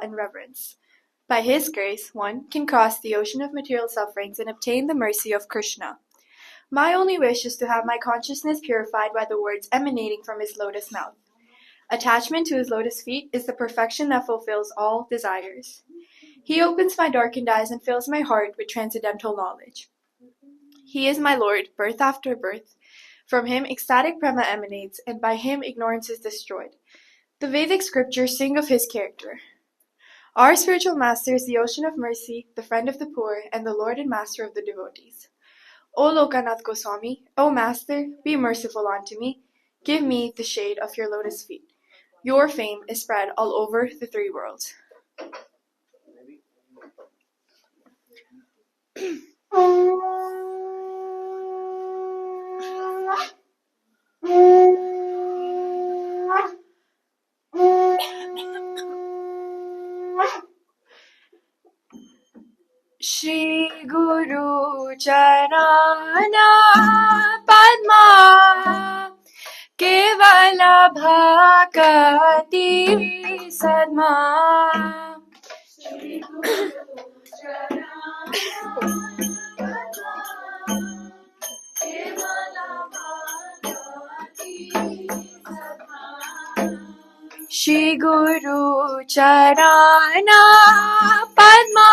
and reverence. By his grace, one can cross the ocean of material sufferings and obtain the mercy of Krishna. My only wish is to have my consciousness purified by the words emanating from his lotus mouth. Attachment to his lotus feet is the perfection that fulfills all desires. He opens my darkened eyes and fills my heart with transcendental knowledge. He is my Lord, birth after birth. From him ecstatic prema emanates, and by him ignorance is destroyed. The Vedic scriptures sing of his character. Our spiritual master is the ocean of mercy, the friend of the poor, and the Lord and master of the devotees. O Lokanath Goswami, O Master, be merciful unto me. Give me the shade of your lotus feet. Your fame is spread all over the three worlds. Shri Guru Charana Padma Kevala Bhakati Sadma Shri Guru Charana Kevala Bhakati Sadma Shri Guru Charana Padma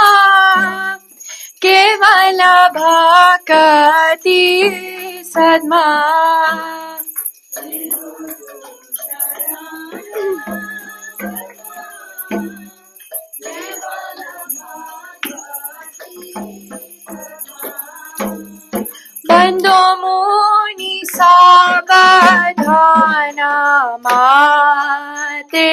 Kevala Bhakati Sadma Bando Muni Sabadhana Mate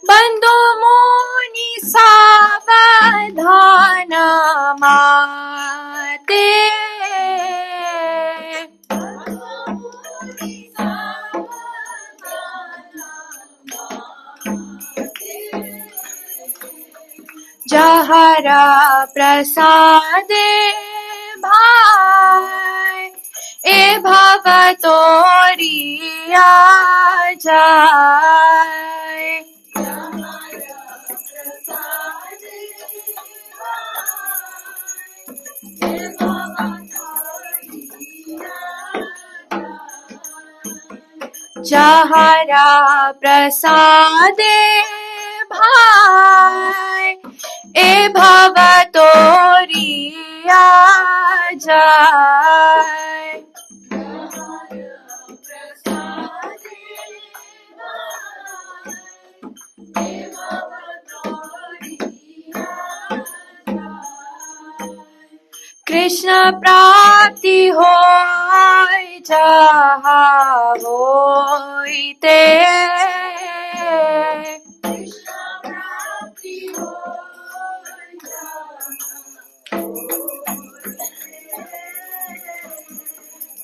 Bando Muni Sabadhana Mate Jahara Prasade Bhai E Bhavatori Ajay Jahara Prasade Bhai E Bhavatori Ajay Krishna Prapti hoy jaha hoite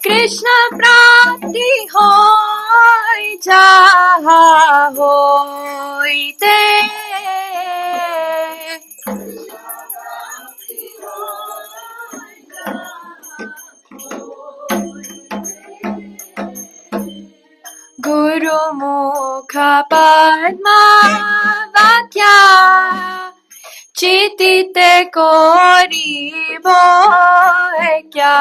Krishna Prapti hoy jaha hoite Guru Mukha Padma Vakya Chitite Kori Bhakya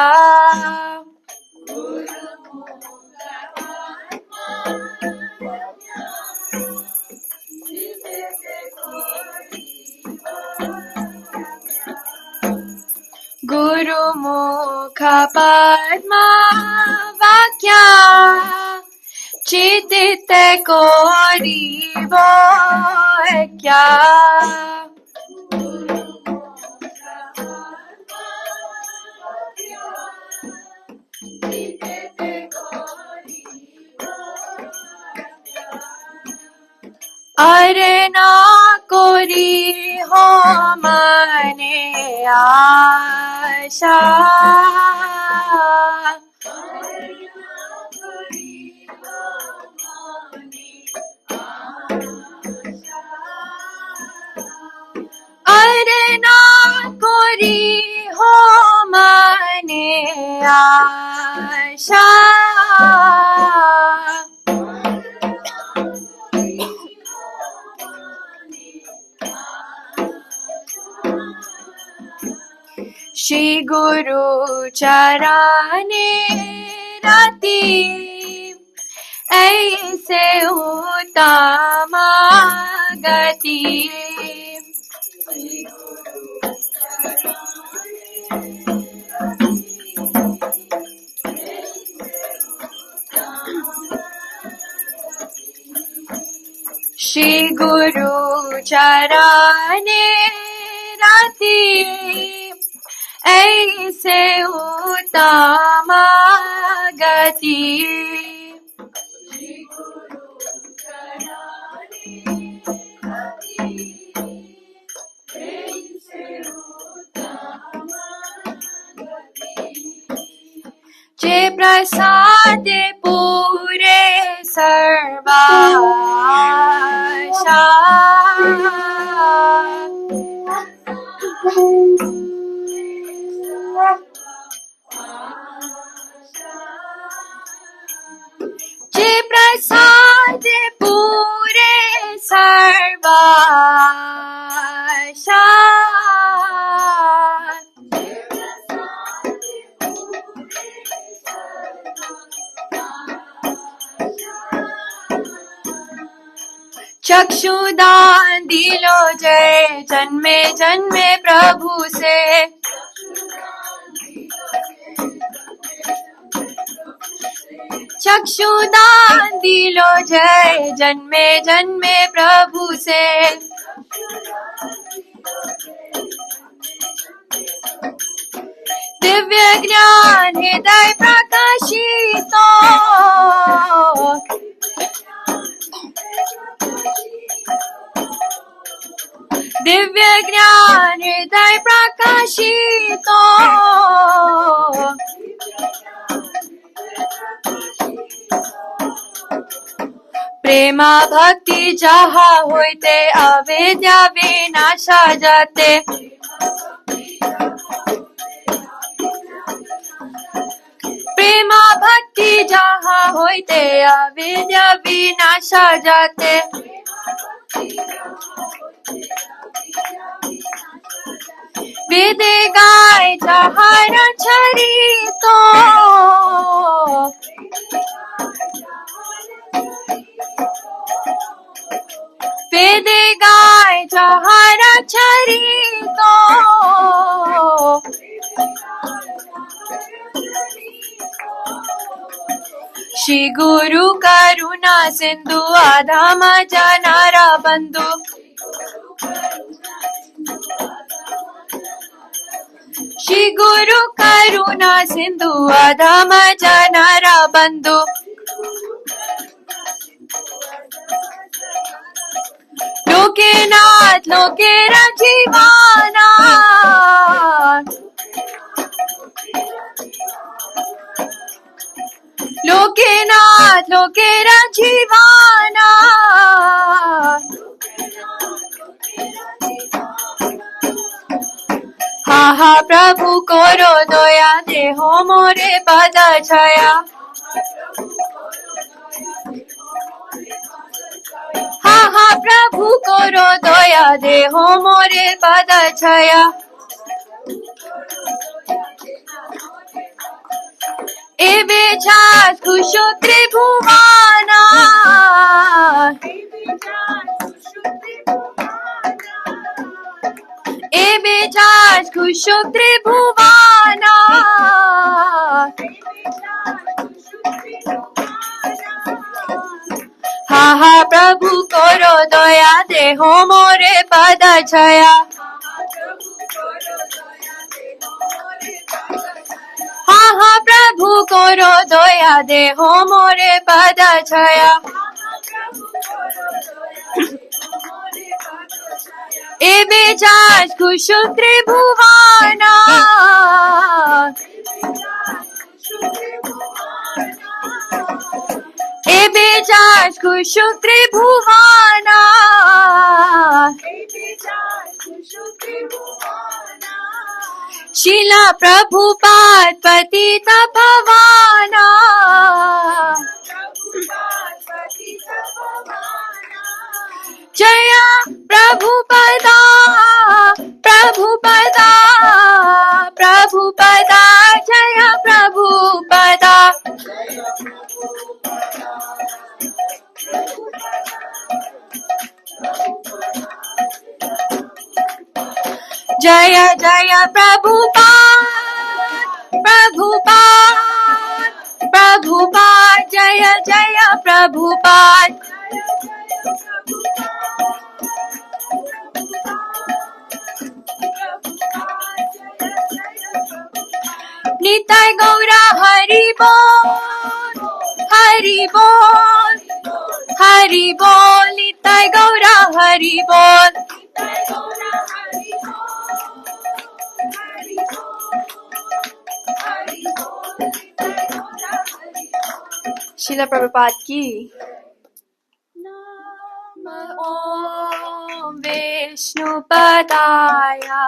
Guru Mukha Padma Vakya Chitite Kori Bhakya Are na kori ho mane aasha Are na kori ho mane Shri गुरु चराने राती ऐसे उत्तमा गति श्री गुरु चराने राती ऐसे उत्तमा गति जे प्रसाद पूरे सर्वाशा जे प्रसाद पूरे सर्वाशा चक्षुदान दिलो जय जन्मे जन्मे प्रभु से चक्षुदान दिलो जय जन्मे जन्मे प्रभु से दिव्य ज्ञान हृदय प्रकाशितो दिव्य ज्ञान हृदय प्रकाशितो प्रेमा भक्ति जहा होते अविद्या विनाशा जाते प्रेमा भक्ति जहा होते अविद्या विनाशा जाते वेद गाय जहार चरितो वेद गाय जहार चरितो श्री गुरु करुणा सिंधु आधाम जनारा बंधु श्री गुरु करुणा सिंधु आधाम जनारा बंधु लोके नाथ लोके रजीवाना लोके नाथ लोके रजीवाना हा हा प्रभु करो दया देहो मोरे पद छाया हा हा प्रभु करो दया देहो मोरे पद छाया एबे छास खुशो त्रिभुवाना एबे छास खुशो त्रिभुवाना हा हा प्रभु करो दया देहो मोरे पद छाया हा हा प्रभु करो दया देहो मोरे पद छाया एबे जास खुशो त्रिभुवाना एबे जास खुशो त्रिभुवाना शिला प्रभुपाद पतित पावना जया प्रभुपदा प्रभुपदा प्रभु Prabhupada, Jaya Prabhupada. Jaya Jaya Prabhupada, Prabhupada, Prabhupada, Jaya Jaya Prabhupada. Nitai Gaura Hari Bol, Hari Bol, Hari Bol, Nitai Gaura Hari Bol. Srila Prabhupada ki. Om Vishnu Padaya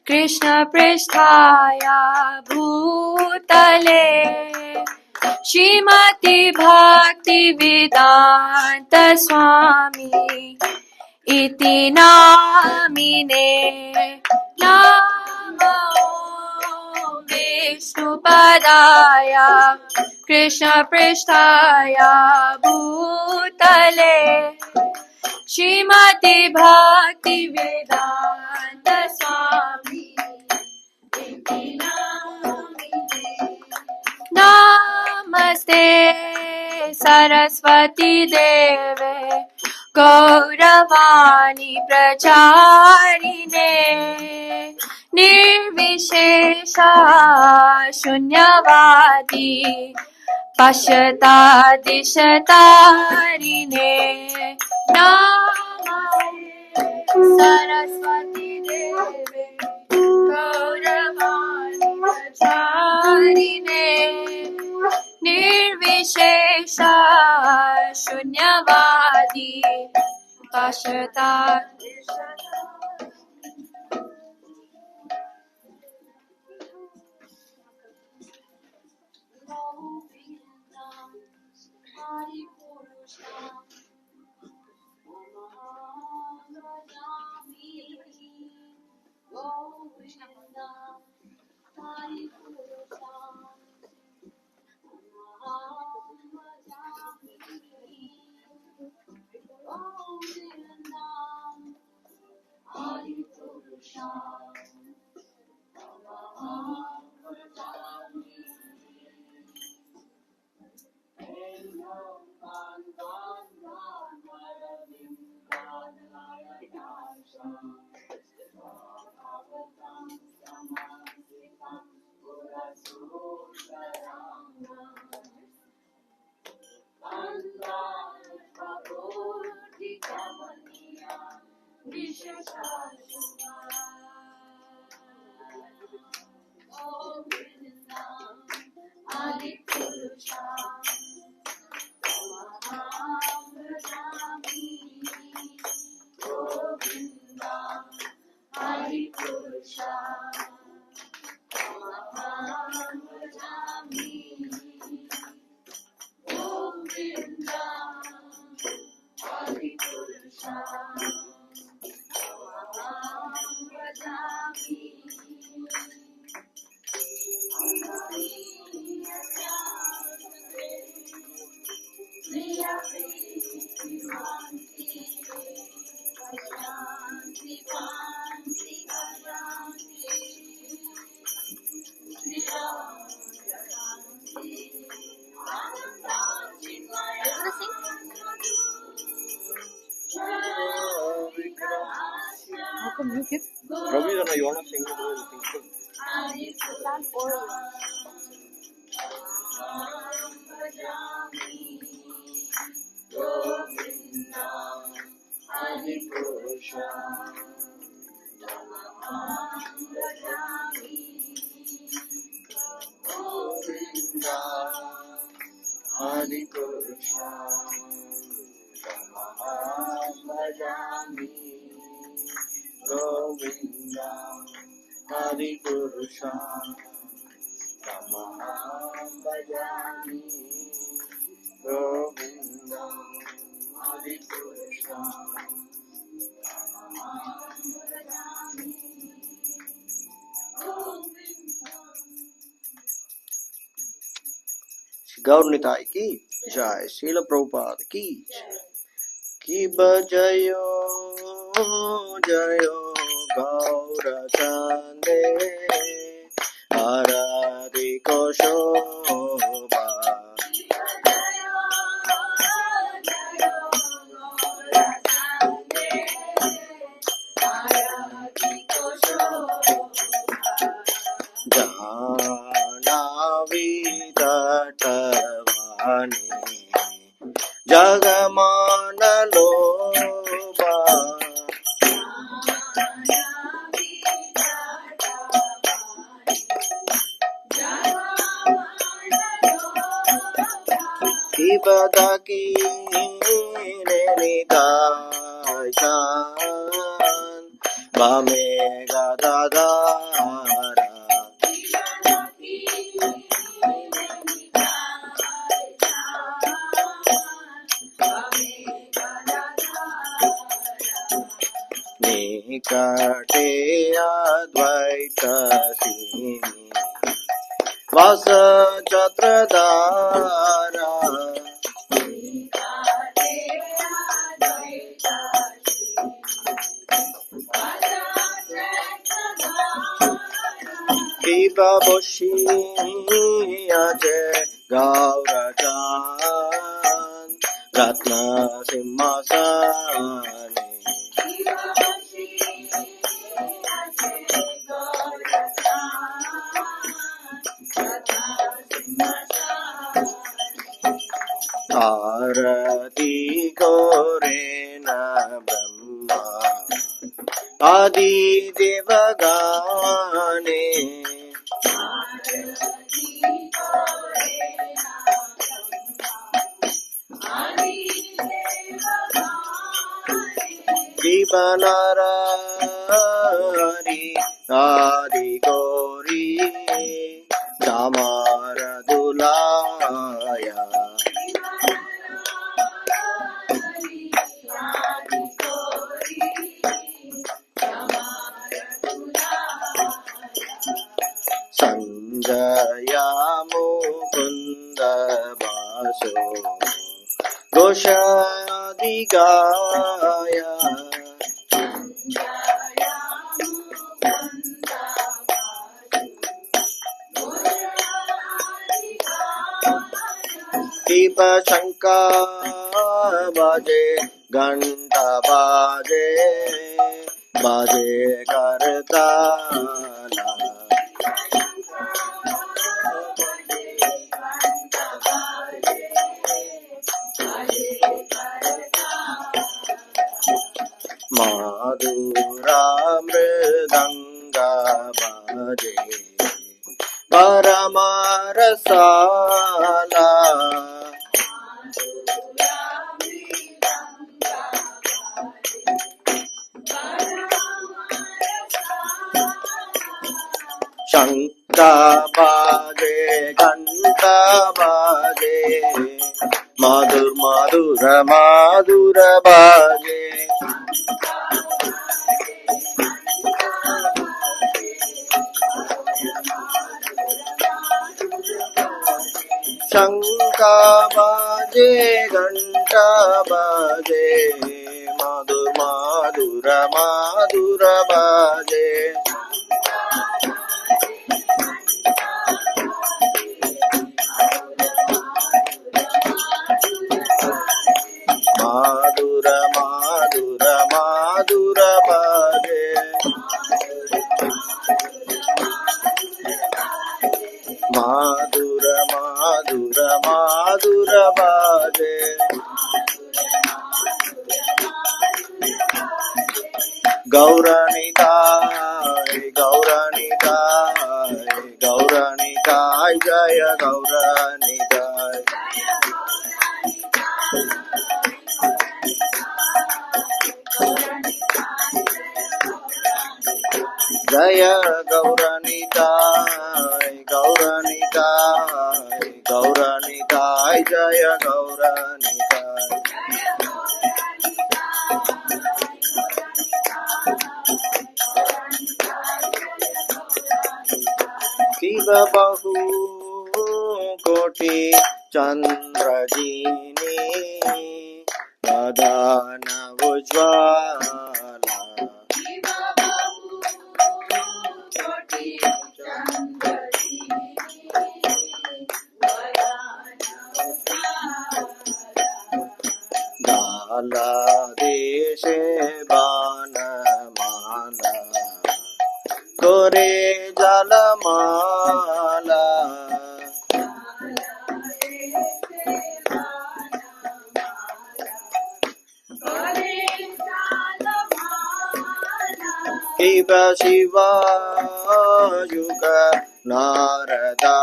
Krishna Pristhaya Bhutale Srimati Bhakti Vedanta Swami Iti Namine Namo Vishnu Padaya Krishna Pristhaya Bhutale Srimati Bhakti Vedanta Swami Iti Namine. Namaste Saraswati Deve Gauravani Pracharine Nirvishesha Shunyavadi Pashyata Dishatarine. Namaste Saraswati Deve Gauravani Pracharine Nirvishesha Shunyavadi Pashyata. How come you give? Ravi, you want to sing it? Hare Krishna, Govinda, Hare Krishna, Tamaham Bhajami, Govinda, Hare Krishna, Tamaham Bhajami, Govinda. गौर निताई की जय। श्रील प्रभुपाद की बजयो जयो गौर चंदे आराधि को शोभा। जानावी तटवानी जगमान लोबा। की बदा की निताय चांद बामे गदाधारा। निकटे अद्वैत सिंह वास छत्रधारा। Kiba boshi aje gaurajan ratna simhasane. Arati kore na brahma adi devagane. Jivanarari adi gori Samaradulaya. Sanjaya Mukunda Baso Goshadigaya. Kipa Shanka baje Ganta baje baje Kartala. Madhura mridanga baje Paramarasala. Shanka baje Ganta baje Madhur Madhura Madhura baje. Shanka baje Ganta baje Madhur Madhura Madhura baje. Madhura Madhura Madhura baje. Madhura Madhura Madhura baje. Gauranitai Gauranitai Gauranitai Jaya Gauranitai. Jaya Gauranitai Gauranitai Gauranitai Jaya Gauranitai. Kiva Bahu Koti चंद्रजीनी बदन उज्ज्वला गाला देशे बाणमाला करे जलमाला शिव शिव युग नारदा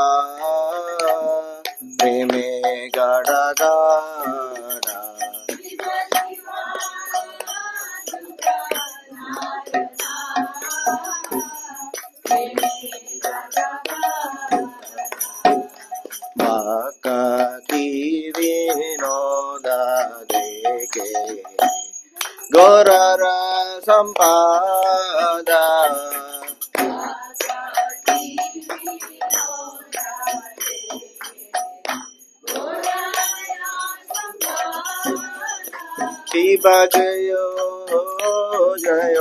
प्रेमे गड़ा गड़ा भक्ति विनोद देखे गौरर संपादा शिव जय जय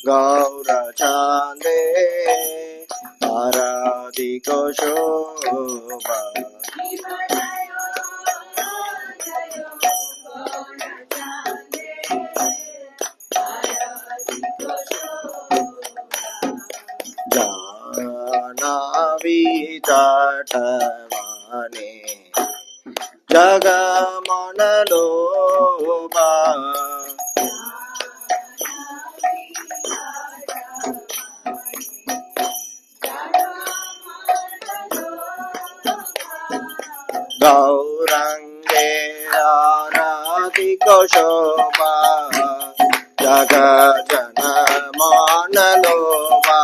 गौर चांदे आराधिक शोभा जाह्नवी तटवने जगमन लोभा गौरंगे आराधिक शोभा जग जन मान लोभा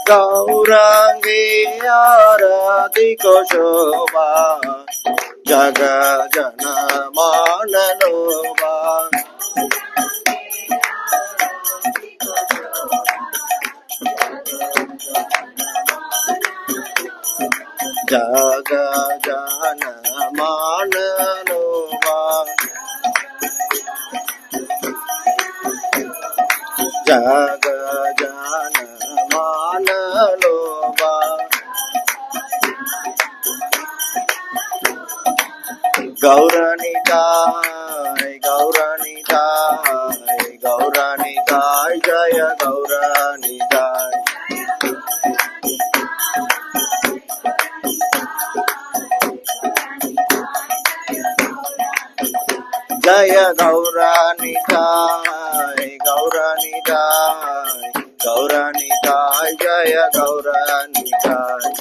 गौरंगे आराधिक शोभा जग जन मान लोभा जग जन मान लोभा जग जन मान लोभा गौरनिताय गौरनिताय गौरनिताय जय गौरनिताय जय गौरनिताय गौरनिताय गौरनिताय जय गौरनिताय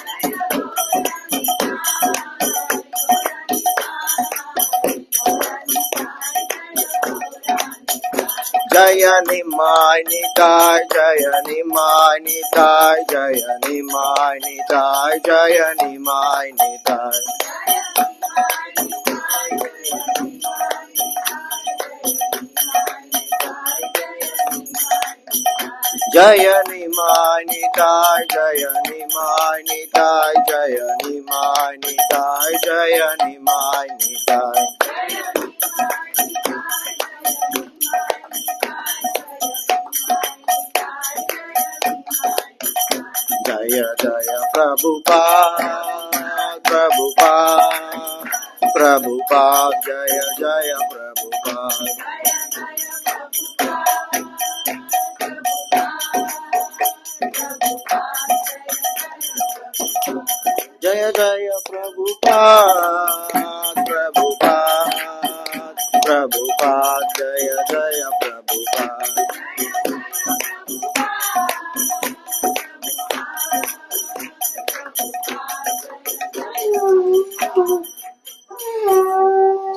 जय निमाय निताय जय निमाय निताय जय निमाय निताय जय निमाय निताय जय निमाय निताय जय निमाय निताय जय निमाय निताय जय निमाय निताय जय जय प्रभुपाद प्रभुपाद प्रभुपाद जय जय प्रभुपाद जय जय प्रभुपाद प्रभुपाद प्रभुपाद जय जय प्रभुपाद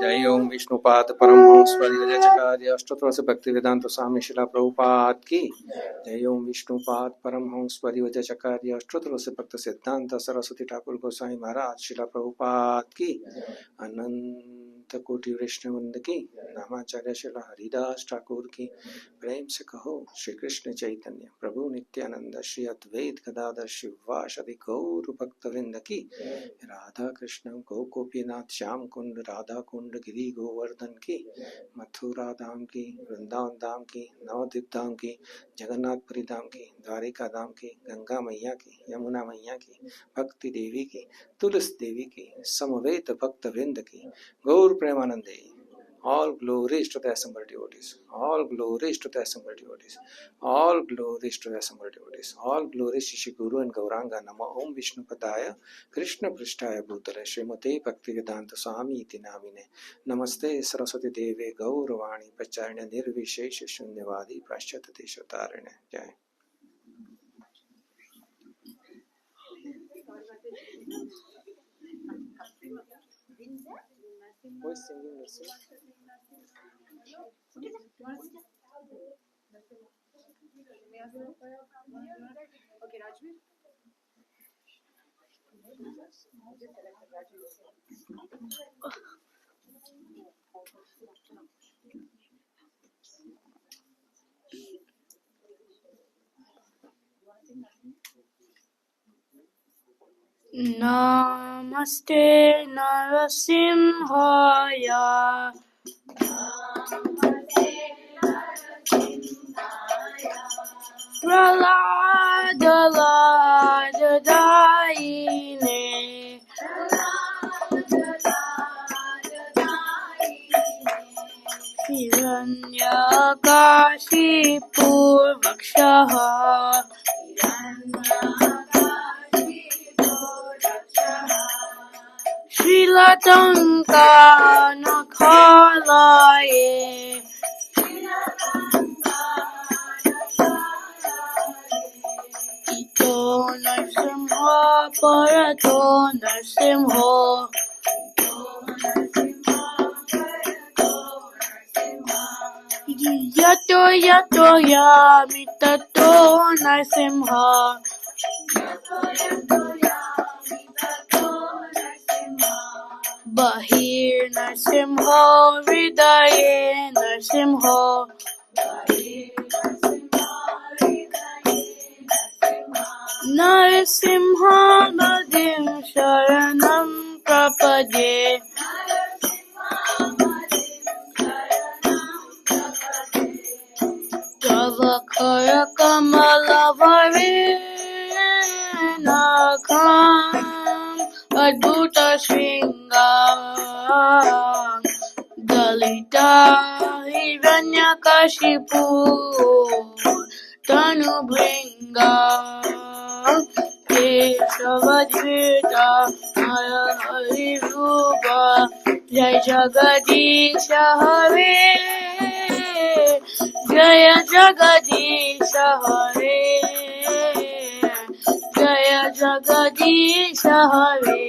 जय ओम विष्णुपाद परमहंस परिव्राजकार्य अष्टोत्तर से भक्ति वेदांत स्वामी शिला प्रभुपाद की जय ओम विष्णुपाद परमहंस परिव्राजकार्य अष्टोत्तर से भक्त सिद्धांत सरस्वती ठाकुर गोसाई महाराज शिला प्रभुपाद की अनंत समस्त कोटि वैष्णवृंद की, नामाचार्य शिला हरिदास ठाकुर की। प्रेम से कहो श्री कृष्ण चैतन्य प्रभु नित्यानंद श्री अद्वैत गदाधर शिवासादि गौर भक्तवृंद की। राधा कृष्ण गोपीनाथ श्याम कुंड राधा कुंड गिरी गोवर्धन की। मथुरा धाम की, वृंदावन धाम की, नवद्वीप धाम की, जगन्नाथपुरी धाम की, द्वारिका धाम की, गंगा मैया की, यमुना मैया की, भक्ति देवी की, तुलसी देवी की, समवेत भक्त वृंद की। गौर प्रेमानंदे। All glories to the assembled devotees. All glories to the assembled devotees. All glories to the assembled devotees. All glories Shri Guru and Gauranga. Nama Om Vishnu Padaya Krishna Prishtaya Bhutale Srimate Bhaktivedanta Swami iti namine. Namaste Saraswati Deve Gauravani Pacharya Nirvishesha Shunyavadi Prashyate Shotarine. Jai. Who is singing this? Okay, Rajveer. Namaste Narasimhaya. Praladadayine. Hiranyakashipurvakshaha. Shrilatanka Nakhalaye. Ito Narsimha Parato Narsimho. Yato Yato Yamitato Narsimha. Bahir Narsimho Hridaye Narsimho. Narasimha Madhim Sharanam Prapade. Tavakara Kamala Varinakam Adbhuta Shringam Dalita Hiranyakashipu Tanubhringam Keshavadvita Maya Harirupa Jai Jagadisha Hare Jaya Jagadisha Hare Jaya Jagadisha Hare.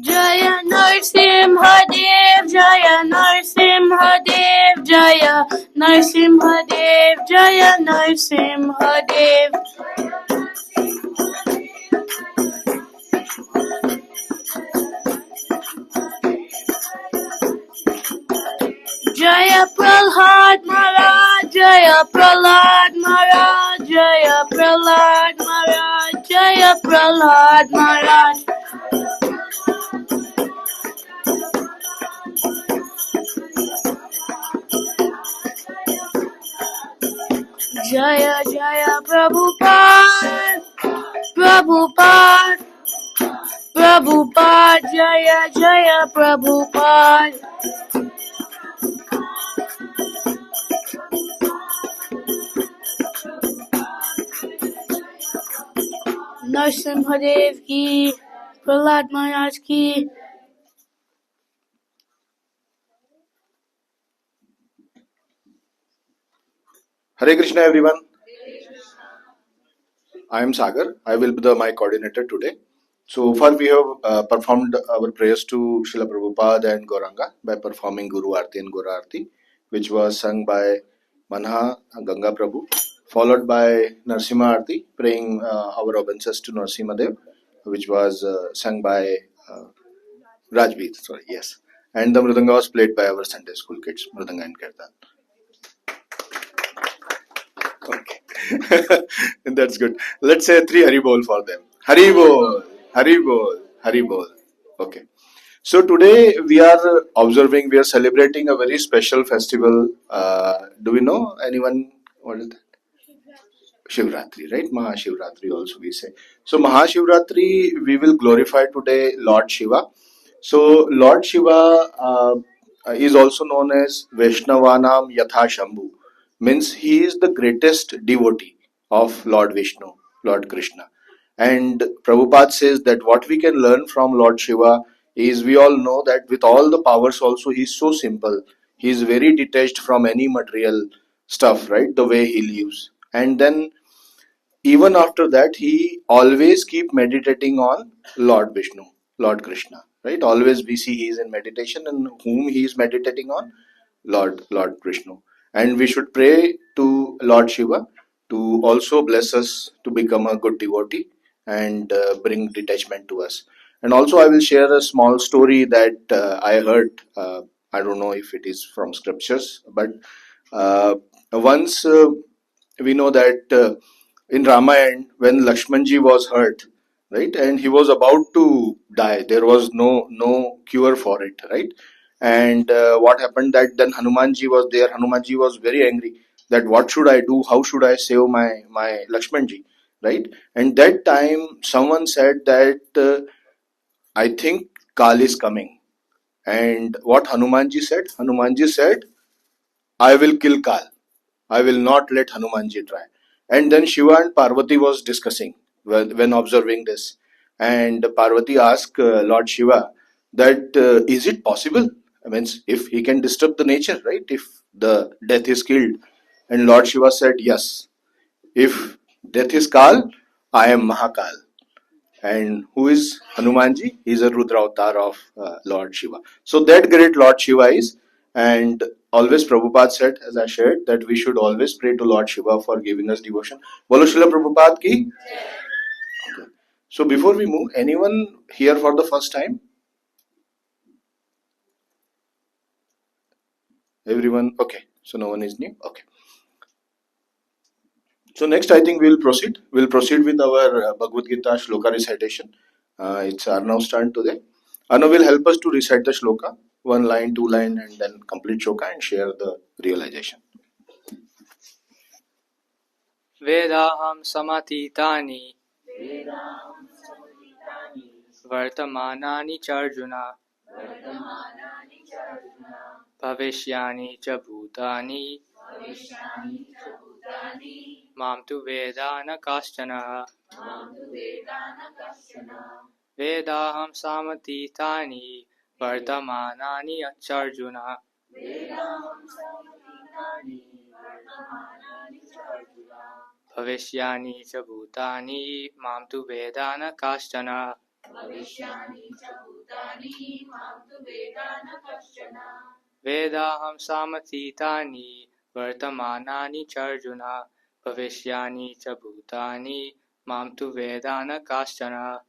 Jaya Narsimhadev, Jaya Narsimhadev, Jaya Narsimhadev, Jaya Narsimhadev. Jaya Prahlad Maharaj, Jaya Prahlad Maharaj, Jaya Prahlad Maharaj, Jaya Prahlad Maharaj. Jaya Jaya Prabhupada, Prabhupada, Prabhupada, Jaya Jaya Prabhupada. Narasimhadeva की, प्रहलाद महाराज की. Hare Krishna, everyone. I am Sagar. I will be my coordinator today. So far, we have performed our prayers to Srila Prabhupada and Gauranga by performing Guru Aarti and Guru Aarti, which was sung by Manha Ganga Prabhu, followed by Narsimha Aarti, praying our obeisances to Narsimha Dev, which was sung by Rajveer. Sorry, yes. And the Mridanga was played by our Sunday school kids, Mridanga and Kirtan. Okay. That's good. Let's say 3 Hari Bol for them. Hari Bol, Hari Bol, Hari Bol. Okay. So today we are celebrating a very special festival. Do we know anyone? What is that? Shivratri, right? Mahashivratri also we say. So Mahashivratri, we will glorify today Lord Shiva. So Lord Shiva is also known as Vaishnavanam Yatha Shambhu. Means he is the greatest devotee of Lord Vishnu, Lord Krishna. And Prabhupada says that what we can learn from Lord Shiva is, we all know that with all the powers also he is so simple. He is very detached from any material stuff, right? The way he lives. And then even after that, he always keep meditating on Lord Vishnu, Lord Krishna, right? Always we see he is in meditation, and whom he is meditating on? Lord Krishna. And we should pray to Lord Shiva to also bless us to become a good devotee and bring detachment to us. And also I will share a small story that I heard. I don't know if it is from scriptures, but once we know that in Ramayana, when Lakshmanji was hurt, right, and he was about to die, there was no cure for it, right? And what happened that then Hanumanji was there. Hanumanji was very angry that what should I do? How should I save my Lakshmanji, right? And that time someone said that I think Kal is coming. And what Hanumanji said? Hanumanji said, I will kill Kal. I will not let Hanumanji try. And then Shiva and Parvati was discussing when observing this. And Parvati asked Lord Shiva that is it possible? I mean, if he can disturb the nature, right? If the death is killed. And Lord Shiva said, yes. If death is Kal, I am Mahakal. And who is Hanumanji? He is a Rudra avatar of Lord Shiva. So that great Lord Shiva is, and always Prabhupada said, as I shared, that we should always pray to Lord Shiva for giving us devotion. Bolo Srila Prabhupada ki? Okay. So before we move, anyone here for the first time? Everyone? Okay. So no one is new? Okay. So next I think we'll proceed. We'll proceed with our Bhagavad Gita Shloka recitation. It's Arnav's turn today. Arnav will help us to recite the shloka, 1 line, 2 line, and then complete shloka and share the realization. Vedaham samatitani Vartamanani charjuna Bhavishyani cha bhutani Mam tu vedana kaschana Vedaham samatitani Vartamanani acharjuna Bhavishyani cha bhutani Mam tu vedana kaschana Vedaham samatitani Vartamanani charjuna Bhavishyani cha bhutani Mam tu vedana kaschana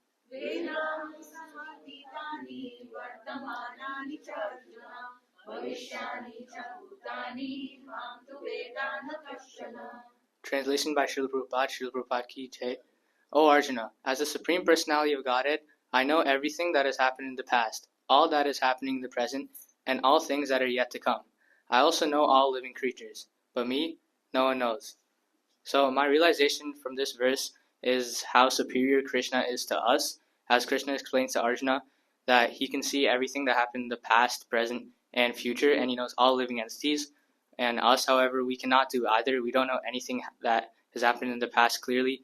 Translation by Srila Prabhupada, Srila Prabhupada ki jai. O Arjuna, as the Supreme Personality of Godhead, I know everything that has happened in the past, all that is happening in the present, and all things that are yet to come. I also know all living creatures, but me, no one knows. So my realization from this verse is how superior Krishna is to us, as Krishna explains to Arjuna that he can see everything that happened in the past, present, and future, and he knows all living entities. And us, however, we cannot do either. We don't know anything that has happened in the past clearly.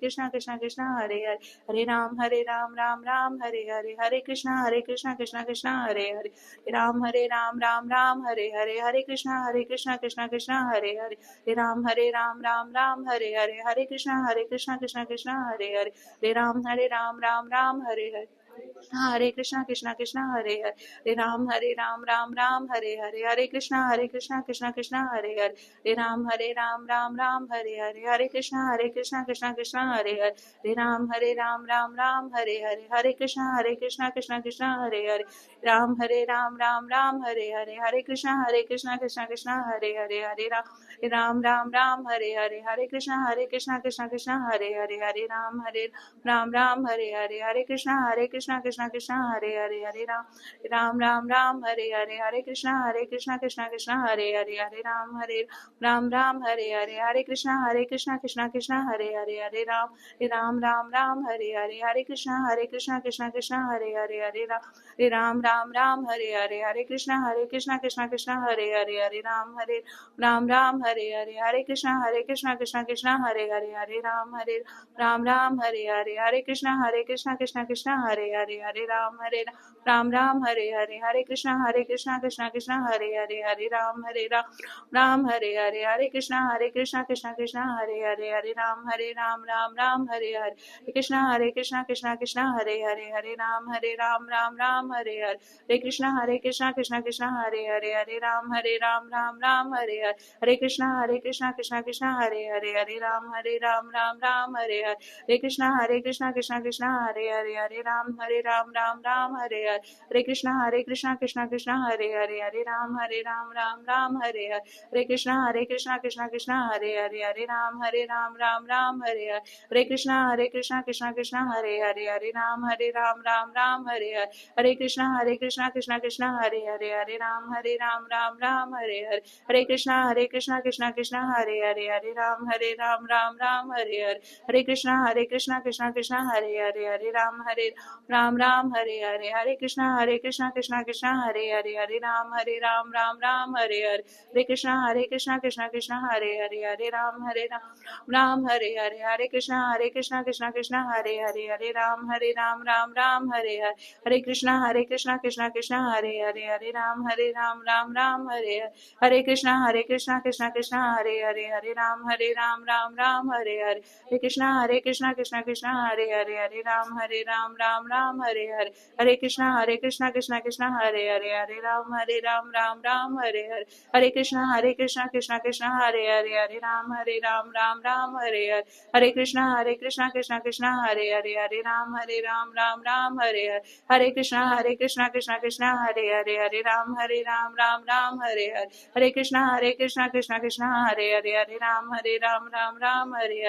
Krishna Krishna Krishna Hare Hare, Hare Ram Ram Ram Hare Hare, Hare Krishna Krishna Krishna Hare Hare, Ram Ram Hare Hare, Hare Krishna Krishna Krishna Hare Hare, Ram Ram Hare Hare, Hare Krishna Krishna Hare Hare, Ram Ram Hare Hare, Hare Krishna Krishna Hare Hare, Ram Ram Hare Hare, Hare Krishna Krishna Hare Hare, Ram Ram Hare Hare, Hare Krishna Krishna Hare Hare, Ram Ram Hare Hare, Hare Krishna Krishna Hare Hare, Ram Ram Hare Hare, Hare Krishna Krishna Hare Hare, Hare Ram Ram Hare Hare, Hare Krishna Krishna Hare Hare, Hare Ram Hare Hare, Hare Krishna Krishna Hare Hare, Hare Ram Hare Hare, Hare Krishna Krishna Hare Hare, Hare Ram Hare Hare, Hare Krishna Krishna Hare Hare, Hare Ram Hare Hare, Hare Krishna Krishna Hare Hare, Hare Ram Hare Hare, Hare Krishna Krishna Hare Hare, Hare Ram Hare Hare, Hare Krishna Krishna Hare Hare, Hare Ram Hare Hare, Hare Krishna Krishna Hare Hare, Hare Ram Hare Hare, Hare Krishna Krishna Hare Hare, Hare Ram Hare Hare, Hare Krishna Krishna Hare Hare, Hare Ram Hare Hare, Krishna Krishna Hare Hare, Hare Ram Hare Hare, Hare Krishna Krishna Hare Hare, Hare Ram Hare Hare, Hare Krishna Krishna Hare Hare, Hare Ram Hare Hare, Hare Krishna Krishna Hare Hare, Hare Ram Hare Hare, Hare Krishna Krishna Hare Hare, Hare Ram Hare Hare, Hare Krishna Krishna Hare Hare, Hare Ram Hare Hare, Hare Krishna Krishna Hare Hare, Hare Ram Hare Hare, Hare Krishna Krishna Hare Hare, Hare Ram Hare Hare, Hare Krishna Krishna Hare Hare, Hare Ram Hare Hare, Hare Krishna Krishna Hare Hare, Hare Ram Hare Hare, Hare Krishna Krishna Hare Hare, Hare Ram Hare Hare, Hare Krishna Krishna Hare Hare, Hare Ram Hare Hare, Hare Krishna Krishna Hare Hare, Hare Ram Hare Hare, Hare Krishna Krishna Hare Hare, Hare Ram Hare Hare, Hare Krishna Krishna Hare Hare, Hare Ram Hare Hare, Hare Krishna Krishna Hare Hare, Hare Ram Hare Hare, Hare Krishna Krishna Hare Hare, Hare Ram Hare Hare, Hare Krishna Krishna Hare Hare, Hare Ram Hare Hare, Hare Krishna Krishna Hare Hare, Hare Ram Hare Hare, Hare Krishna Krishna Hare Hare, Hare Ram Hare Hare, Hare Krishna Krishna Hare Hare, Hare Ram Hare Hare, Hare Krishna Krishna Hare Hare, Hare Ram Hare Hare, Hare Krishna Krishna Hare Hare, Hare Ram Hare Hare, Hare Krishna Krishna Hare Hare, Hare Ram Hare Hare, Hare Krishna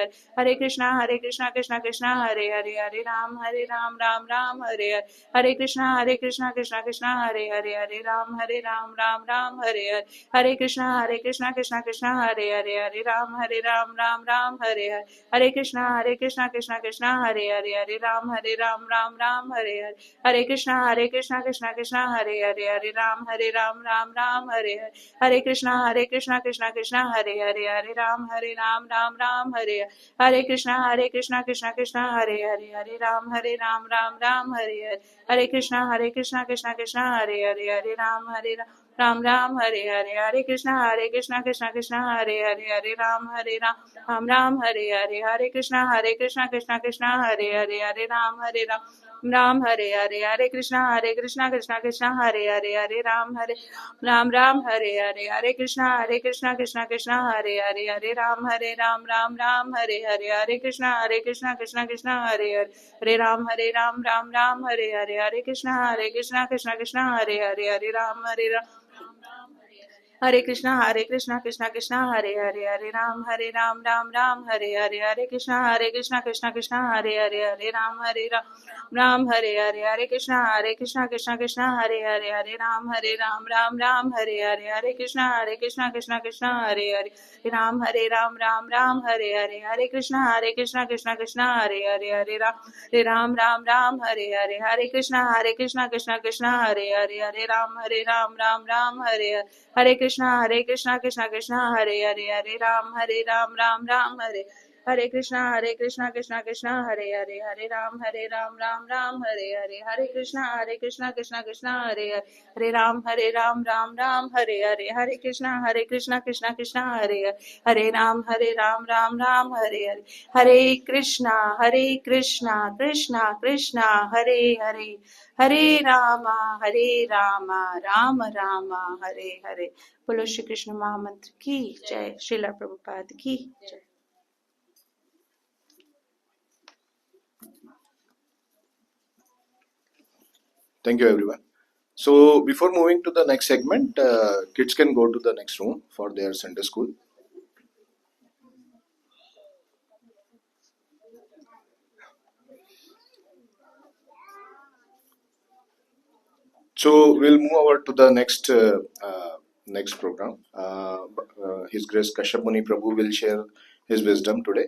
Krishna Hare Hare, Hare Ram Hare Hare, Hare Krishna Krishna Hare Hare, Hare Ram Hare Hare, Hare Krishna Krishna Hare Hare, Hare Ram Hare Hare, Hare Krishna Krishna Hare Hare, Hare Ram Hare Hare, Hare Krishna Krishna Hare Hare, Hare Ram Hare Hare, Hare Krishna Krishna Hare Hare, Hare Ram Hare Hare, Hare Krishna Krishna Hare Hare, Hare Ram Hare Hare, Hare Krishna Krishna Hare Hare, Hare Ram Hare Hare, Hare Krishna Krishna Hare Hare, Hare Ram Hare Hare, Hare Krishna Krishna Hare Hare, Hare Ram Hare Hare, Hare Krishna Krishna Hare Hare, Hare Ram Hare Krishna Krishna Hare Hare, Hare Ram Hare Hare, Hare Krishna Krishna Hare Hare, Hare Ram Hare Hare, Hare Krishna Krishna Hare Hare, Hare Ram Hare Hare, Hare Krishna Krishna Hare Hare, Ram Hare Hare, Hare Krishna Krishna Hare Hare, Hare Ram Hare Hare, Hare Krishna Krishna Hare Hare, Hare Ram Hare, Hare Krishna Krishna Hare Hare, Hare Ram Hare, Hare Krishna Krishna Krishna Hare Hare Hare Ram Ram Ram Hare Hare Hare Krishna Krishna Krishna Hare Hare Ram Ram Hare Hare Hare Krishna Krishna Krishna Hare Hare Ram Ram Hare Hare Hare Krishna Krishna Krishna Hare Hare Hare Rama Rama Rama Hare Hare. बोलो श्री कृष्ण महामंत्र की जय. श्रीला प्रभुपाद की जय. Thank you, everyone. So, before moving to the next segment, kids can go to the next room for their Sunday school. So, we'll move over to the next program. His Grace Kashyap Muni Prabhu will share his wisdom today.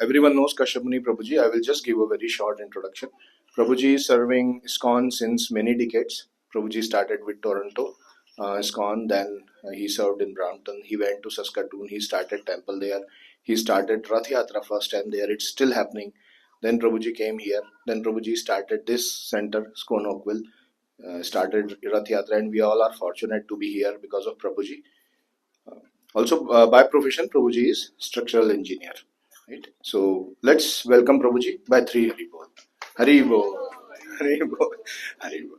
Everyone knows Kashyap Muni Prabhuji. I will just give a very short introduction. Prabhuji is serving ISKCON since many decades. Prabhuji started with Toronto ISKCON, then he served in Brampton. He went to Saskatoon. He started temple there. He started Rath Yatra first time there. It's still happening. Then Prabhuji came here. Then Prabhuji started this center, ISKCON Oakville. Started Rath Yatra, and we all are fortunate to be here because of Prabhuji. Also, by profession, Prabhuji is structural engineer. Right? So let's welcome Prabhuji by 3 Hari Bol. Hari Bol. Hari Bol. Hari Bol.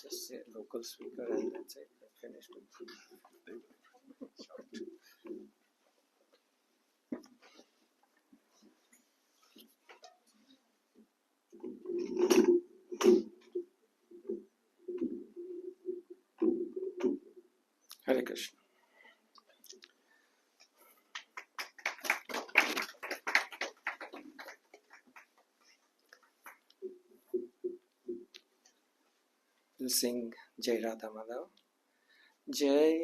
Just say local speaker and that's it. Finished. Hare Krishna. We'll sing Jai Radha Madhav. Jai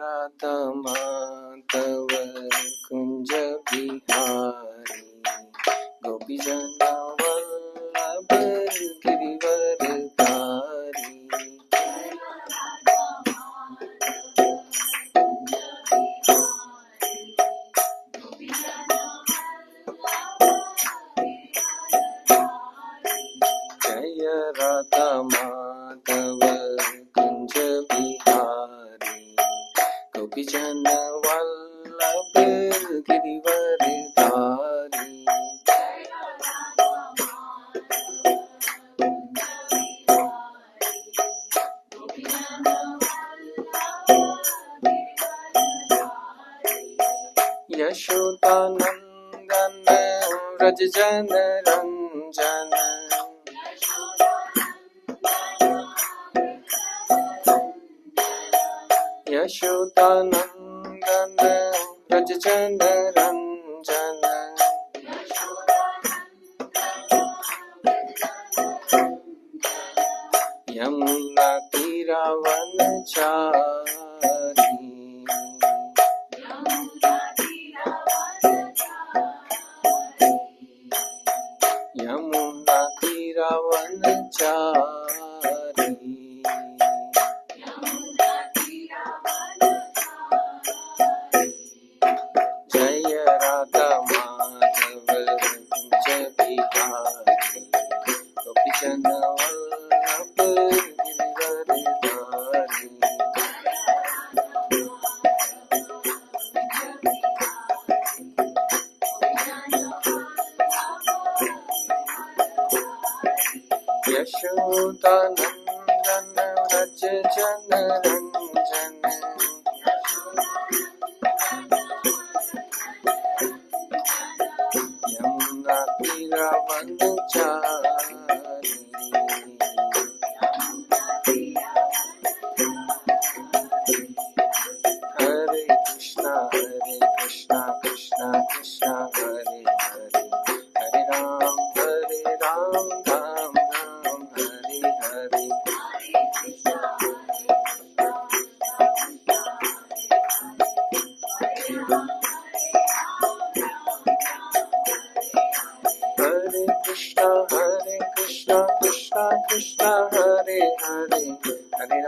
Radha Madhav Kunja Bihari Gopi Jana Vallabh Girivar Dhari. Jai Radha Madhav Kunja Bihari Gopi Jana Vallabh Girivar Dhari. Yashodanandan Vraj Jana Ranjana. Yashodanandan Vraj Jana Ranjana. Yamuna Tiravanachari. Yamuna Tiravanachari. Jaya Radha Madhav Kunja Bihari Gopi Jana Vallabh Girivar Dhari. Yashodanandan Vraj Jana Ranjana. Yamuna Tiravanachari. Hare Krishna Krishna Krishna Hare Hare Hare Ram Ram Ram Hare Hare. Hare Krishna Krishna Krishna Hare Hare Hare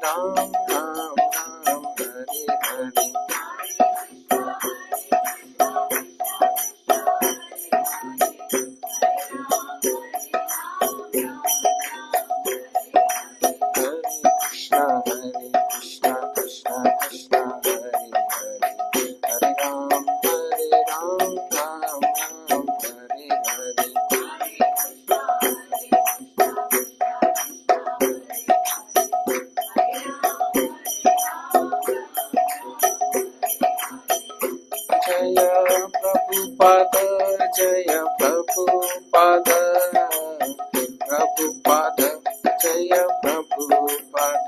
Ram Ram Ram Hare Hare. जय प्रभुपाद प्रभुपाद जय प्रभुपाद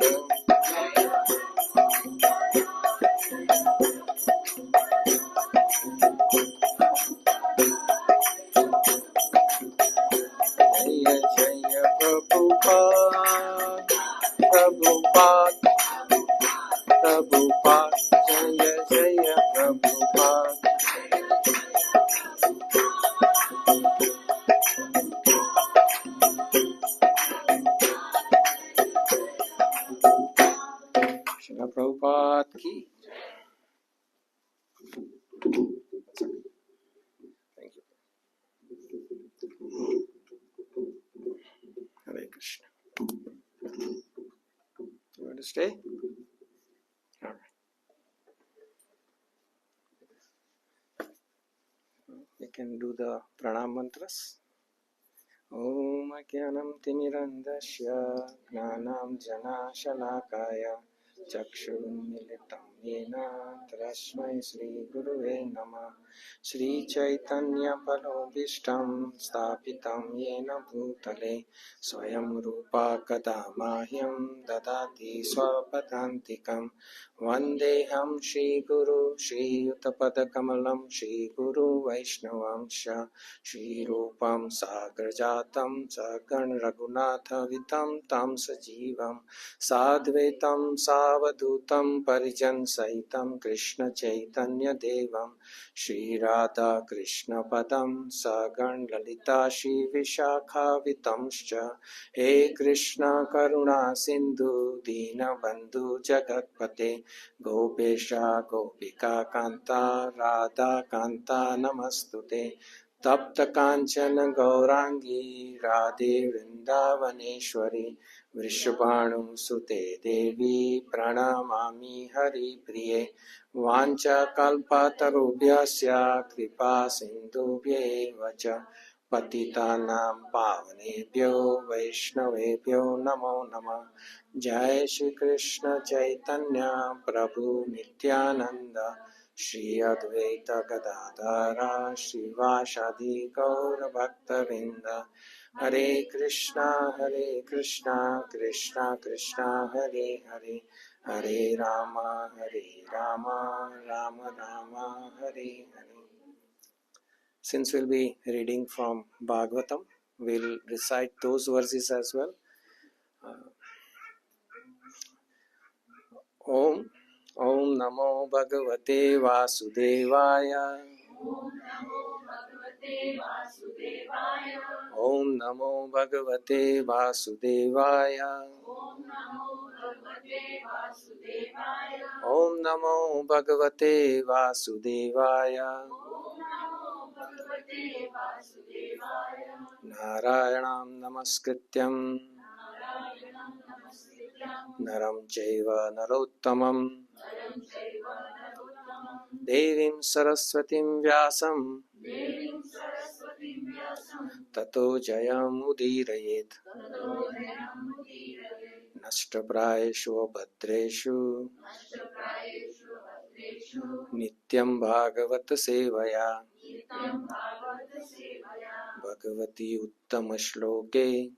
जय जय प्रभुपाद प्रभुपाद प्रभुपाद जय जय प्रभुपाद श्रील प्रभुपाद की thank you Hare Krishna You want to stay? All right. We can do the pranam mantras. Om Ajnanam Timirandasya Gnanam Janashalakaya Chakshurunmilitam Yena Tasmai Shri Guruve Namah Shri Chaitanya Palobishtam Sthapitam Yena Bhutale Swayam Rupa Kadamahyam Dadati Swapadantikam Vandeham Shri Guru Shri Yuttapadakamalam Shri Guru Vaishnavamsha Shri Rupam Sagrajatam Sagan Raghunathavitam Tam Sajivam Sadvetam Savadutam Parijan Saitam Krishna Chaitanya Devam Shri Radha Krishna Padam Sagan Lalita Shri Vishakhavitamscha He Krishna Karuna Sindhu Dina Bandhu Jagatpate Gopesha Gopika Kanta Radha Kanta Namastute Tapta Kanchana Gaurangi Radhe Vrindavaneshwari Vrishabhanu Sute Devi Pranamami Hari Priye Vancha Kalpatarubhyasya Kripa Sindhubhyev Vacha Patitanam Pavanebhyo Vaishnavebhyo Namo Namah Jai Shri Krishna Chaitanya Prabhu Nityananda Shri Advaita Gadadhara Shivashadi Gaura Bhaktavinda Hare Krishna Krishna Krishna Hare Hare Hare Rama Rama Rama Hare Hare. Since we'll be reading from Bhagavatam, we'll recite those verses as well. Om Om Namo Bhagavate Vasudevaya Om Namo Bhagavate Vasudevaya Om Namo Bhagavate Vasudevaya Narayanam Namaskrityam Naram Chaiva Narottamam Devim Saraswatim Vyasam Tato Jayam Udirayet Nashtaprayeshu Bhadreshu Nityam Bhagavat Sevaya Bhagavati Uttama Shloke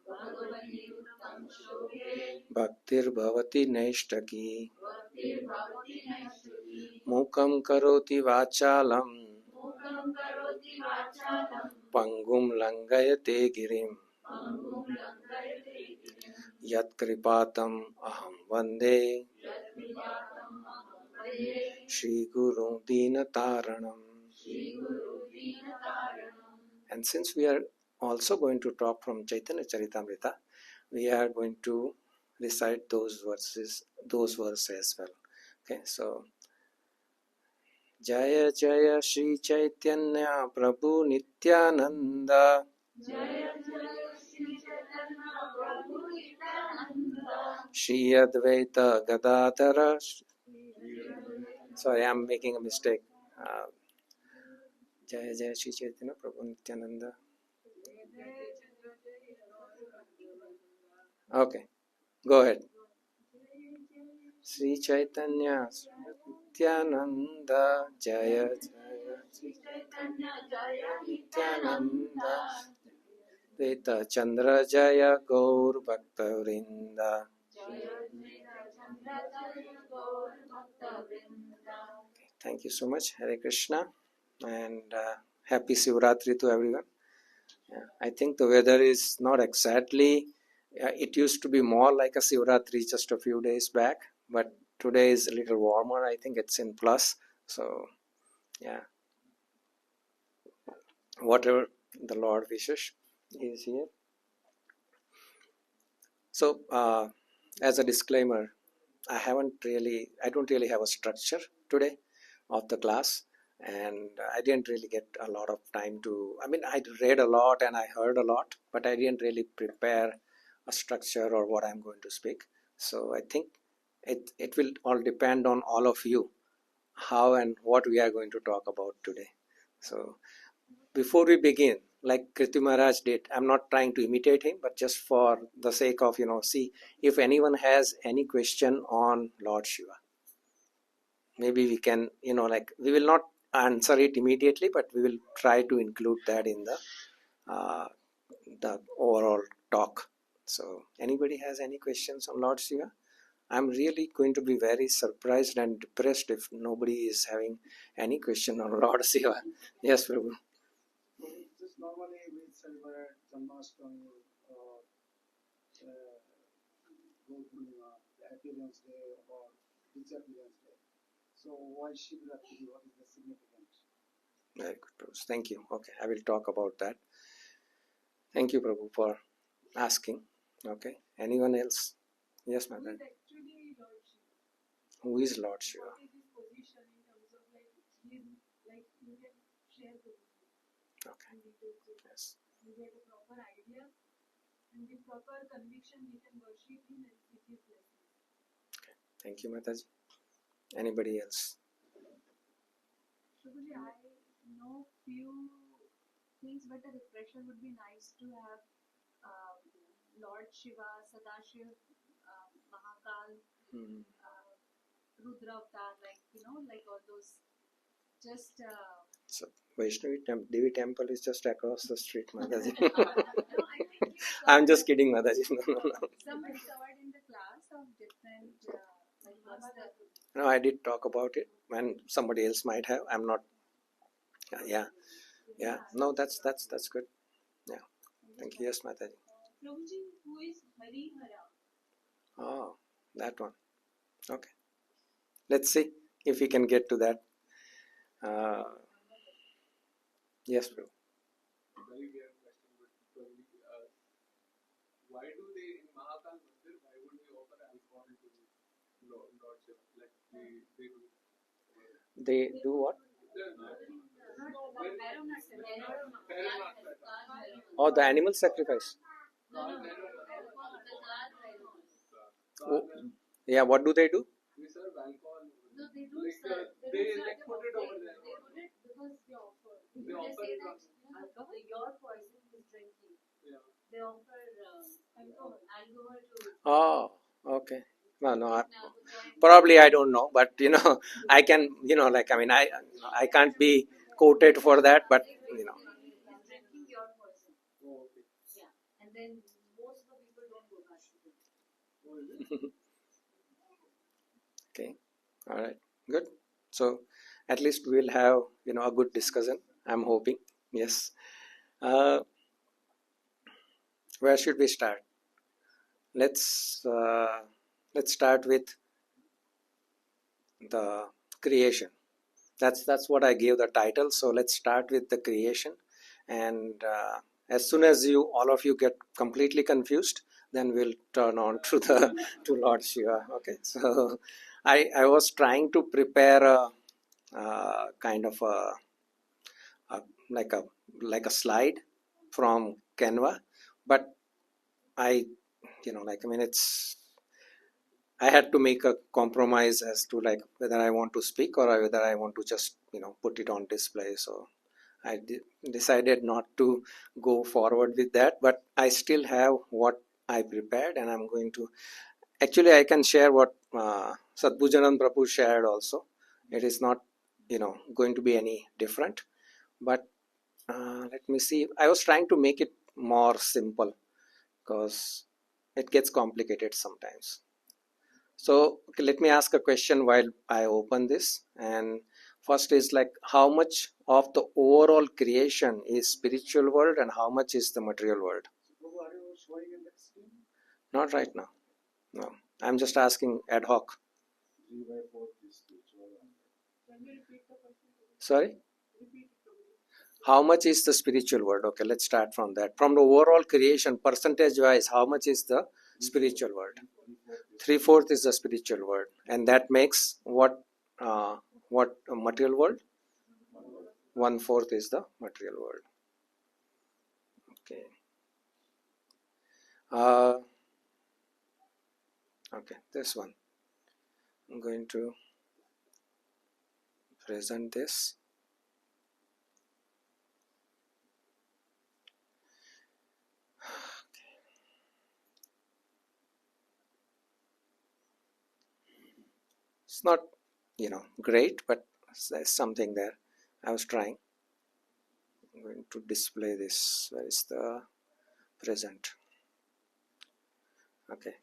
Bhaktir Bhavati Naishtaki Mukam Karoti Vachalam Pangum Langayate Girim Yat Kripatam Aham Vande Shri Guru Dinataranam. And since we are also going to talk from Chaitanya Charitamrita, we are going to recite those verses as well. Okay, so Jaya Jaya Shri Chaitanya Prabhu Nityananda Shri Advaita Gadadhara. Sorry, I am making a mistake. Jaya Jaya Shri Chaitanya Prabhu Nityananda. Okay, go ahead. Sri Chaitanya Nityananda Jaya Jaya Nityananda Advaita Chandra Jaya Gaur Bhakta Vrinda. Thank you so much. Hare Krishna and happy Shivratri to everyone. Yeah, I think the weather is not exactly, it used to be more like a Shivratri just a few days back, but today is a little warmer. I think it's in plus. So, yeah, whatever the Lord wishes is here. So, as a disclaimer, I don't really have a structure today of the class, and I didn't really get a lot of time to, I read a lot and I heard a lot, but I didn't really prepare a structure or what I'm going to speak. So I think it will all depend on all of you, how and what we are going to talk about today. So before we begin, like Kirti Maharaj did, I'm not trying to imitate him, but just for the sake of, see if anyone has any question on Lord Shiva. Maybe we can, we will not answer it immediately, but we will try to include that in the overall talk. So anybody has any questions on Lord Shiva? I'm really going to be very surprised and depressed if nobody is having any question on Lord Shiva. Yes, Prabhu. Just normally we celebrate Janmashtami or Guru Purnima, the appearance day or disappearance day. So why Shivratri? What is the significance? Very good, Prabhu. Thank you. Okay, I will talk about that. Thank you, Prabhu, for asking. Okay, anyone else? Yes, madam. Who is Lord Shiva? Okay. Yes. Okay. Thank you, Mataji. Anybody else? Prabhuji, I know few things, but a refresher would be nice to have Lord Shiva, Sadashiv, Mahakal, Rudra Avatar, like all those. Just. So, Vaishnavi Devi Temple is just across the street, Mataji. I'm just kidding, Mataji. Somebody covered in the class of different. No, I did talk about it, and somebody else might have. I'm not. Yeah. No, that's good. Yeah. Thank you. Yes, Mataji. Prabhuji, who is Hari Hara? Oh, that one. Okay. Let's see if we can get to that. Yes, bro. Very weird question, but probably why do they in Mahakal Mandir? Why would they offer alcohol to Lord Shiva? Like they do. They do what? Oh, the animal sacrifice. Oh, yeah, what do they do? They serve alcohol. No, they do serve. They put it over there. They put it because they offer. They offer say it that alcohol, your person is drinking. Yeah. They offer alcohol to. Oh, okay. No. Probably I don't know, but I can, I can't be quoted for that, but Drinking your person. Oh, okay. Yeah, and then most of the people don't go back to them. Okay. All right. Good. So at least we'll have a good discussion. I'm hoping. Yes. Where should we start? Let's start with the creation. That's what I gave the title. So let's start with the creation, and as soon as all of you get completely confused, then we'll turn on to Lord Shiva. Okay. So I was trying to prepare a kind of like a slide from Canva, but I had to make a compromise as to whether I want to speak or whether I want to just put it on display. So I decided not to go forward with that, but I still have what I prepared, and I'm going to actually I can share what Sadbhujanand Prabhu shared also. It is not going to be any different. But let me see. I was trying to make it more simple because it gets complicated sometimes. So okay, let me ask a question while I open this. And first is like, how much of the overall creation is spiritual world and how much is the material world? Prabhu, are you showing in that screen? Not right now. No, I'm just asking ad hoc. 3 by 4 is spiritual. Sorry? How much is the spiritual world? Okay, let's start from that. From the overall creation, percentage wise, how much is the spiritual world? 3/4 is the spiritual world, and that makes what material world? 1/4 is the material world. Okay. Okay, this one. I'm going to present this. It's not, great, but there's something there. I was trying. I'm going to display this. Where is the present? Okay.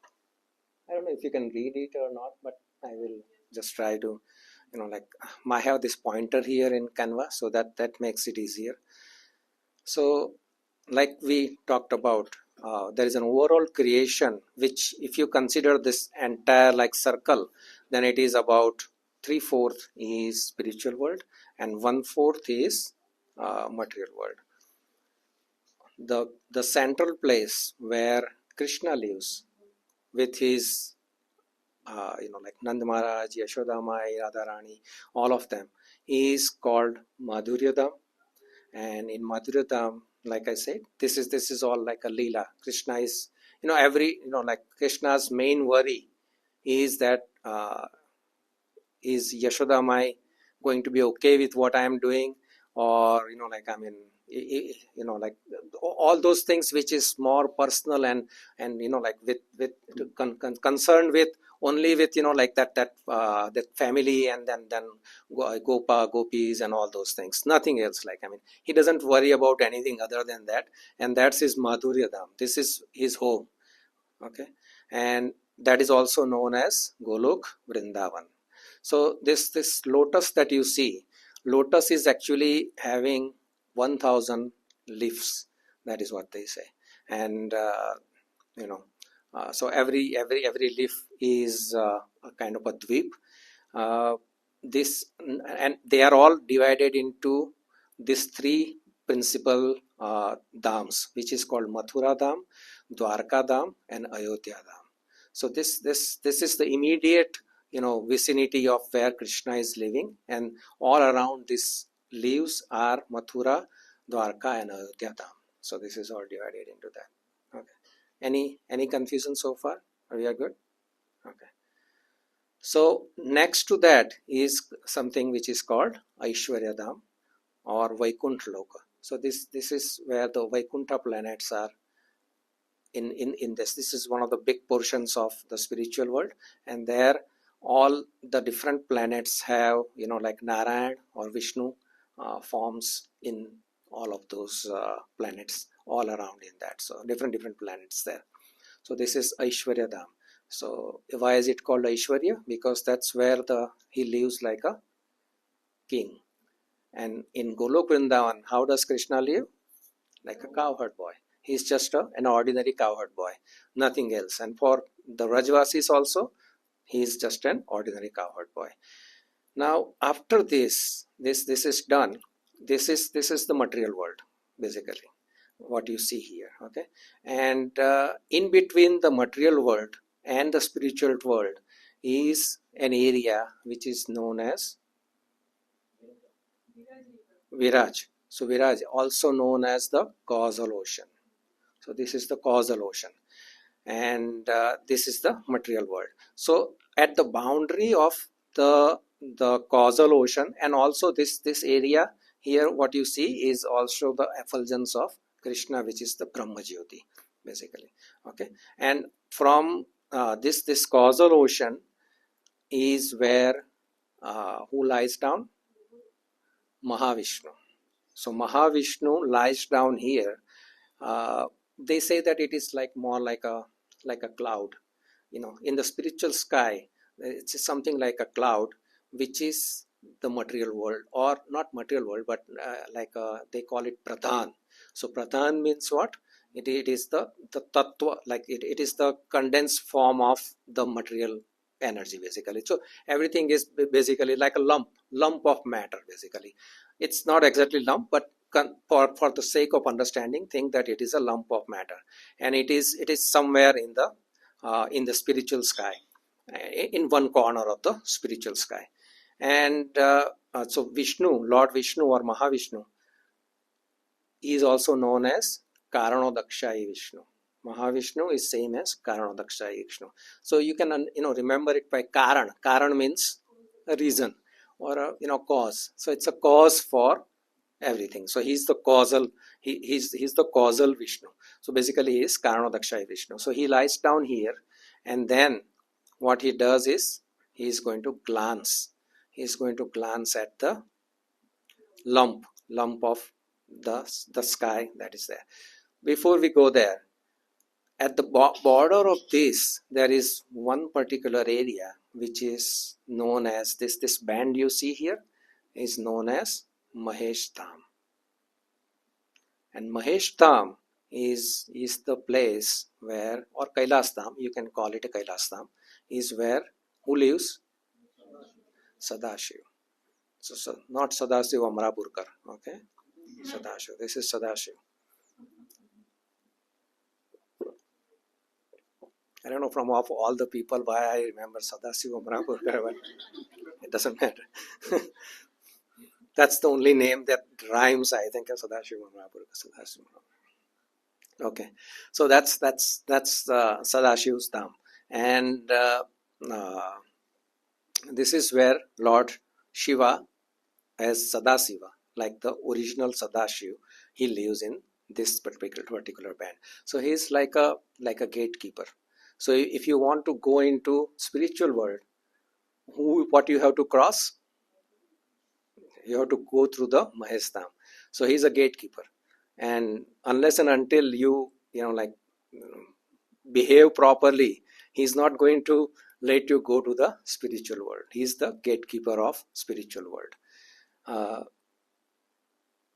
I don't know if you can read it or not, but I will just try to, I have this pointer here in Canva, so that makes it easier. So, like we talked about, there is an overall creation, which if you consider this entire like circle, then it is about 3/4 is spiritual world and 1/4 is material world. The central place where Krishna lives with his like Nand Maharaj, Yashoda Mai, Radharani, all of them is called Madhuryadam. And in Madhuryadam, like I said, this is all like a Leela. Krishna is, like Krishna's main worry is that is Yashoda Mai going to be okay with what I am doing, or like all those things which is more personal and like with concerned with only with like that family and then Gopa, gopis and all those things, nothing else. He doesn't worry about anything other than that, and that's his Madhuryadam. This is his home. Okay, and that is also known as Golok Vrindavan. So this lotus that you see, lotus is actually having 1000 leaves. That is what they say. And so every leaf is a kind of a dweep. This and they are all divided into these 3 principal dhams, which is called Mathura Dham, Dwarka Dham, and Ayodhya Dham. So this is the immediate vicinity of where Krishna is living, and all around these leaves are Mathura, Dwarka, and Ayodhya Dham. So this is all divided into that. Okay. Any confusion so far? Are we good? Okay. So next to that is something which is called Aishwarya Dham or Vaikuntha Loka. So this is where the Vaikuntha planets are in this. This is one of the big portions of the spiritual world, and there all the different planets have like Narayan or Vishnu forms in all of those planets all around in that. So different planets there. So this is Aishwarya Dham. So why is it called Aishwarya? Because that's where he lives like a king. And in Golok Vrindavan, how does Krishna live? Like a cowherd boy. He's just an ordinary cowherd boy, nothing else. And for the Rajvasis also, he is just an ordinary cowherd boy. Now, after this is done. This is the material world, basically, what you see here. Okay, and in between the material world and the spiritual world is an area which is known as Viraj. So Viraj, also known as the causal ocean. So this is the causal ocean, and this is the material world. So at the boundary of the causal ocean, and also this area here, what you see is also the effulgence of Krishna, which is the Brahma Jyoti, basically. Okay, and from this causal ocean is where who lies down? Mahavishnu. So Mahavishnu lies down here. They say that it is like more like a cloud. In the spiritual sky, it's something like a cloud, which is the material world, or not material world, but they call it Pradhan. So Pradhan means what? It is the tattva, like it is the condensed form of the material energy, basically. So everything is basically like a lump of matter, basically. It's not exactly lump, but for the sake of understanding, think that it is a lump of matter, and it is somewhere in the spiritual sky, in one corner of the spiritual sky. And so Vishnu, Lord Vishnu or Mahavishnu, is also known as Karanodakshai Vishnu. Mahavishnu is same as Karanodakshai Vishnu. So you can remember it by Karan. Karan means a reason or a cause. So it's a cause for everything. So he's the causal. He's the causal Vishnu. So basically he is Karanodakshai Vishnu. So he lies down here, and then what he does is he is going to glance. He is going to glance at the lump of the sky that is there. Before we go there, at the border of this, there is one particular area which is known as this band you see here is known as Mahesh Dham. And Mahesh Dham is the place where, or Kailas Dham, you can call it a Kailas Dham, is where who lives? Sadashiv. So not Sadashiv Amraburkar, okay? Sadashiv. This is Sadashiv. I don't know from all the people why I remember Sadashiv Amraburkar, but it doesn't matter. That's the only name that rhymes, I think, as Sadashiv Amraburkar. Okay, so that's Sadashiv's Dham, and this is where Lord Shiva, as Sadasiva, like the original Sadashiv, he lives in this particular band. So he is like a gatekeeper. So if you want to go into spiritual world, what you have to cross? You have to go through the Mahesh Dham. So he is a gatekeeper, and unless and until you behave properly, he is not going to let you go to the spiritual world. He is the gatekeeper of spiritual world.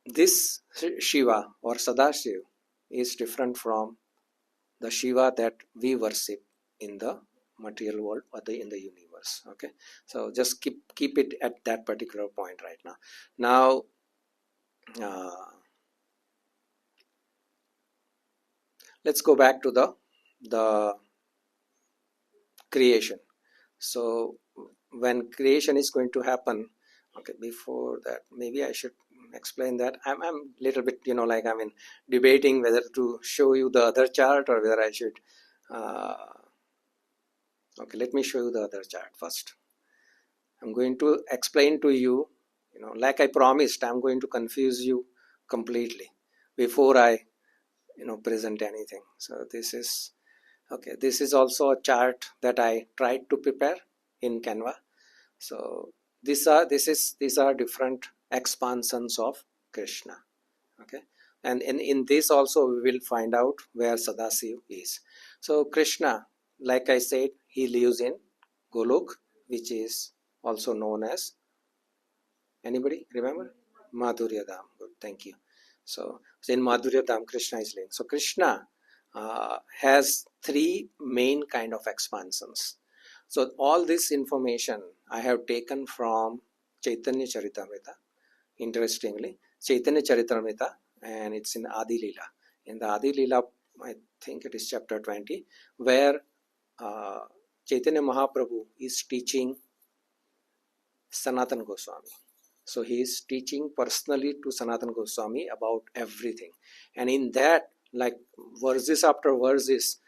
This Shiva or Sadashiv is different from the Shiva that we worship in the material world or in the universe. Okay, so just keep it at that particular point right now. Let's go back to the creation. So when creation is going to happen, okay, before that maybe I should explain that. I'm little bit debating whether to show you the other chart or whether I should okay, let me show you the other chart first. I'm going to explain to you, like I promised, I'm going to confuse you completely before I present anything. So this is okay. This is also a chart that I tried to prepare in Canva. So these are different expansions of Krishna. Okay, and in this also we will find out where Sadasiv is. So Krishna, like I said, he lives in Golok, which is also known as, anybody remember? Madhurya Dham. Good, thank you. So in Madhurya Dham, Krishna is living. So Krishna has three main kind of expansions. So all this information I have taken from Chaitanya Charitamrita. Interestingly, Chaitanya Charitamrita, and it's in Adi Leela. In the Adi Leela, I think it is chapter 20, where Chaitanya Mahaprabhu is teaching Sanatana Goswami. So he is teaching personally to Sanatana Goswami about everything. And in that, like verses after verses,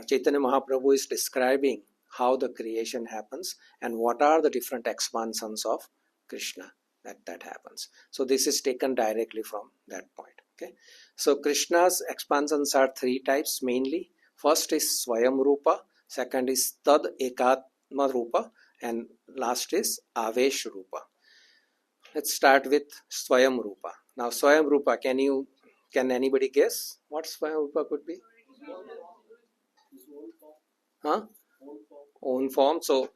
Chaitanya Mahaprabhu is describing how the creation happens and what are the different expansions of Krishna that happens. So this is taken directly from that point. Okay. So Krishna's expansions are three types mainly. First is Swayam Rupa, second is Tad Ekatma Rupa, and last is Avesh Rupa. Let's start with Swayam Rupa. Now Swayam Rupa, can anybody guess what Swayam Rupa could be? Huh? Own form. So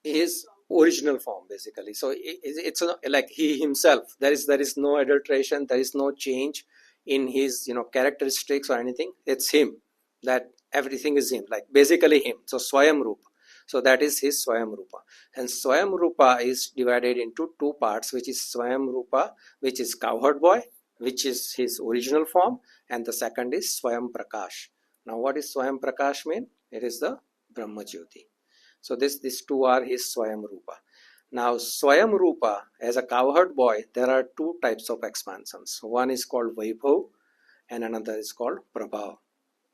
his original form basically. So it's like he himself. There is no adulteration. There is no change in his characteristics or anything. It's him. That everything is him. Like basically him. So Swayam Rupa. So that is his Swayam Rupa. And Swayam Rupa is divided into two parts, which is Swayam Rupa, which is cowherd boy, which is his original form, and the second is Swayam Prakash. Now what is Swayam Prakash mean? It is the Brahma Jyoti. So these two are his Swayam Rupa. Now Swayam Rupa, as a cowherd boy, there are two types of expansions. One is called Vaibhav and another is called Prabhav.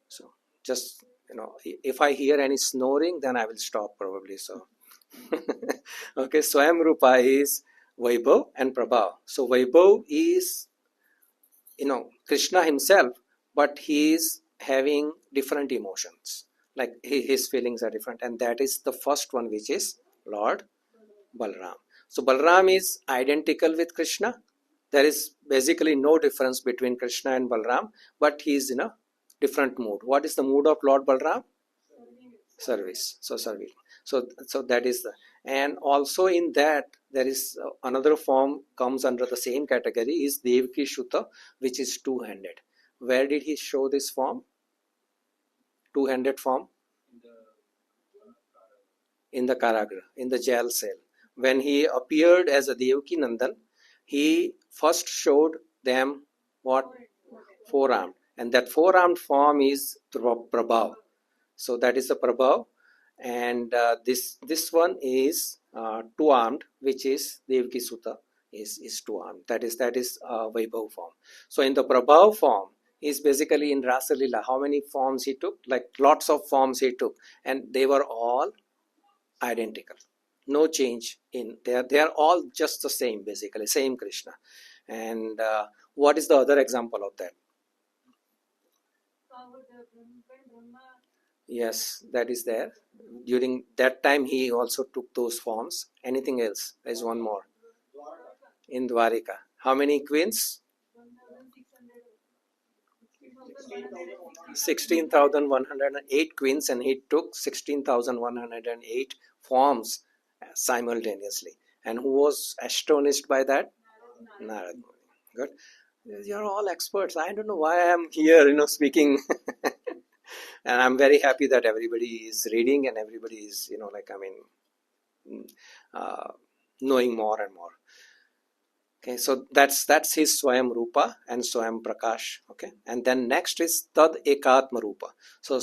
So just if I hear any snoring, then I will stop probably. So okay, Swayam Rupa is Vaibhav and Prabhav. So Vaibhav is Krishna himself, but he is having different emotions. Like his feelings are different, and that is the first one, which is Lord Balram. So Balram is identical with Krishna. There is basically no difference between Krishna and Balram, but he is in a different mood. What is the mood of Lord Balram? Service. So serving. So that is and also in that there is another form comes under the same category is Devaki Shuta, which is two-handed. Where did he show this form? Two-handed form? In the Karagra, in the jail cell. When he appeared as a Devaki Nandan, he first showed them what? Four-armed. And that four-armed form is Prabhav. So that is the Prabhav. And this one is two-armed, which is Devaki Sutta is two-armed. That is Vaibhav form. So in the Prabhav form is basically in Rasa Lila. How many forms he took? Like lots of forms he took, and they were all identical. No change in they are all just the same, basically same Krishna. And what is the other example of that? Yes, that is there. During that time he also took those forms. Anything else? There is one more. In Dwarika. How many queens? 16,108 queens, and he took 16,108 forms simultaneously. And who was astonished by that? Narad Muni. Good. You're all experts. I don't know why I'm here, speaking. And I'm very happy that everybody is reading and everybody is, knowing more and more. Okay, so that's his Swayam Rupa and Swayam Prakash. Okay, and then next is Tad Ekatma Rupa. So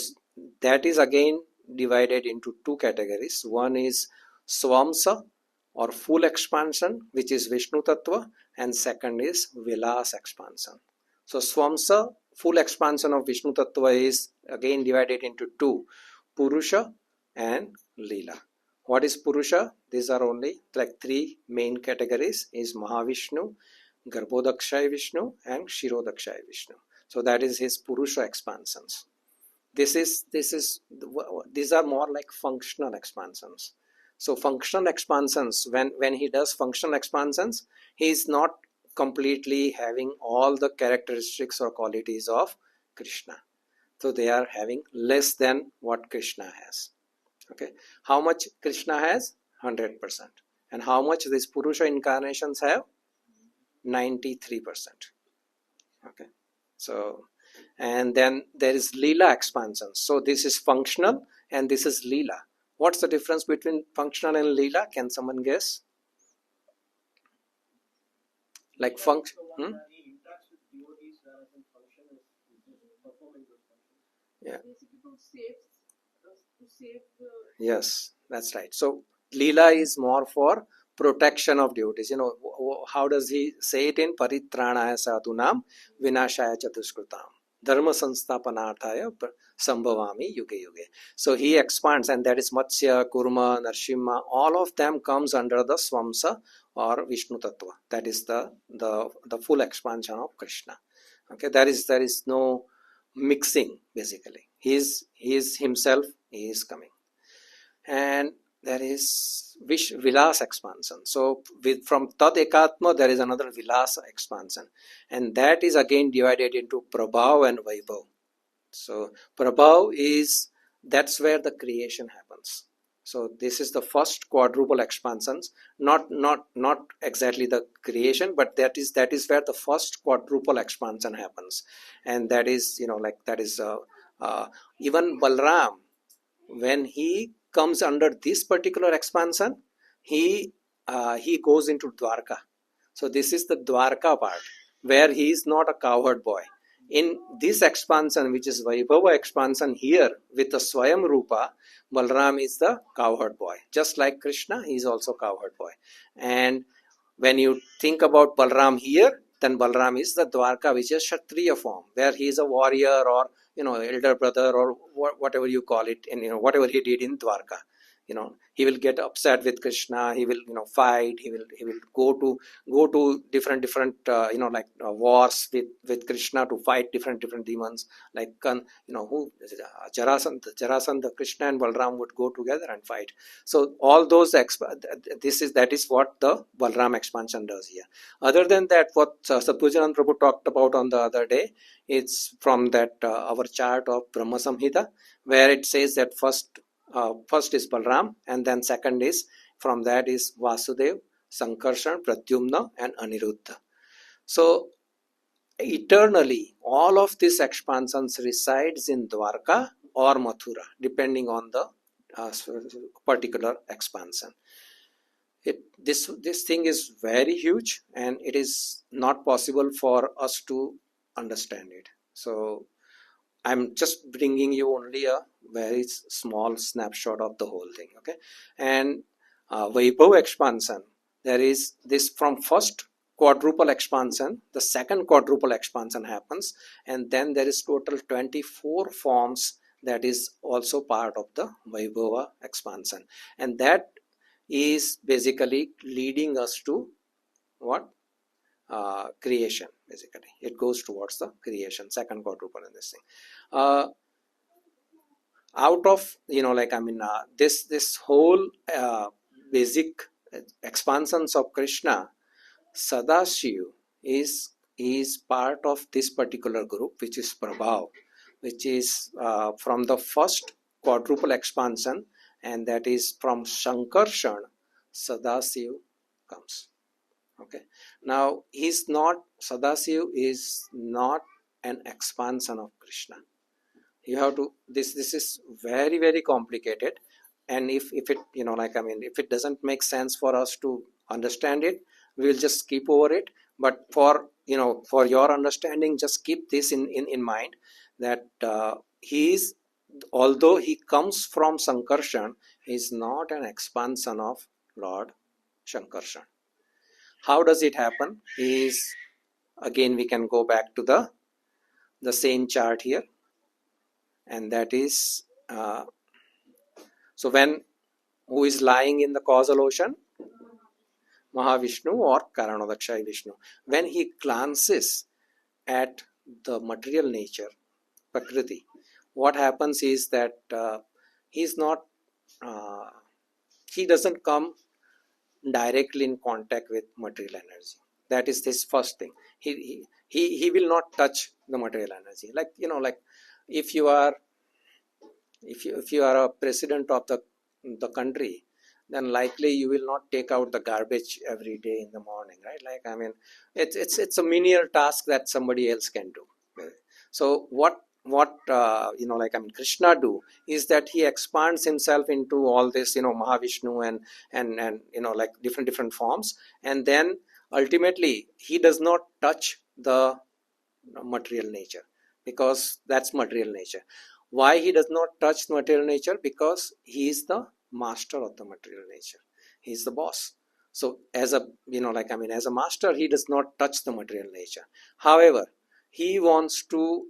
that is again divided into two categories. One is Swamsa or full expansion, which is Vishnu Tattva, and second is Vilas expansion. So Swamsa, full expansion of Vishnu Tattva, is again divided into two, Purusha and Leela. What is Purusha? These are only like three main categories is Mahavishnu, Garbhodakshaya Vishnu and Shirodakshaya Vishnu. So that is his Purusha expansions. These are more like functional expansions. So functional expansions, when he does functional expansions, he is not completely having all the characteristics or qualities of Krishna. So they are having less than what Krishna has. Okay, how much Krishna has? 100%. And how much these Purusha incarnations have? 93%. Okay, so and then there is Leela expansion. So this is functional and this is Leela. What's the difference between functional and Leela? Can someone guess? Like function. Yeah. Yes, that's right. So Leela is more for protection of devotees. How does he say it in Paritranaya Sadhunam Vinashaya Chatuskrutam Dharma Sansthapanarthaya Sambhavami Yuge Yuge. So he expands, and that is Matsya, Kurma, Narsimha, all of them comes under the Swamsa or Vishnu Tattva. That is the full expansion of Krishna. Okay, there is no mixing basically. He is himself, he is coming. And there is Vilas expansion. So from Tad Ekatma, there is another Vilas expansion. And that is again divided into Prabhav and Vaibhav. So Prabhav that's where the creation happens. So this is the first quadruple expansions, not exactly the creation, but that is where the first quadruple expansion happens. And that is, even Balram, when he comes under this particular expansion, he goes into Dwarka. So this is the Dwarka part, where he is not a cowherd boy. In this expansion, which is Vaibhava expansion here with the Swayam Rupa, Balram is the cowherd boy. Just like Krishna, he is also cowherd boy. And when you think about Balram here, then Balram is the Dwarka, which is Kshatriya form, where he is a warrior or elder brother or whatever you call it, and whatever he did in Dwarka. He will get upset with Krishna. He will fight. He will go to different wars with Krishna to fight different demons, like Jarasandha, Krishna and Balram would go together and fight. So all those that is what the Balram expansion does here. Other than that, what Satpujanand Prabhu talked about on the other day, it's from that our chart of Brahma Samhita, where it says that first is Balram, and then second is, from that is Vasudev, Sankarshan, Pradyumna and Aniruddha. So eternally, all of these expansions resides in Dwarka or Mathura, depending on the particular expansion. This thing is very huge, and it is not possible for us to understand it. So I'm just bringing you only a very small snapshot of the whole thing. Okay, and Vaibhav expansion, there is this from first quadruple expansion, the second quadruple expansion happens, and then there is total 24 forms that is also part of the Vaibhava expansion, and that is basically leading us to what? Creation. Basically it goes towards the creation, second quadruple in this thing. Out of this whole basic expansions of Krishna, Sadashiv is part of this particular group, which is Prabhav, which is from the first quadruple expansion, and that is from Shankarshan, Sadashiv comes. Okay, now Sadashiv is not an expansion of Krishna. You have to, this is very, very complicated, and if it if it doesn't make sense for us to understand it, we will just skip over it. But for your understanding, just keep this in mind, that although he comes from Sankarshan, he is not an expansion of Lord Shankarshan. How does it happen? Again, we can go back to the same chart here, and that is so who is lying in the causal ocean? Mahavishnu or Karanodakshai Vishnu. When he glances at the material nature, Prakriti, what happens is that he doesn't come directly in contact with material energy. That is this first thing. He will not touch the material energy. Like if you are a president of the country, then likely you will not take out the garbage every day in the morning, right? It's a menial task that somebody else can do. So what Krishna do is that he expands himself into all this, Mahavishnu and different forms, and then ultimately he does not touch the material nature, because that's material nature. Why he does not touch the material nature? Because he is the master of the material nature. He is the boss. So as a master, he does not touch the material nature. However, he wants to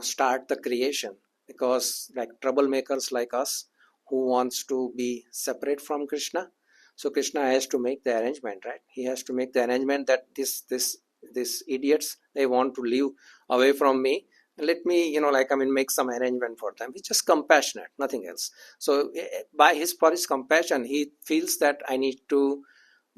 start the creation, because like troublemakers like us who wants to be separate from Krishna, so Krishna has to make the arrangement, right? He has to make the arrangement that these idiots, they want to live away from me, let me, make some arrangement for them. He's just compassionate, nothing else. So for his compassion, he feels that I need to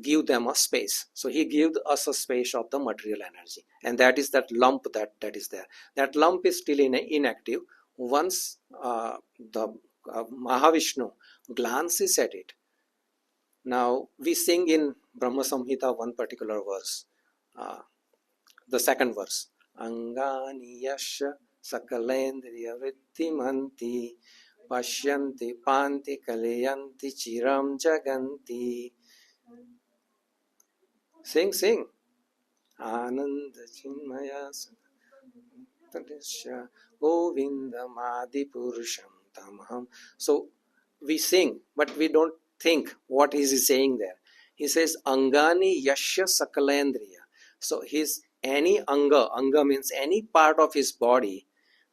give them a space. So he gives us a space of the material energy, and that is that lump that is there. That lump is still inactive. Once the Mahavishnu glances at it. Now we sing in Brahma Samhita one particular verse, the second verse. Angani yasha sakalendriya vrittimanti pashyanti panti kalayanti chiram jaganti. Sing. Ananda chinmaya sadasya govindamadi purusham tamaham. So we sing, but we don't think what is he saying there. He says Angani yasya sakalendriya. So his any anga means any part of his body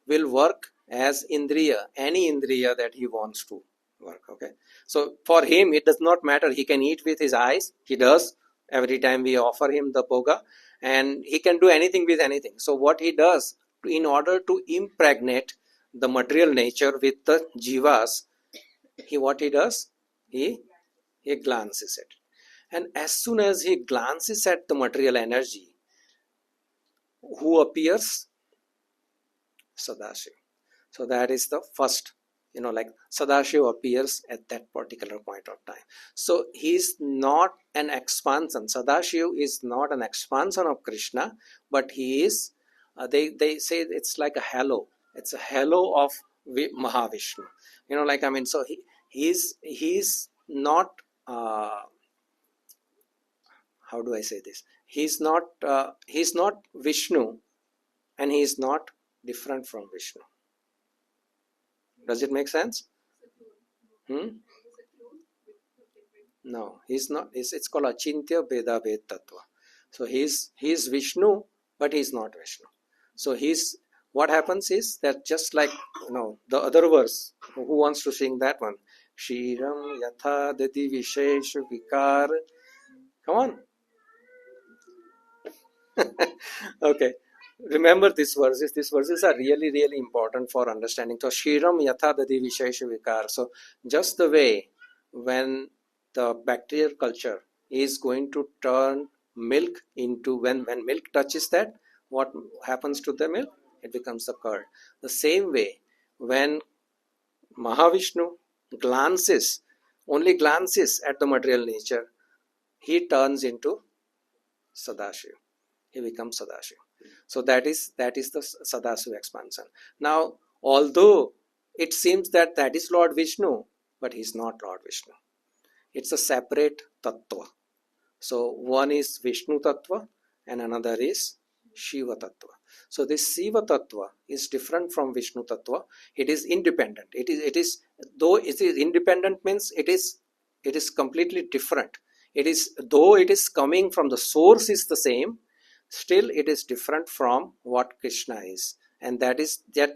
will work as indriya, any indriya that he wants to work. Okay. So for him it does not matter. He can eat with his eyes. He does every time we offer him the bhoga, and he can do anything with anything. So what he does in order to impregnate the material nature with the jivas, he glances at it. And as soon as he glances at the material energy, who appears? Sadashiv. So that is the first, Sadashiv appears at that particular point of time. So he is not an expansion. Sadashiv is not an expansion of Krishna, but he is, they say it's like a halo. It's a halo of Mahavishnu. So he's not, how do I say this? He's not Vishnu, and he is not different from Vishnu. Does it make sense? No, he's not. It's called Achintya Beda Ved Tattva. So he's Vishnu, but he's not Vishnu. So what happens is that just like the other verse. Who wants to sing that one? Shiram Yatha Dadi Vishesha Vikar. Come on. Okay. Remember these verses. These verses are really, really important for understanding. So, Shiram Yatha Dadi Vishesha Vikar. So, just the way when the bacterial culture is going to turn milk into, when milk touches that, what happens to the milk? It becomes a curd. The same way, when Mahavishnu only glances at the material nature, he turns into Sadashiv. He becomes Sadashiv. So that is the Sadashiv expansion. Now, although it seems that is Lord Vishnu, but he is not Lord Vishnu. It's a separate tattva. So one is Vishnu tattva and another is Shiva tattva. So this Shiva tattva is different from Vishnu tattva. It is independent. It is though it is independent means it is completely different. Though it is coming from the source is the same, still it is different from what Krishna is, and that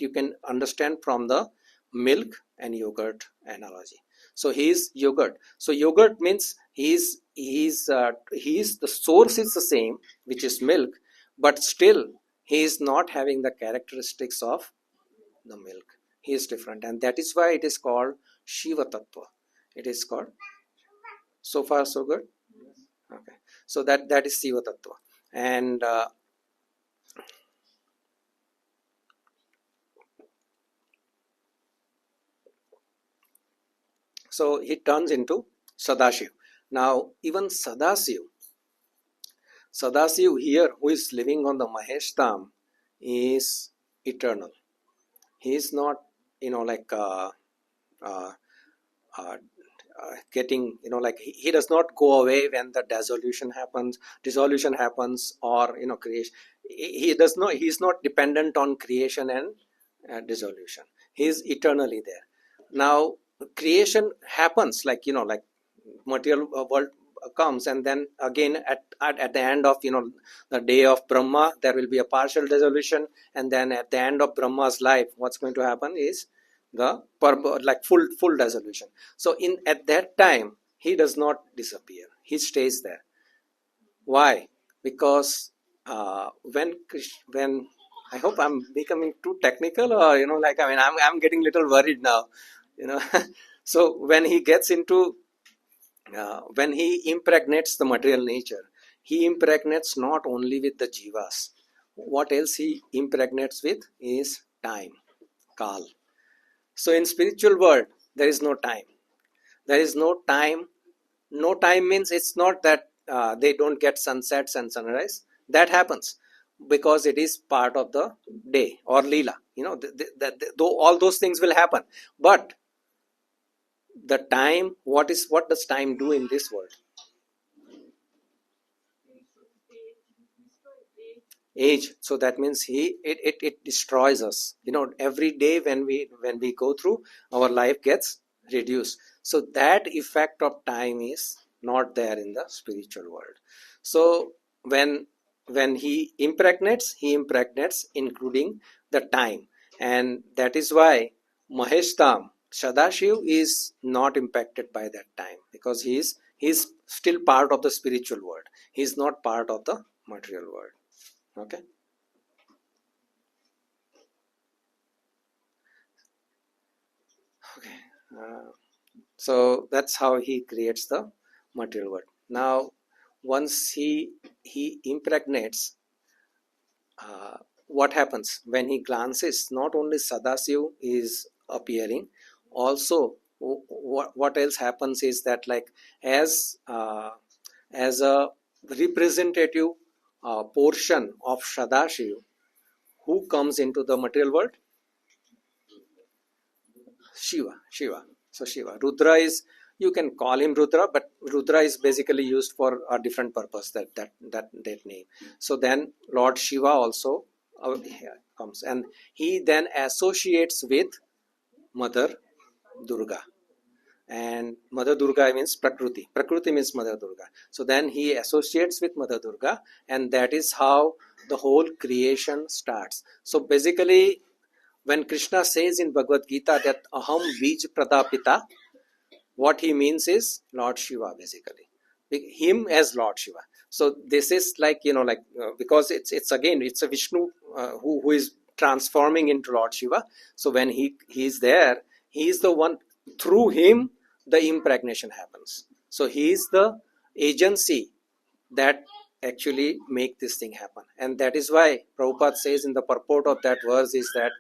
you can understand from the milk and yogurt analogy. So he is yogurt. So yogurt means the source is the same, which is milk, but still he is not having the characteristics of the milk. He is different, and that is why it is called Shiva Tattva. It is called. So far so good? Okay. So that is Shiva Tattva. And so he turns into Sadashiv. Now even Sadashiv here, who is living on the Maheshtam, is eternal. He is not getting, he does not go away when the dissolution happens, or creation. He is not dependent on creation and dissolution. He is eternally there. Now creation happens, material world comes, and then again at the end of the day of Brahma, there will be a partial dissolution, and then at the end of Brahma's life, what's going to happen is the full dissolution. So at that time he does not disappear. He stays there. Why? Because when I hope I'm becoming too technical, or I'm getting little worried now. So when he gets into when he impregnates the material nature, he impregnates not only with the jivas. What else he impregnates with is time, kal. So in spiritual world, there is no time. There is no time. No time means it's not that they don't get sunsets and sunrise. That happens because it is part of the day or lila. Though all those things will happen, but the time, what does time do in this world? Age. So that means it destroys us. Every day when we go through, our life gets reduced. So that effect of time is not there in the spiritual world. So when he impregnates including the time, and that is why Maheshtam Sadashiv is not impacted by that time, because he's still part of the spiritual world. He's not part of the material world. Okay. So that's how he creates the material world. Now, once he impregnates, what happens when he glances? Not only Sadasiv is appearing, also what else happens is that, like, as a representative portion of Sadashiv, who comes into the material world? Shiva. So Shiva. Rudra is, you can call him Rudra, but Rudra is basically used for a different purpose, that name. So then Lord Shiva also comes, and he then associates with Mother Durga. And Mother Durga means Prakriti. Prakriti means Mother Durga. So then he associates with Mother Durga, and that is how the whole creation starts. So basically, when Krishna says in Bhagavad Gita that Aham Bij Pradapita, what he means is Lord Shiva, basically. Him as Lord Shiva. So this is like, because it's a Vishnu who is transforming into Lord Shiva. So when he is there, he is the one, through him the impregnation happens. So he is the agency that actually make this thing happen. And that is why Prabhupada says in the purport of that verse is that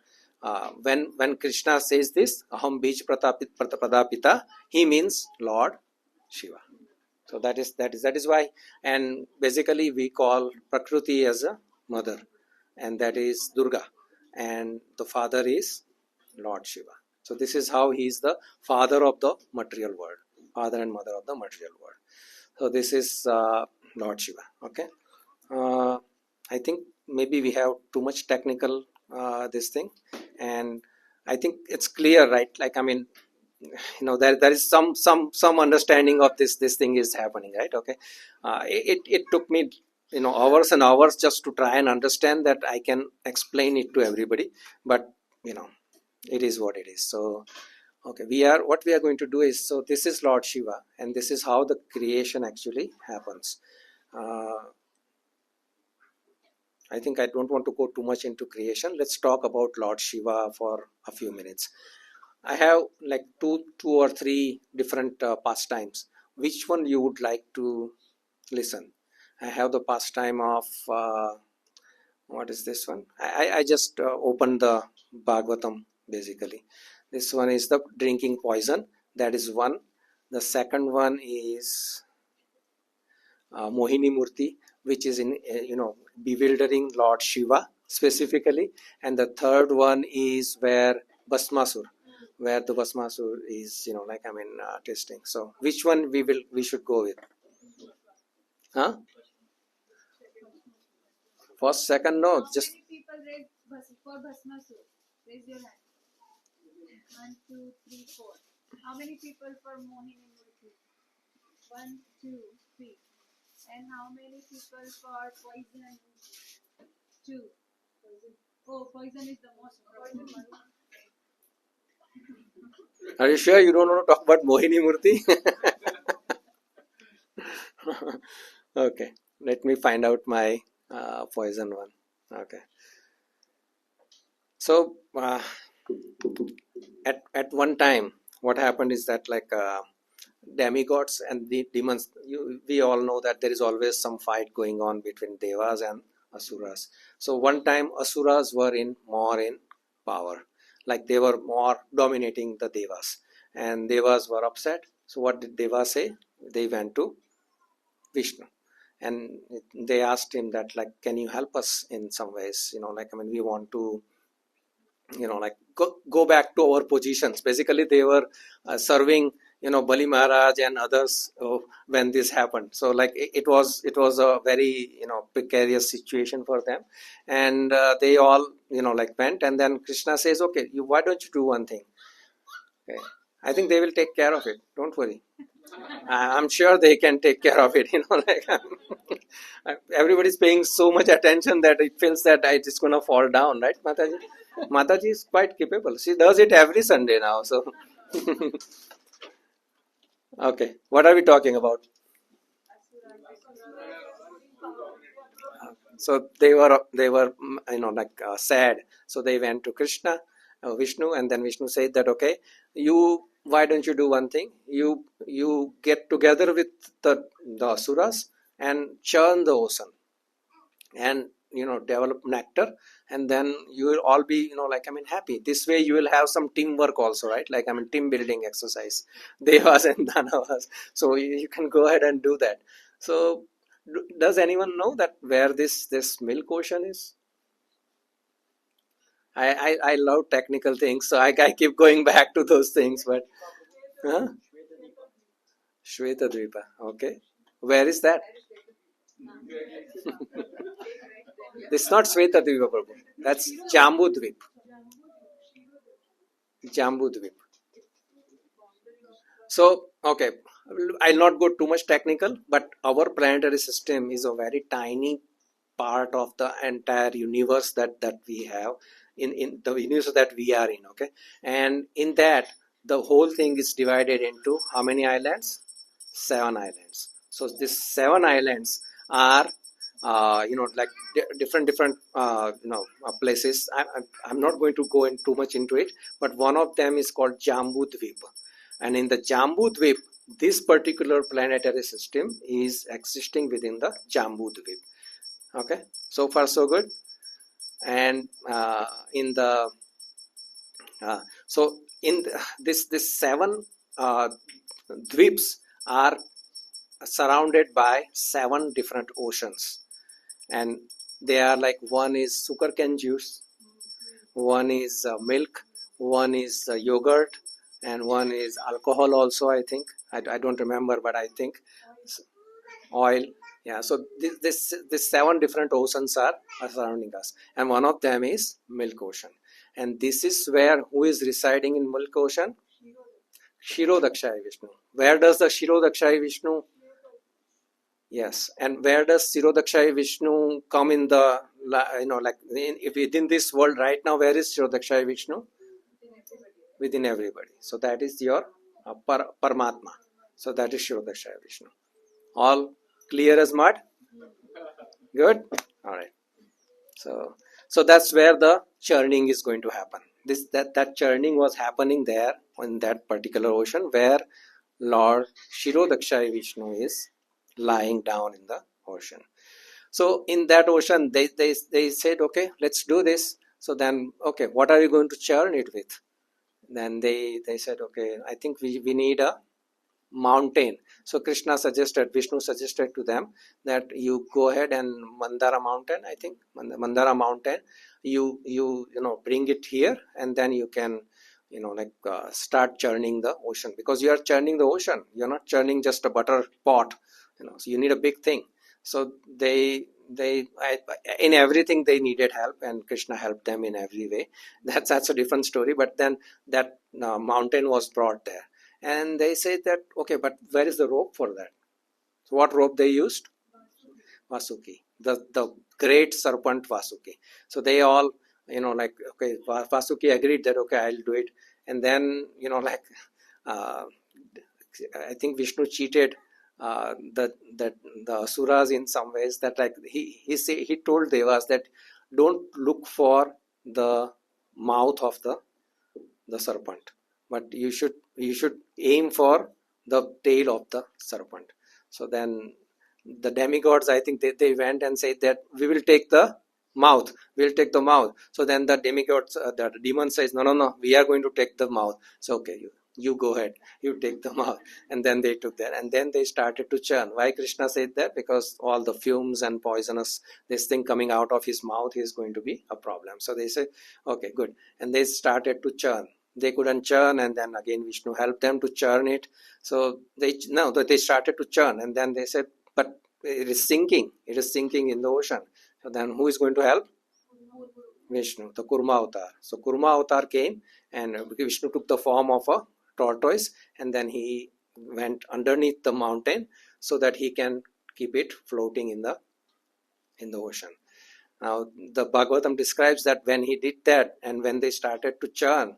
when Krishna says this, Aham Bij Pradapita, he means Lord Shiva. So that is why, and basically we call Prakriti as a mother, and that is Durga, and the father is Lord Shiva. So this is how he is the father of the material world, father and mother of the material world. So this is Lord Shiva. Okay. I think maybe we have too much technical this thing, and I think it's clear, right? Like, there is some understanding of this thing is happening, right? Okay. It took me hours and hours just to try and understand that I can explain it to everybody, but it is what it is. So okay, what we are going to do is, so this is Lord Shiva, and this is how the creation actually happens. I think I don't want to go too much into creation. Let's talk about Lord Shiva for a few minutes. I have like two or three different pastimes. Which one you would like to listen? I have the pastime of what is this one? I just opened the Bhagavatam, basically. This one is the drinking poison. That is one. The second one is Mohini Murti, which is in bewildering Lord Shiva specifically. And the third one is where the Bhasmasur is testing. So which one we should go with? Huh? First, second, no, just. How many people read for Bhasmasur? Raise your hand. 1, 2, 3, 4. How many people for Mohini Murti? 1, 2, 3. And how many people for poison? 2. Poison is the most important one. Are you sure you don't want to talk about Mohini Murti? Okay, let me find out my poison one. Okay. So at one time, what happened is that demigods and the demons, we all know that there is always some fight going on between devas and asuras. So one time asuras were more in power, like they were more dominating the devas, and devas were upset. So what did devas say? They went to Vishnu and they asked him that, like, can you help us in some ways, we want to go back to our positions. Basically they were serving Bali Maharaj and others when this happened. So it was a very precarious situation for them, and they all went, and then Krishna says, okay, why don't you do one thing? Okay, I think they will take care of it, don't worry. I'm sure they can take care of it. Everybody's paying so much attention that it feels that it's going to fall down, right, Mataji? Mataji is quite capable. She does it every Sunday now. So, okay, what are we talking about? So they were sad. So they went to Krishna, Vishnu, and then Vishnu said that, okay, why don't you do one thing? You get together with the asuras and churn the ocean, and develop nectar, and then you will all be happy. This way you will have some teamwork also, right? Team building exercise, devas and danavas. So you can go ahead and do that. So does anyone know that where this milk ocean is? I love technical things, so I keep going back to those things, but Shweta Dvipa. Okay, where is that? It's not Shweta Dvipa, Prabhu. That's Jambu Dvip. Jambu Dvip. So, okay, I'll not go too much technical, but our planetary system is a very tiny part of the entire universe that we have, in the universe that we are in, okay? And in that, the whole thing is divided into how many islands? 7 islands. So these 7 islands are different places. I'm not going to go in too much into it, but one of them is called Jambu Dvip. And in the Jambu Dvip, this particular planetary system is existing within the Jambu Dvip. Okay, so far so good. And in the this 7 dvips are surrounded by 7 different oceans, and they are like, one is sugarcane juice, one is milk, one is yogurt, and one is alcohol also, I think. I don't remember, but I think oil. Yeah, so this 7 different oceans are surrounding us, and one of them is Milk Ocean. And this is where, who is residing in Milk Ocean? Shirodakshaya Vishnu. Where does the Shirodakshaya Vishnu? Yes, and where does Shirodakshaya Vishnu come in the, within this world right now? Where is Shirodakshaya Vishnu? Within everybody. So that is your Paramatma. So that is Shirodakshaya Vishnu. All clear as mud? Good? Alright. So that's where the churning is going to happen. That churning was happening there in that particular ocean where Lord Shirodakshaya Vishnu is lying down in the ocean. So in that ocean, they said, okay, let's do this. So then, okay, what are you going to churn it with? Then they said, okay, I think we need a mountain. So Vishnu suggested to them that you go ahead and Mandara mountain, I think, Mandara mountain, you bring it here, and then you can start churning the ocean, because you are churning the ocean, you're not churning just a butter pot, so you need a big thing. So they in everything they needed help, and Krishna helped them in every way. That's a different story. But then that mountain was brought there, and they said that, okay, but where is the rope for that? So what rope they used? Vasuki, the great serpent Vasuki. So they all okay, Vasuki agreed that, okay, I'll do it. And then I think Vishnu cheated the asuras in some ways, that he told devas that don't look for the mouth of the serpent, but you should aim for the tail of the serpent. So then the demigods, I think they went and said that we will take the mouth, so then the demigods, the demon says, no, we are going to take the mouth. So okay, you go ahead, you take the mouth. And then they took that, and then they started to churn. Why Krishna said that? Because all the fumes and poisonous, this thing coming out of his mouth is going to be a problem. So they said, okay, good. And they started to churn. They couldn't churn, and then again Vishnu helped them to churn it. So they started to churn, and then they said, but it is sinking in the ocean. So then who is going to help? Vishnu, the Kurma avatar. So Kurma avatar came, and Vishnu took the form of a tortoise, and then he went underneath the mountain so that he can keep it floating in the ocean. Now the Bhagavatam describes that when he did that, and when they started to churn,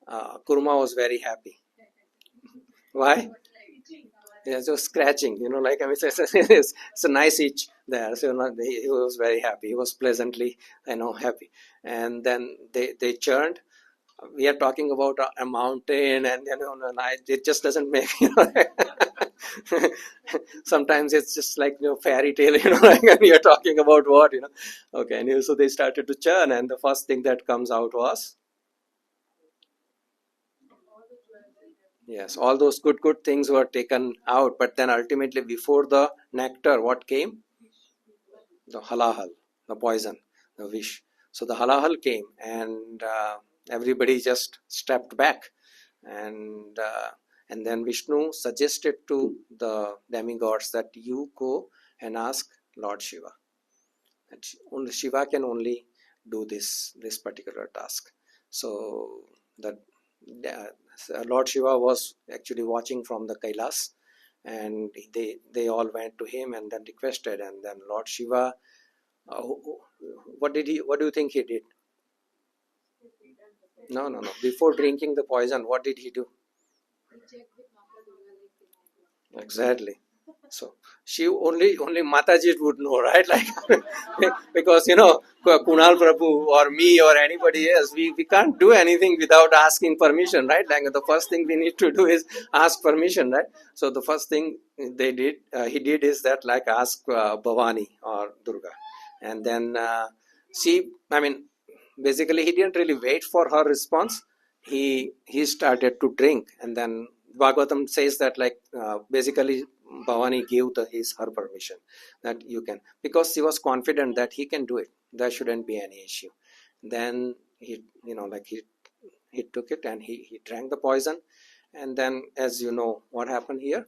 Kurma was very happy. Why? Yeah, just scratching, like it's a nice itch there. So he was very happy. He was pleasantly, happy. And then they churned. We are talking about a mountain, and it just doesn't make. Sometimes it's just like fairy tale. And you're talking about what Okay, and so they started to churn, and the first thing that comes out was. Yes, all those good things were taken out, but then ultimately before the nectar, what came? The halahal, the poison, the vish. So the halahal came, and everybody just stepped back, and then Vishnu suggested to the demigods that you go and ask Lord Shiva. That only Shiva can only do this particular task. So that Lord Shiva was actually watching from the Kailas, and they all went to him and then requested, and then Lord Shiva, what do you think he did? No. Before drinking the poison, what did he do? Exactly. So she only Mataji would know, right? Like because Kunal Prabhu or me or anybody else, we can't do anything without asking permission, right? Like the first thing we need to do is ask permission, right? So the first thing he did is that, like, ask Bhavani or Durga, and then basically he didn't really wait for her response. He started to drink, and then Bhagavatam says that, like, basically Bhavani gave her permission that you can, because she was confident that he can do it. There shouldn't be any issue. Then he took it and he drank the poison, and then, as you know, what happened here?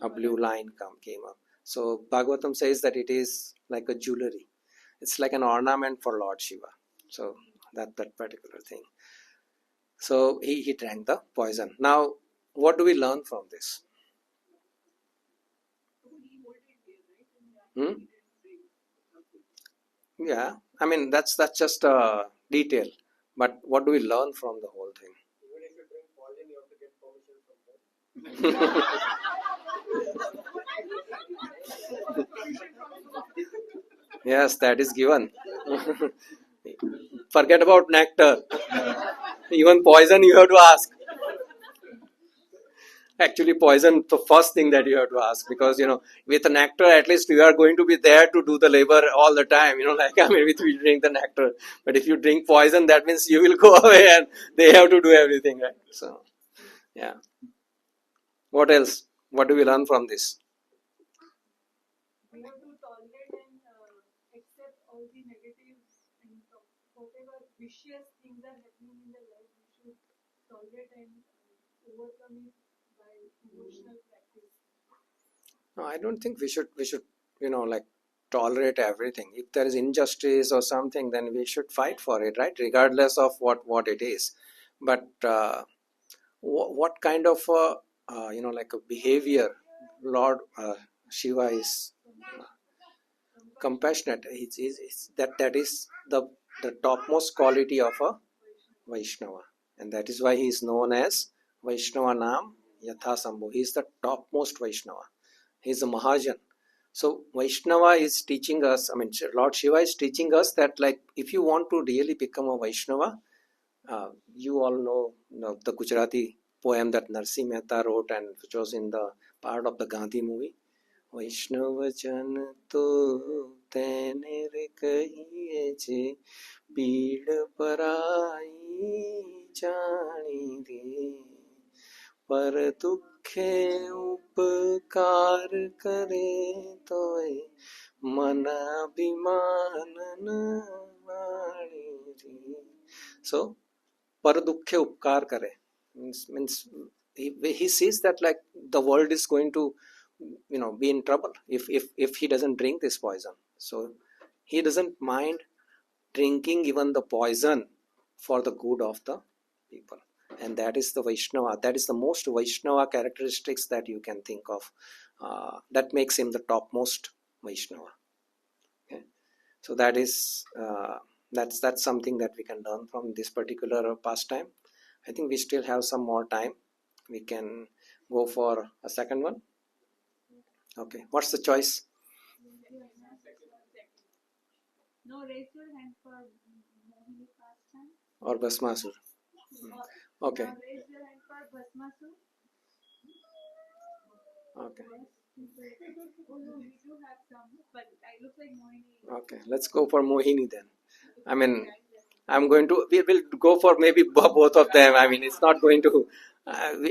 A blue line came up. So Bhagavatam says that it is like a jewelry. It's like an ornament for Lord Shiva. So that particular thing. So he drank the poison. Now, what do we learn from this? Yeah, that's just a detail. But what do we learn from the whole thing? Even if you drink poison, you have to get permission from them. Yes, that is given. Forget about nectar. Even poison you have to ask. Actually, poison, the first thing that you have to ask, because with the nectar, at least you are going to be there to do the labor all the time. If you drink the nectar, but if you drink poison, that means you will go away and they have to do everything, right? So, yeah. What else? What do we learn from this? We have to tolerate and accept all the negatives and whatever vicious things are happening in the life. We should tolerate and overcome it by emotional practice. No, I don't think we should tolerate everything. If there is injustice or something, then we should fight for it, right? Regardless of what it is. But what kind of a behavior Lord Shiva is compassionate. That is the topmost quality of a Vaishnava, and that is why he is known as Vaishnava Nam Yathasambhu. He is the topmost Vaishnava. He is a Mahajan. So Vaishnava is teaching us, Lord Shiva is teaching us that, like, if you want to really become a Vaishnava, You all know the Gujarati poem that Narsi Mehta wrote, and which was in the part of the Gandhi movie. वैष्णव जन तो तेने रे कहिए जे पीड़ पराई जानी रे पर दुखे उपकार करे तोय मन अभिमान न वाणी रे. So पर दुखे उपकार करे means he sees that like the world is going to be in trouble if he doesn't drink this poison. So he doesn't mind drinking even the poison for the good of the people. And that is the Vaishnava. That is the most Vaishnava characteristics that you can think of. That makes him the topmost Vaishnava. Okay. So that is that's something that we can learn from this particular pastime. I think we still have some more time. We can go for a second one. Okay, what's the choice? No, raise your hand for Mohini pastime. Or Bhasmasur? Okay. Now raise your hand for Bhasmasur. Okay. Oh no, we do have some, but I look like Mohini. Okay, let's go for Mohini then. I mean, we will go for maybe both of them. I mean, it's not going to,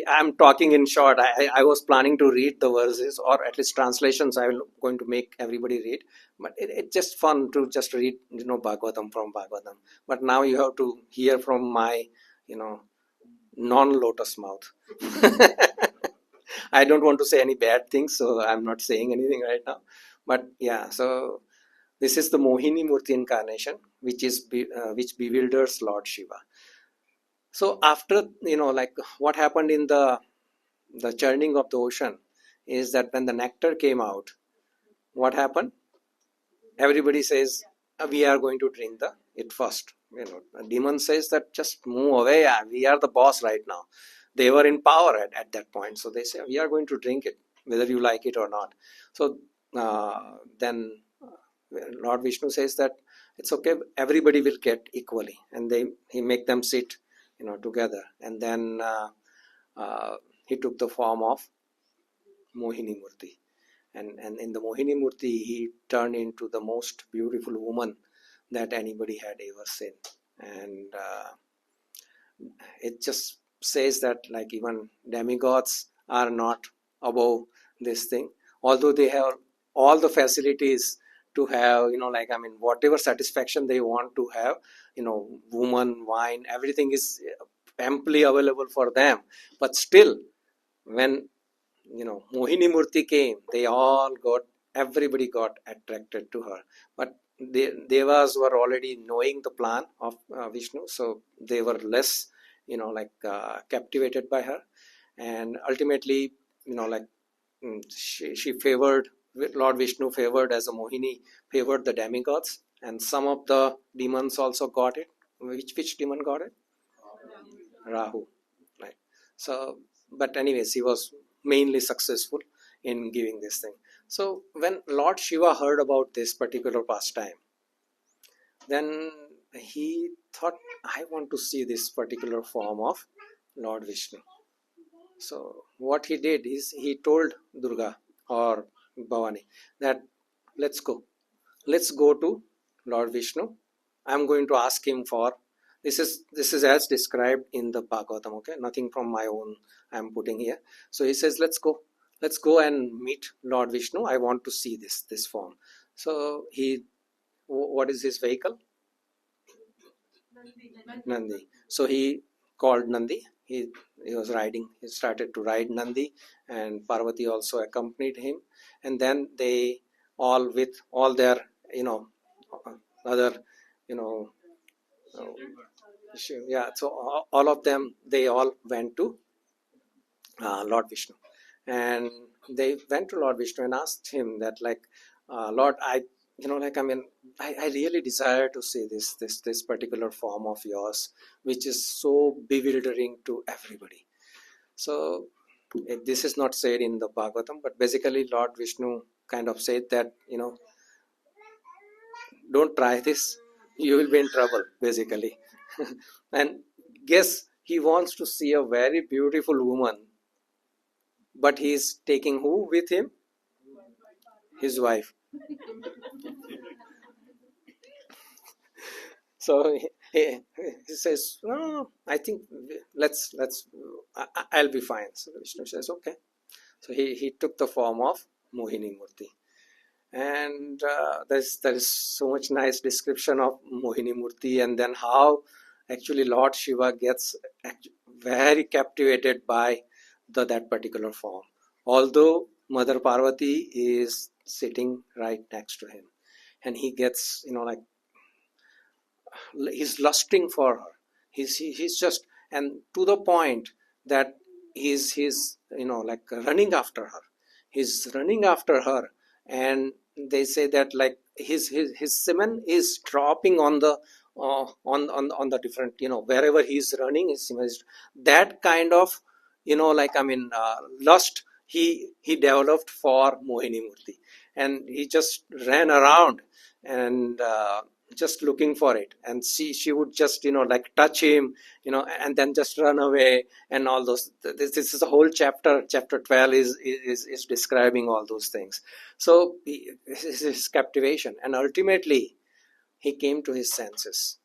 I'm talking in short. I was planning to read the verses, or at least translations I will going to make everybody read. But it's just fun to just read, Bhagavatam from Bhagavatam. But now you have to hear from my, non-lotus mouth. I don't want to say any bad things, so I'm not saying anything right now. But yeah, so this is the Mohini Murti incarnation, which bewilders Lord Shiva. So after, like what happened in the churning of the ocean is that when the nectar came out, what happened? Everybody says, we are going to drink it first. A demon says that just move away, we are the boss right now. They were in power at that point. So they say, we are going to drink it, whether you like it or not. So then Lord Vishnu says that it's okay, everybody will get equally. And he make them sit, together. And then he took the form of Mohini Murti. And in the Mohini Murti, he turned into the most beautiful woman that anybody had ever seen. And it just says that like even demigods are not above this thing, although they have all the facilities to have, whatever satisfaction they want to have, woman, wine, everything is amply available for them. But still, when Mohini Murti came, everybody got attracted to her. But the Devas were already knowing the plan of Vishnu, so they were less, captivated by her. And ultimately, she favored, Lord Vishnu favored as a Mohini, favored the demigods, and some of the demons also got it. Which demon got it? Rahu. Right. So, but anyways, he was mainly successful in giving this thing. So when Lord Shiva heard about this particular pastime, then he thought, I want to see this particular form of Lord Vishnu. So what he did is he told Durga or Bhavani that let's go to Lord Vishnu. I'm going to ask him for this is as described in the Bhagavatam. Okay, nothing from my own I'm putting here. So he says, let's go and meet Lord Vishnu. I want to see this form. So what is his vehicle? Nandi. So he called Nandi. He was riding. He started to ride Nandi, and Parvati also accompanied him. And then they all, with all their other so all of them, they all went to Lord Vishnu, and they went to Lord Vishnu and asked him that Lord, I really desire to see this particular form of yours, which is so bewildering to everybody. So this is not said in the Bhagavatam, but basically Lord Vishnu kind of said that don't try this, you will be in trouble basically. And guess he wants to see a very beautiful woman, but he is taking who with him? His wife. So he says, no, I think I'll be fine. So Vishnu says, okay. So he took the form of Mohini Murti. And there is so much nice description of Mohini Murti, and then how actually Lord Shiva gets very captivated by that particular form. Although Mother Parvati is sitting right next to him, and he gets, like, he's lusting for her. He's just, and to the point that he's like running after her. He's running after her, and they say that like his semen is dropping on the on the different, wherever he's running, his semen is, that kind of, lust he developed for Mohini Murti, and he just ran around and just looking for it, and she would just like touch him, and then just run away, and all those. This is a whole chapter 12 is describing all those things. So his captivation, and ultimately he came to his senses.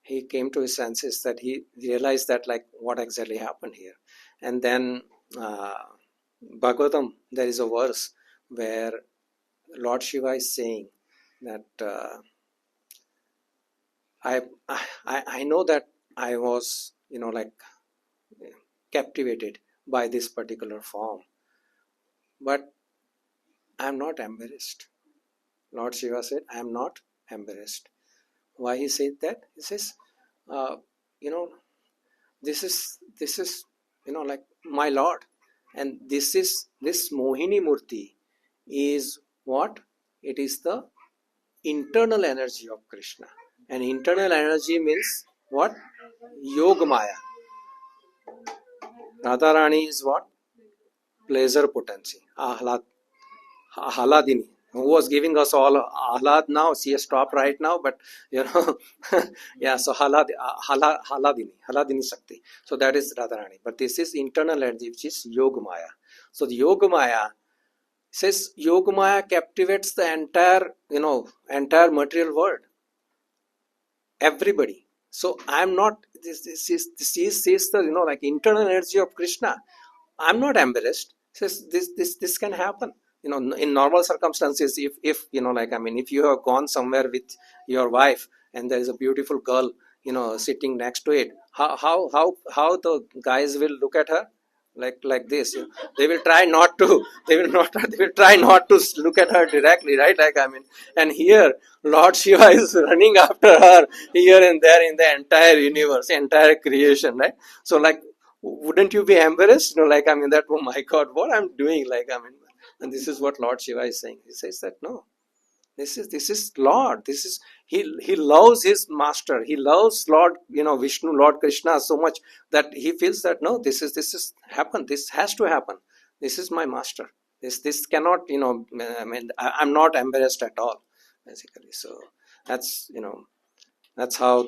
That he realized that like what exactly happened here. And then Bhagavatam, there is a verse where Lord Shiva is saying that I know that I was, like captivated by this particular form, but I am not embarrassed. Lord Shiva said, I am not embarrassed. Why he said that? He says, this is like my Lord, and this Mohini Murti is what? It is the internal energy of Krishna. And internal energy means what? Yoga Maya. Radharani is what? Pleasure potency. Ahladini. Who was giving us all Ahlad now? She has stopped right now, but yeah, so Haladini Shakti. So that is Radharani. But this is internal energy, which is Yoga Maya. So the Yoga Maya says Yoga Maya captivates the entire material world. Everybody. So I am not, this is the, like internal energy of Krishna. I'm not embarrassed. Says this can happen. In normal circumstances, if if you have gone somewhere with your wife and there is a beautiful girl, sitting next to it, how the guys will look at her? Like this, they will try not to look at her directly, right? And here Lord Shiva is running after her here and there in the entire universe, entire creation, right? So like, wouldn't you be embarrassed? That, oh my God, what I'm doing, and this is what Lord Shiva is saying. He says that no, this is Lord. This is he loves his master. He loves Lord, Vishnu, Lord Krishna so much that he feels that no, this is happen. This has to happen. This is my master. This cannot, I'm not embarrassed at all, basically. So that's that's how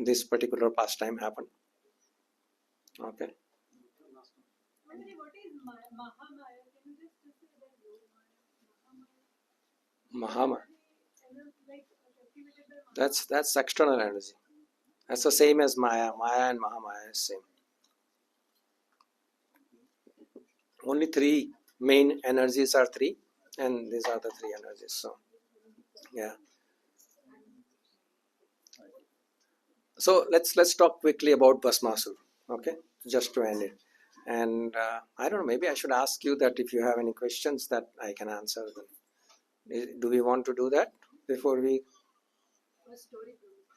this particular pastime happened. Okay. What is Mahamaya? Can you just say that Mahamaya. That's external energy. That's the same as Maya. Maya and Mahamaya is same. Only three main energies are three, and these are the three energies. So, yeah. So let's talk quickly about Bhasmasur. Okay, just to end it. And I don't know. Maybe I should ask you that if you have any questions that I can answer them. Do we want to do that before we?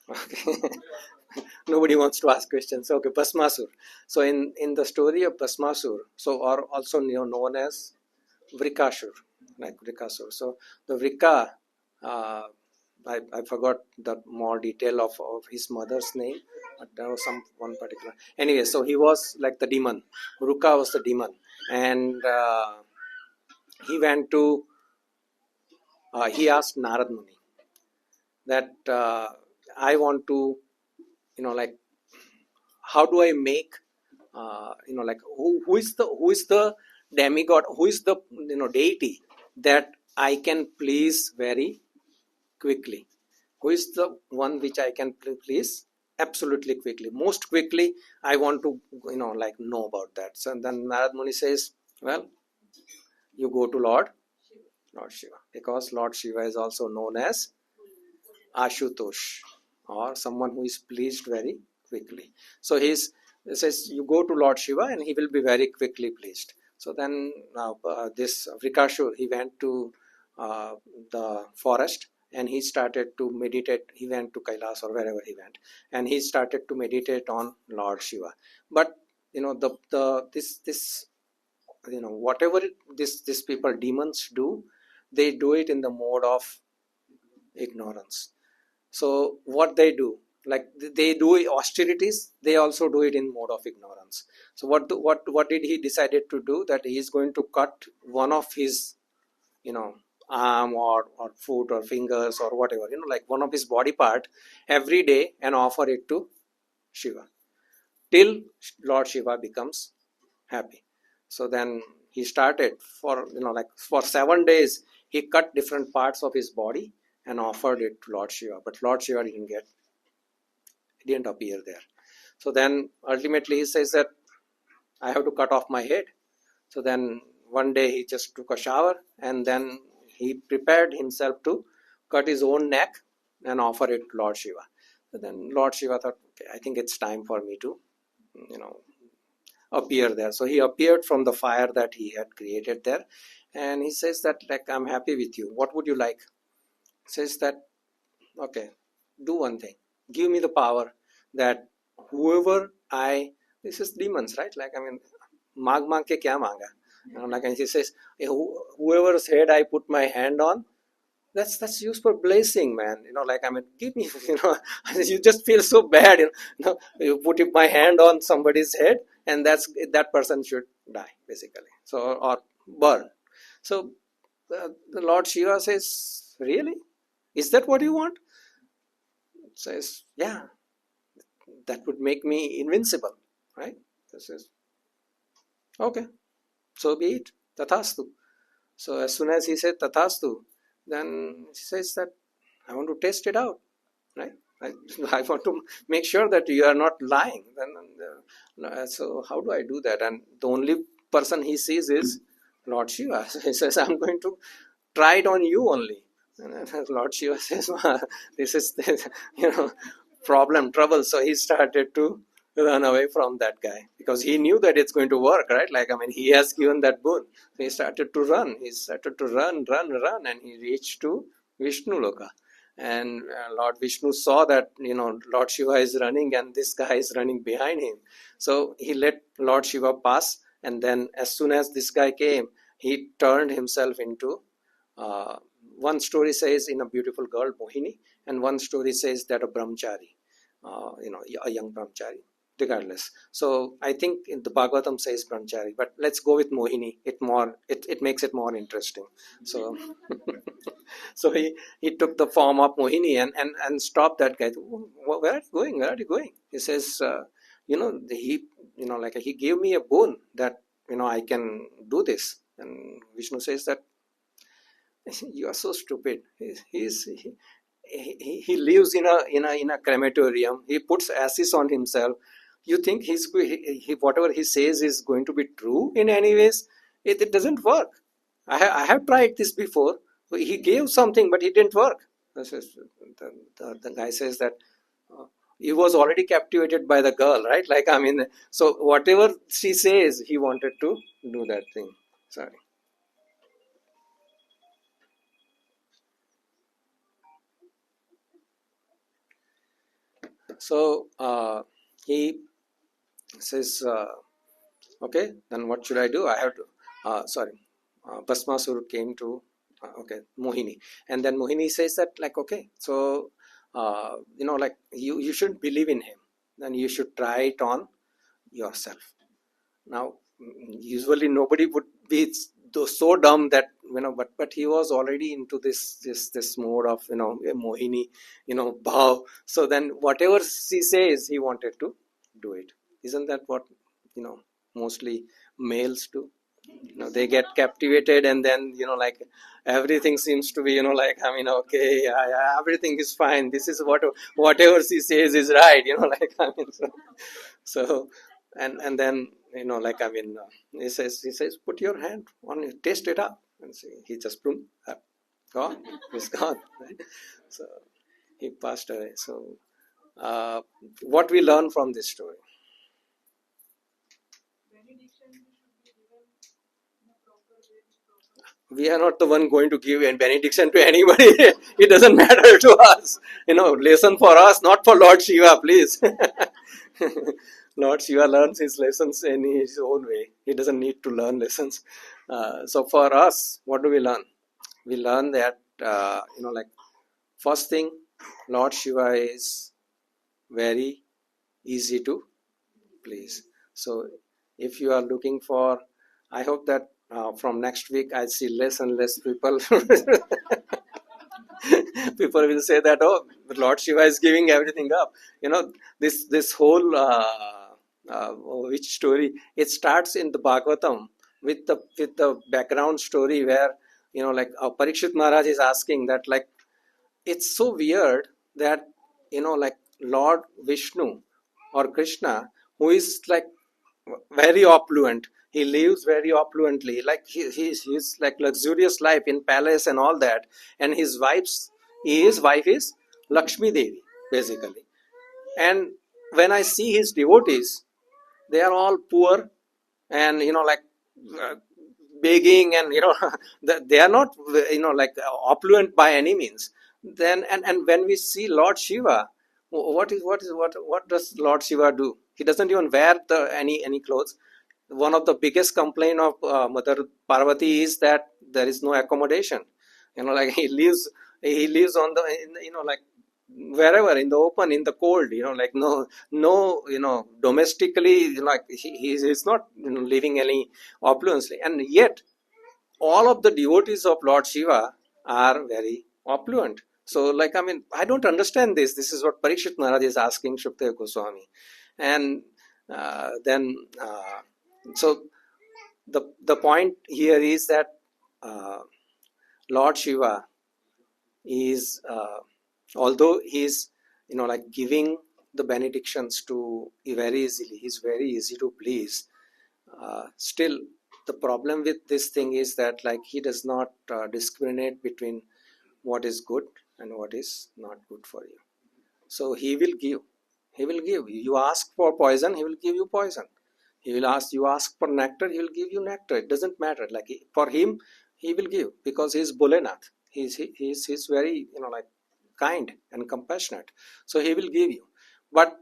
Okay. Nobody wants to ask questions. Okay, Bhasmasur. So in the story of Bhasmasur, so are also known as Vrikasur, like Vrikasur. So the Vrika, I forgot the more detail of his mother's name, but there was one particular. Anyway, so he was like the demon. Vruka was the demon, and he went to. He asked Narad Muni that I want to, like, how do I make like who is the demigod, who is the deity that I can please very quickly, who is the one which I can please absolutely quickly, most quickly. I want to like know about that. So then Narad Muni says, well, you go to Lord Shiva, because Lord Shiva is also known as Ashutosh, or someone who is pleased very quickly. So he says you go to Lord Shiva and he will be very quickly pleased. So then this Vrikashur, he went to the forest and he started to meditate. He went to Kailas or wherever he went, and he started to meditate on Lord Shiva. But this whatever these people, demons, do, they do it in the mode of ignorance. So what they do, like they do austerities, they also do it in mode of ignorance. So what did he decided to do? That he is going to cut one of his arm or foot or fingers or whatever, like one of his body part every day, and offer it to Shiva till Lord Shiva becomes happy. So then he started for for 7 days he cut different parts of his body and offered it to Lord Shiva, but Lord Shiva didn't appear there. So then ultimately he says that I have to cut off my head. So then one day he just took a shower and then he prepared himself to cut his own neck and offer it to Lord Shiva. So then Lord Shiva thought, okay, I think it's time for me to appear there. So he appeared from the fire that he had created there, and he says that, like, I'm happy with you. What would you like? Says that, okay, do one thing. Give me the power that whoever this is demons, right? Like, I mean, maag ke kya manga? Like, and he says, whoever's head I put my hand on, that's used for blessing, man. Like, I mean, give me, you just feel so bad, you put my hand on somebody's head, and that person should die, basically. So, or burn. So the Lord Shiva says, really? Is that what you want? Says, yeah, that would make me invincible, right? Says, okay, so be it, tathastu. So as soon as he said tathastu, then he says that I want to test it out, right? I want to make sure that you are not lying. So how do I do that? And the only person he sees is Lord Shiva. So he says, I'm going to try it on you only. And Lord Shiva says, this is trouble. So he started to run away from that guy, because he knew that it's going to work, right? Like, I mean, he has given that boon. So he started to run. He started to run, and he reached to Vishnu Loka. And Lord Vishnu saw that, Lord Shiva is running and this guy is running behind him. So he let Lord Shiva pass, and then as soon as this guy came, he turned himself into, one story says in a beautiful girl, Mohini, and one story says that a brahmachari, a young brahmachari. Regardless, so I think in the Bhagavatam says brahmachari, but let's go with Mohini. It makes it more interesting. So so he took the form of Mohini and stopped that guy. Where are you going? He says, he gave me a boon that I can do this. And Vishnu says that you are so stupid. He lives in a crematorium. He puts ashes on himself. You think whatever he says is going to be true in any ways? It doesn't work. I have tried this before. He gave something, but it didn't work. The guy says that he was already captivated by the girl, right? Like, I mean, so whatever she says, he wanted to do that thing. Sorry. So he says, okay, then what should I do? I have to, Bhasmasura came to, Mohini. And then Mohini says that, like, okay, so, like, you shouldn't believe in him. Then you should try it on yourself. Now, usually nobody would be so dumb that, but he was already into this mode of, Mohini, bhav. So then whatever she says, he wanted to do it. Isn't that what, mostly males do? They get captivated, and then, like everything seems to be, okay, everything is fine. This is whatever she says is right, so and then, he says, put your hand on it, taste it up, and see, he just boom, gone, he's gone, right? So he passed away. So what we learn from this story? We are not the one going to give a benediction to anybody. It doesn't matter to us. Lesson for us, not for Lord Shiva, please. Lord Shiva learns his lessons in his own way. He doesn't need to learn lessons. So for us, what do we learn? We learn that, first thing, Lord Shiva is very easy to please. So if you are looking for, I hope that from next week I see less and less people. People will say that, oh, Lord Shiva is giving everything up. This whole which story, it starts in the Bhagavatam with the background story where, Parikshit Maharaj is asking that, like, it's so weird that, Lord Vishnu or Krishna, who is like very opulent, he lives very opulently, like he's like luxurious life in palace and all that, and his wife is Lakshmi Devi, basically. And when I see his devotees, they are all poor and, begging, and they are not, opulent by any means. Then and when we see Lord Shiva, what does Lord Shiva do? He doesn't even wear any clothes. One of the biggest complaint of Mother Parvati is that there is no accommodation. He lives on the, wherever, in the open, in the cold, no, domestically, he's not, living any opulently. And yet all of the devotees of Lord Shiva are very opulent. So, I don't understand this. This is what Parikshit Maharaj is asking Shukdev Goswami. And then so the point here is that Lord Shiva is, although he is, giving the benedictions to very easily, he's very easy to please. Still, the problem with this thing is that, he does not discriminate between what is good and what is not good for you. So he will give. You ask for poison, he will give you poison. You ask for nectar, he will give you nectar. It doesn't matter. For him, he will give, because he is Bholenath. He's very, kind and compassionate. So he will give you. But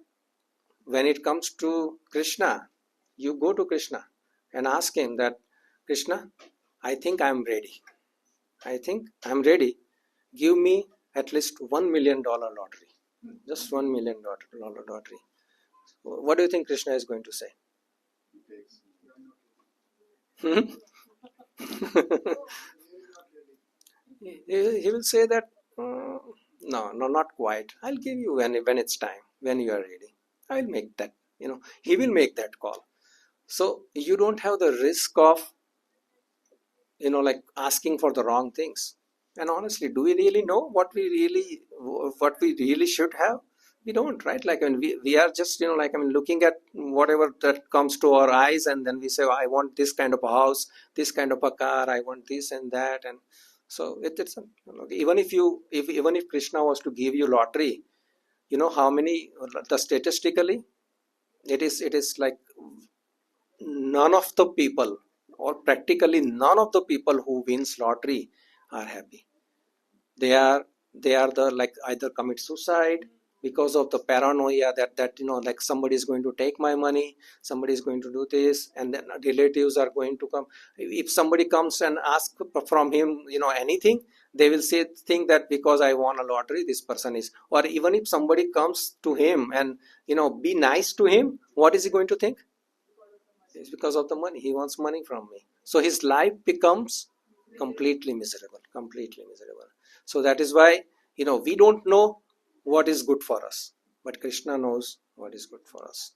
when it comes to Krishna, you go to Krishna and ask him that, Krishna, I think I'm ready. Give me at least $1 million lottery. Just $1 million lottery. What do you think Krishna is going to say? He will say that, no, not quite. I'll give you when it's time, when you are ready. I'll make that, he will make that call. So you don't have the risk of, asking for the wrong things. And honestly, do we really know what we really should have? We don't, right? We are just, looking at whatever that comes to our eyes, and then we say, I want this kind of a house, this kind of a car, I want this and that. And so it's even if Krishna was to give you lottery, how many, statistically, it is like none of the people, or practically none of the people who wins lottery are happy. They are the, either commit suicide because of the paranoia that somebody is going to take my money, somebody is going to do this, and then relatives are going to come. If somebody comes and asks from him, anything, they will think that because I won a lottery, this person is. Or even if somebody comes to him and, be nice to him, what is he going to think? It's because of the money. He wants money from me. So his life becomes completely miserable. So that is why, we don't know what is good for us, but Krishna knows what is good for us.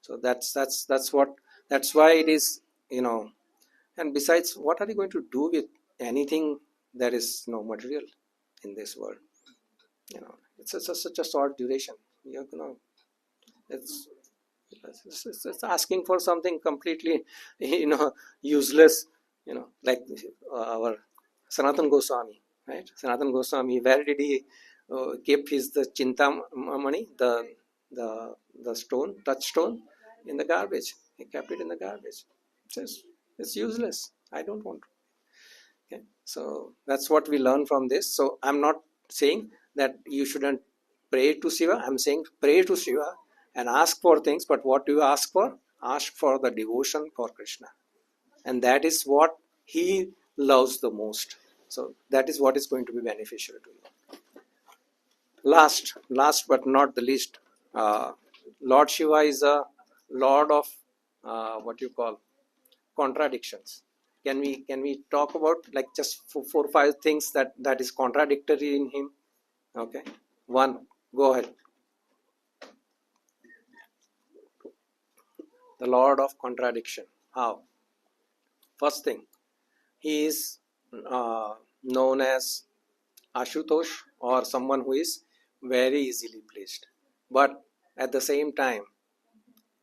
So that's why it is, and besides, what are you going to do with anything that is no material in this world? It's such a short duration. It's it's asking for something completely useless, like our Sanatan Goswami, right? Sanatan Goswami, where did he keep the chintamani, the stone, touchstone? In the garbage. He kept it in the garbage. It's useless. I don't want to. Okay? So that's what we learn from this. So I'm not saying that you shouldn't pray to Shiva. I'm saying pray to Shiva and ask for things. But what do you ask for? Ask for the devotion for Krishna. And that is what he loves the most. So that is what is going to be beneficial to you. Last but not the least, Lord Shiva is a Lord of what you call contradictions. Can we talk about like just 4 or 5 things that is contradictory in him? Okay, one, go ahead. The Lord of contradiction. How? First thing, he is known as Ashutosh, or someone who is very easily pleased, but at the same time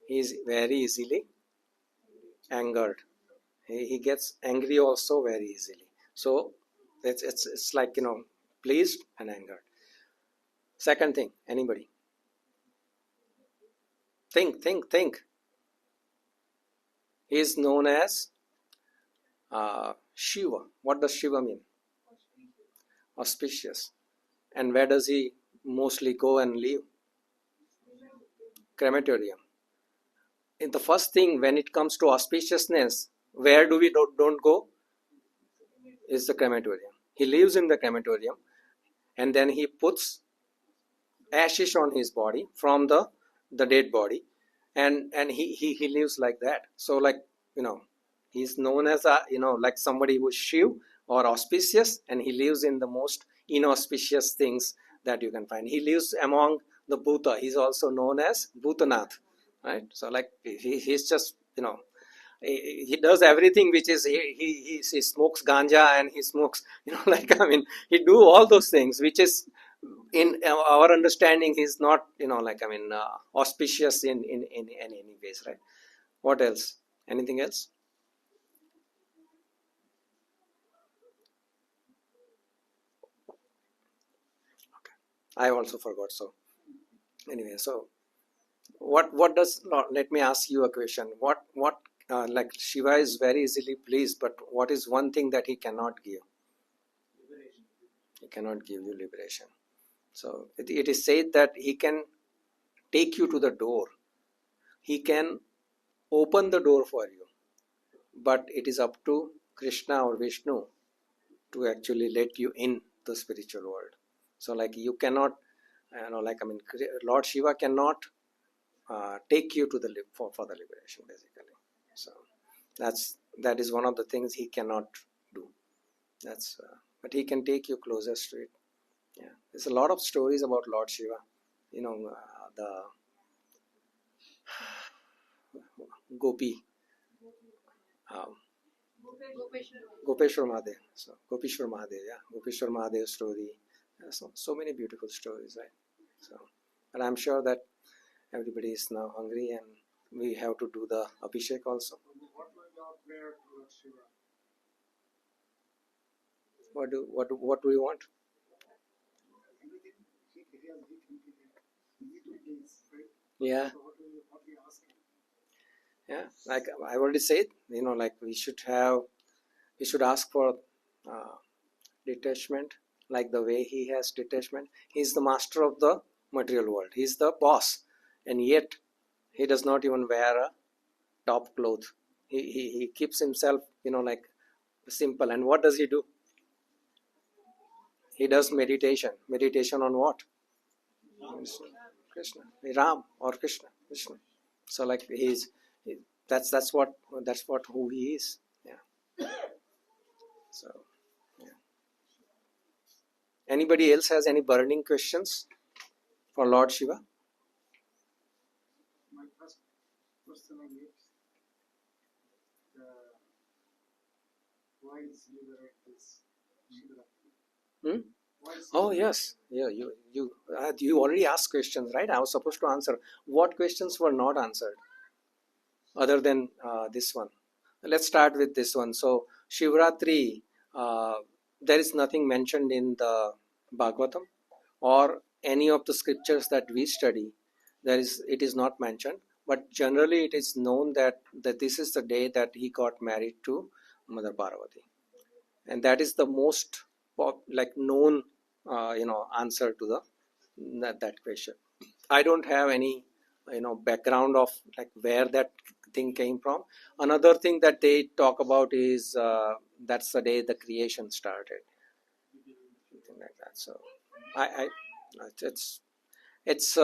he is very easily angered. He gets angry also very easily. So it's like pleased and angered. Second thing, anybody think. He is known as Shiva. What does Shiva mean? Auspicious. And where does he mostly go and live? Crematorium. In the first thing, when it comes to auspiciousness, where do we don't go? Is the crematorium. He lives in the crematorium, and then he puts ashes on his body from the dead body, and he lives like that. So like he's known as a like somebody who's Shiv or auspicious, and he lives in the most inauspicious things that you can find. He lives among the Bhuta. He's also known as Bhutanath, right? So like he's just he does everything which is he smokes ganja, and he smokes he do all those things which is in our understanding is not auspicious in any ways, right? What else? Anything else? Okay, I also forgot. So anyway, so what does, let me ask you a question. What like Shiva is very easily pleased, but what is one thing that he cannot give? Liberation. He cannot give you liberation. So it is said that he can take you to the door. He can open the door for you, but it is up to Krishna or Vishnu to actually let you in the spiritual world. So like you cannot, Lord Shiva cannot take you to the for the liberation, basically. So that is one of the things he cannot do. That's but he can take you closest to it. Yeah, there's a lot of stories about Lord Shiva. The Gopi, Gopeshwar Mahadev. So Gopeshwar Mahadev, yeah, Gopeshwar Mahadev story. So many beautiful stories, right? So, but I'm sure that everybody is now hungry, and we have to do the Abhishek also. What do we want? Yeah. Yeah, like I already said, like we should ask for detachment, like the way he has detachment. He's the master of the material world. He's the boss, and yet he does not even wear a top cloth. He keeps himself, like simple. And what does he do? He does meditation. Meditation on what? Krishna, Ram or Krishna, Vishnu. So like that's what who he is. Yeah. So yeah. Anybody else has any burning questions for Lord Shiva? why is celebrate this Shivratri? Hmm? Why is Oh yes, yeah. You already asked questions, right? I was supposed to answer. What questions were not answered, other than this one? Let's start with this one. So Shivratri, there is nothing mentioned in the Bhagavatam or any of the scriptures that we study. It is not mentioned, but generally it is known that this is the day that he got married to Mother Parvati, and that is the most known answer to that question. I don't have any background of like where that thing came from. Another thing that they talk about is that's the day the creation started, something like that. So I it's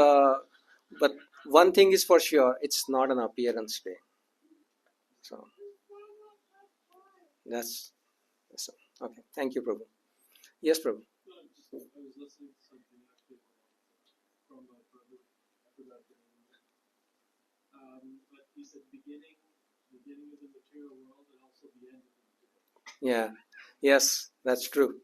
but one thing is for sure, it's not an appearance day. So that's okay. Thank you, Prabhu. Yes, Prabhu. I was listening to something actually from Prabhu. I forgot the name. But he said beginning of the material world and also the end of the material world. Yeah. Yes, that's true.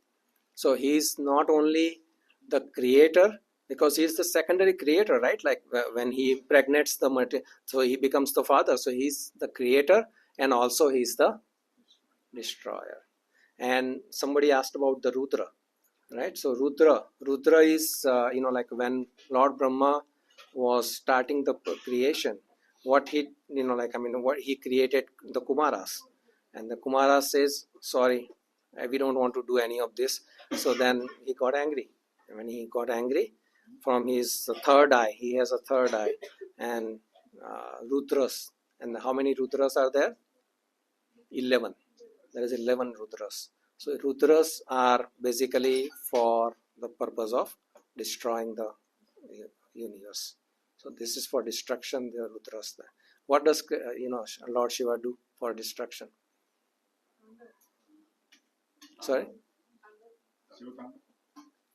So he's not only the creator, because he's the secondary creator, right? Like when he impregnates the material, so he becomes the father. So he's the creator and also he's the destroyer. And somebody asked about the Rudra, right? So Rudra is like when Lord Brahma was starting the creation, what he what he created the Kumaras, and the Kumaras says, sorry, we don't want to do any of this. So then he got angry. When he got angry, from his third eye, he has a third eye, and Rudras. And how many Rudras are there? 11. There is 11 Rudras. So Rudras are basically for the purpose of destroying the universe. So this is for destruction, the Rudras. What does Lord Shiva do for destruction? Sorry?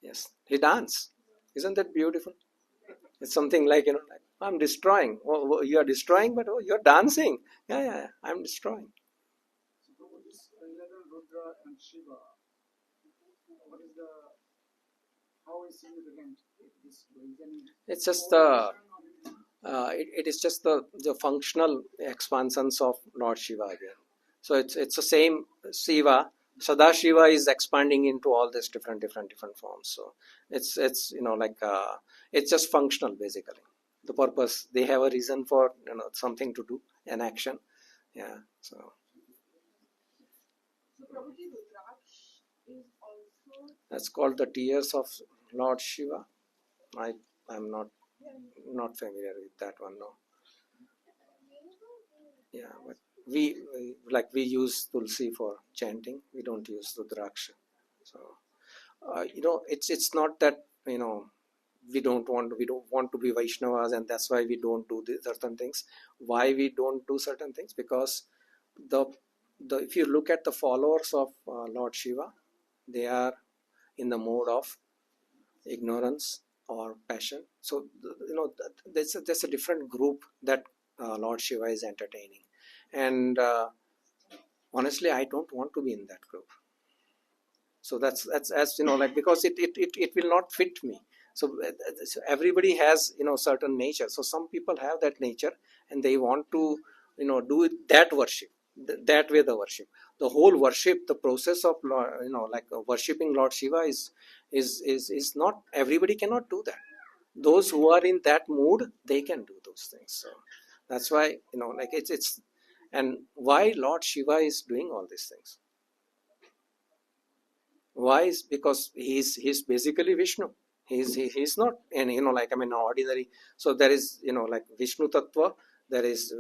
Yes, he dance. Isn't that beautiful? It's something like, like, I'm destroying. Oh, you are destroying, but you're dancing. Yeah, I'm destroying. So Prabhu, this 11 Rudra and Shiva, what is how is significant this reason? It's just it is just the functional expansions of Lord Shiva again. So it's the same Shiva. Sadashiva is expanding into all these different forms. So it's it's just functional basically. The purpose, they have a reason for something to do, an action. Yeah. So Prabhuji, Rudraksh is also that's called the tears of Lord Shiva. I'm not familiar with that one, no. Yeah, but we use Tulsi for chanting. We don't use Rudraksha. So it's not that we don't want to be Vaishnavas, and that's why we don't do certain things. Why we don't do certain things? Because the if you look at the followers of Lord Shiva, they are in the mode of ignorance or passion. So there's a different group that Lord Shiva is entertaining, and honestly, I don't want to be in that group. So that's as because it will not fit me. So everybody has certain nature. So some people have that nature and they want to do it, that worship, that way the worship. The whole worship, the process of worshipping Lord Shiva is not, everybody cannot do that. Those who are in that mood, they can do those things. So that's why it's and why Lord Shiva is doing all these things. Why? Is because he's basically Vishnu. He's not an ordinary. So there is like Vishnu Tattva, there is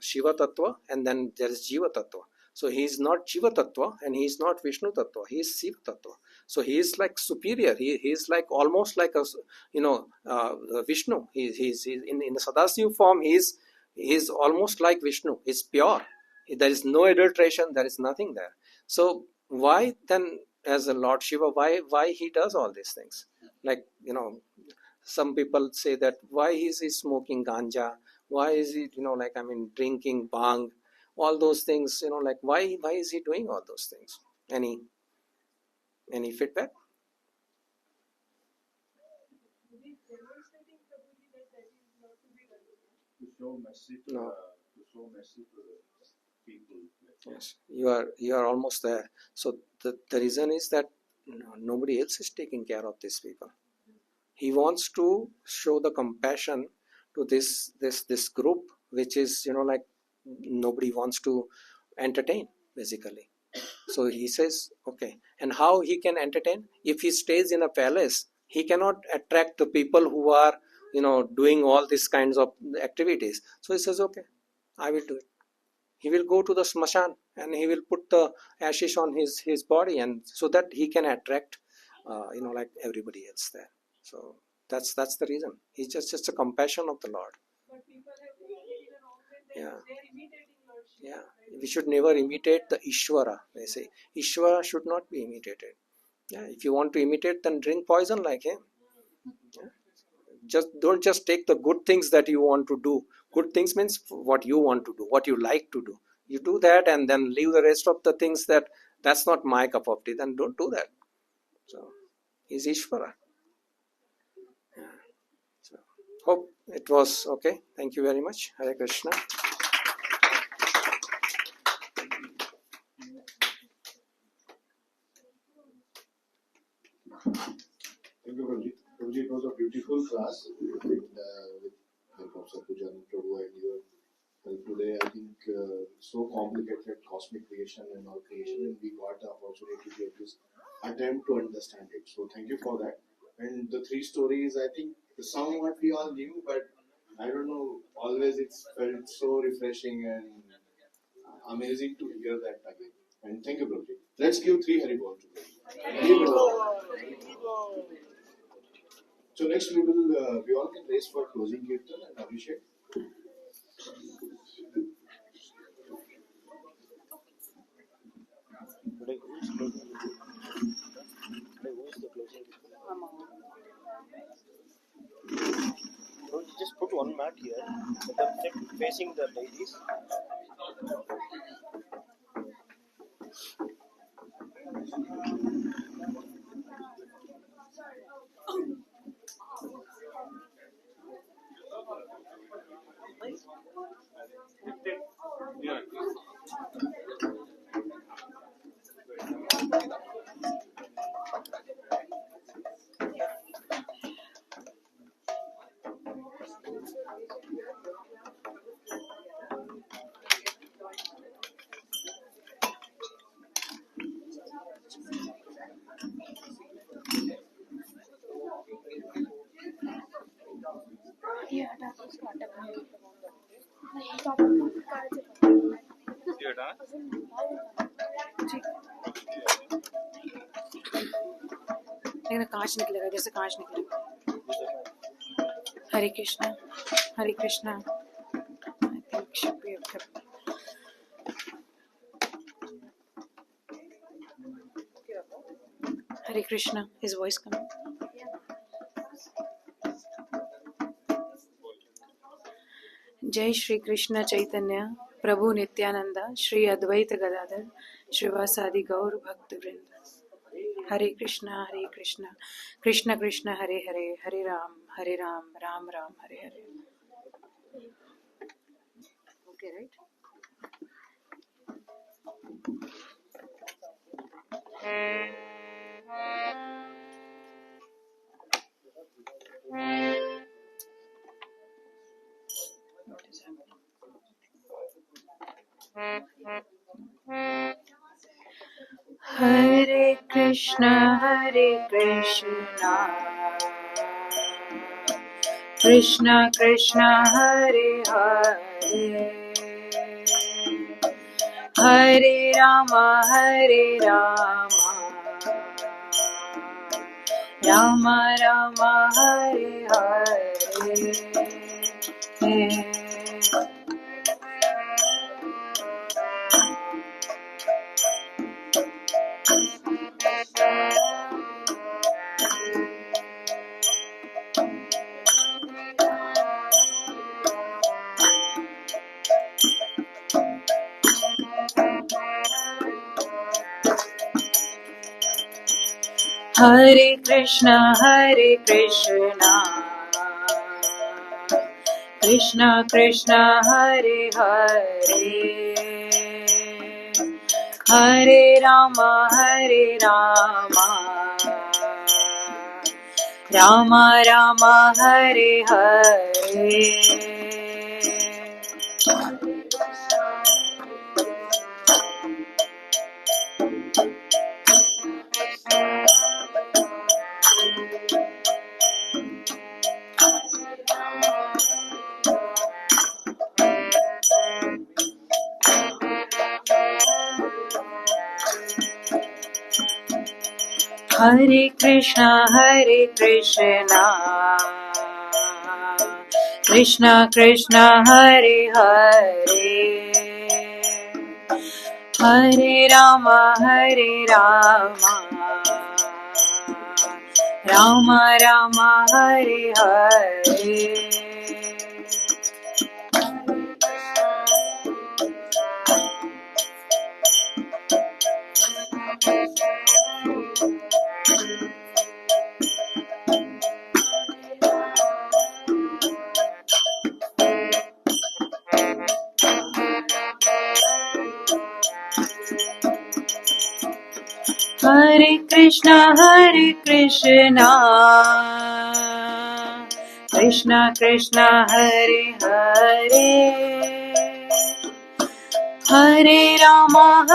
Shiva Tattva, and then there is Jiva Tattva. So he's not Jiva Tattva and he's not Vishnu Tattva. He's Shiva Tattva. So he's like superior. He's like almost like a Vishnu. He's in the Sadasiva form. He's almost like Vishnu. He's pure. There is no adulteration. There is nothing there. So why then, as a Lord Shiva, why he does all these things? Like some people say that why is he smoking ganja? Why is he drinking bhang? all those things, like why is he doing all those things? Any feedback? To show mercy to No. people. Yes, you are almost there. So the reason is that nobody else is taking care of these people. He wants to show the compassion to this group, which is like nobody wants to entertain basically. So he says, okay, and how he can entertain? If he stays in a palace, he cannot attract the people who are doing all these kinds of activities. So he says, okay, I will do it. He will go to the smashan and he will put the ashes on his body, and so that he can attract like everybody else there. So that's the reason. He's just a compassion of the Lord. But people have taken it in a wrong way. Yeah. They're imitating Lordship. Yeah, we should never imitate the Ishvara. They say Ishvara should not be imitated. Yeah, if you want to imitate, then drink poison like him. Yeah. Don't just take the good things that you want to do. Good things means what you want to do, what you like to do. You do that and then leave the rest of the things that's not my cup of tea. Then don't do that. So he's Ishvara. Yeah. So hope it was okay. Thank you very much. Hare Krishna. Thank you, Prabhuji. Prabhuji, it was a beautiful class with help of Satpujan Prabhu and your help today. I think so complicated cosmic creation and all creation, and we got the opportunity to at least attempt to understand it. So thank you for that. And the three stories, I think somewhat we all knew, but I don't know, always it's felt so refreshing and amazing to hear that again. And thank you, Prabhuji. Let's give 3 Haribol to Prabhuji. So next we all can raise for closing kirtan and Abhishek. Just put one mat here, let them sit facing the ladies. लेकिन कांच निकलेगा जैसे कांच निकलेगा. हरे कृष्णा हरे Krishna. I think should be okay. Hare Krishna, his voice coming. जय श्री कृष्ण चैतन्य प्रभु नित्यानंद श्री अद्वैत गदाधर श्रीवासादि गौर भक्त वृंद. हरे Krishna Krishna Krishna Hare Hare Hare Ram Ram Ram Hare Hare. Okay, right? What is happening? Hare Krishna Krishna Krishna Hare Hare Hare Rama Rama Rama Hare Hare. Hare Krishna, Krishna Krishna, Hare Hare, Hare Rama, Rama Rama, Hare Hare. Hare Krishna, Krishna Krishna, Hare Hare, Hare Rama, Rama Rama, Hare Hare. Hare Krishna, Krishna Krishna, Hare Hare, Hare Rama,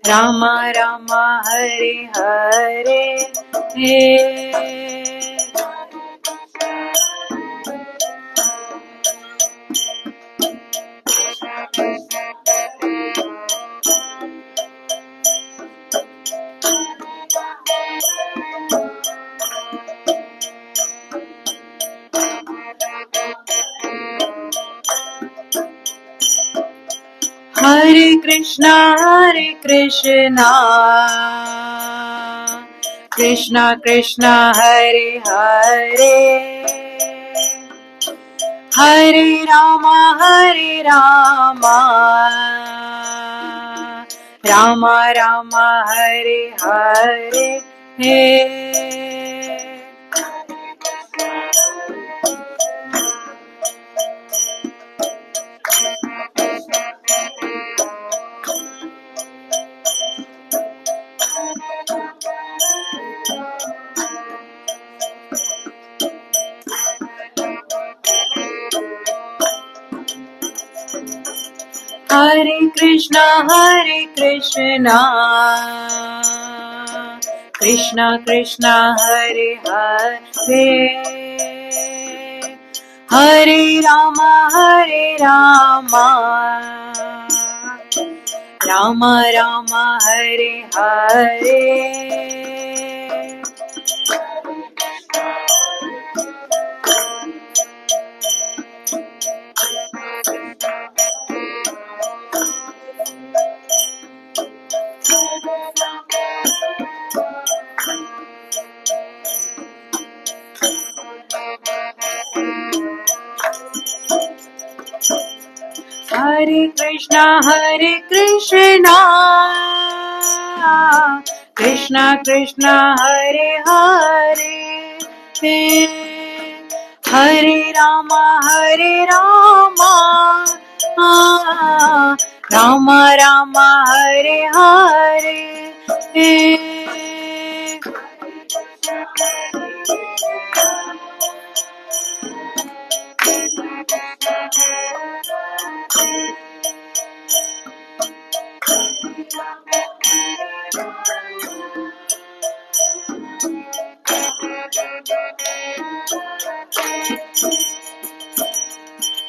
Rama Rama, Hare Hare. Hare Krishna, Krishna Krishna, Hare Hare, Hare Rama, Rama Rama, Hare Hare. Hare Krishna, Krishna Krishna, Hare Hare, Hare Rama, Rama Rama, Hare Hare. Hare Krishna, Krishna Krishna, Hare Hare, Hare Rama, Rama Rama, Hare Hare.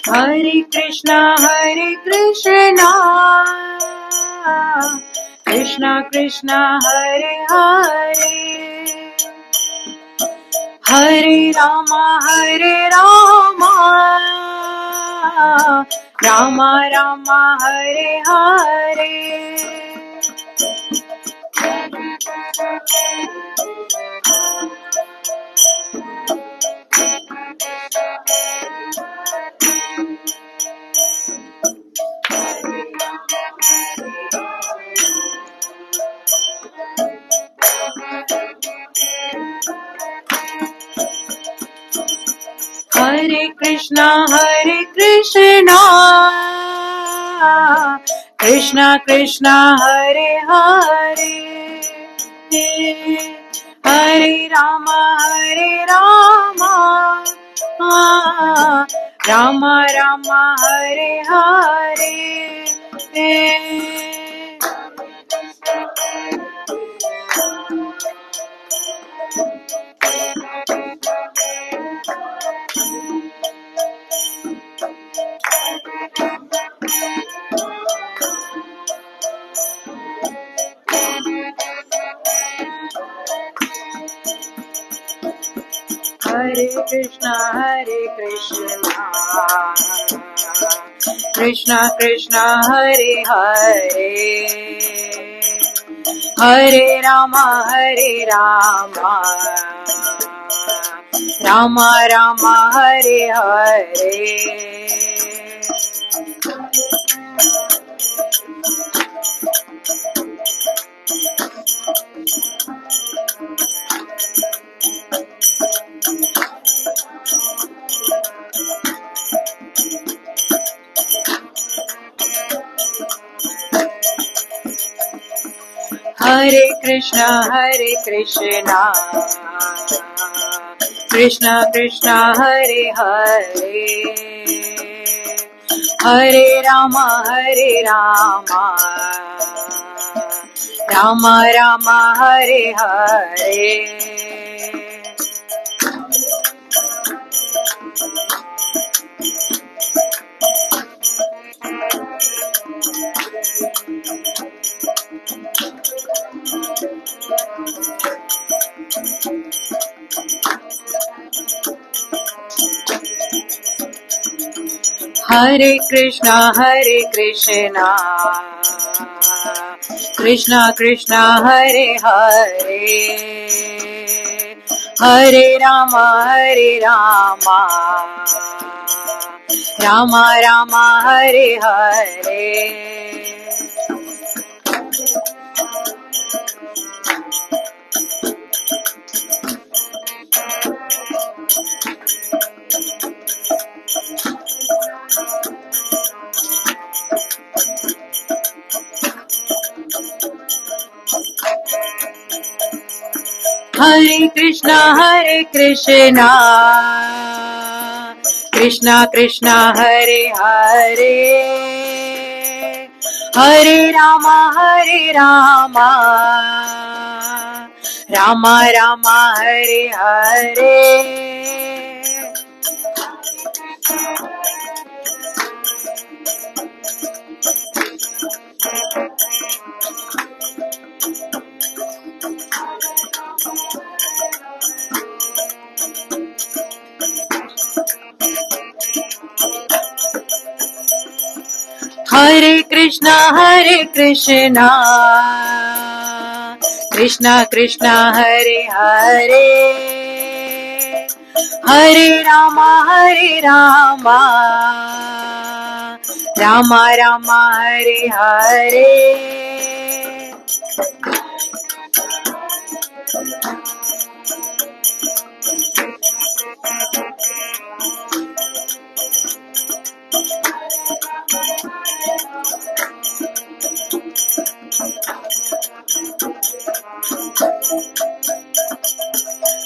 Hare Krishna, Krishna Krishna, Hare Hare, Hare Rama, Rama Rama, Hare Hare. Krishna Hare Krishna Krishna Krishna Hare Hare Hare Rama Rama Rama Hare Hare Hare Krishna Krishna Krishna Hare Hare Hare Rama Rama Rama Hare Hare Hare Krishna Krishna Krishna Hare Hare Hare Rama Rama Rama Hare Hare Hare Krishna Krishna Krishna Hare Hare Hare Rama Rama Rama Hare Hare Hare Krishna Krishna Krishna Hare Hare Hare Rama Rama Rama Hare Hare Hare Krishna Krishna Krishna Hare Hare Hare Rama Rama Rama Hare Hare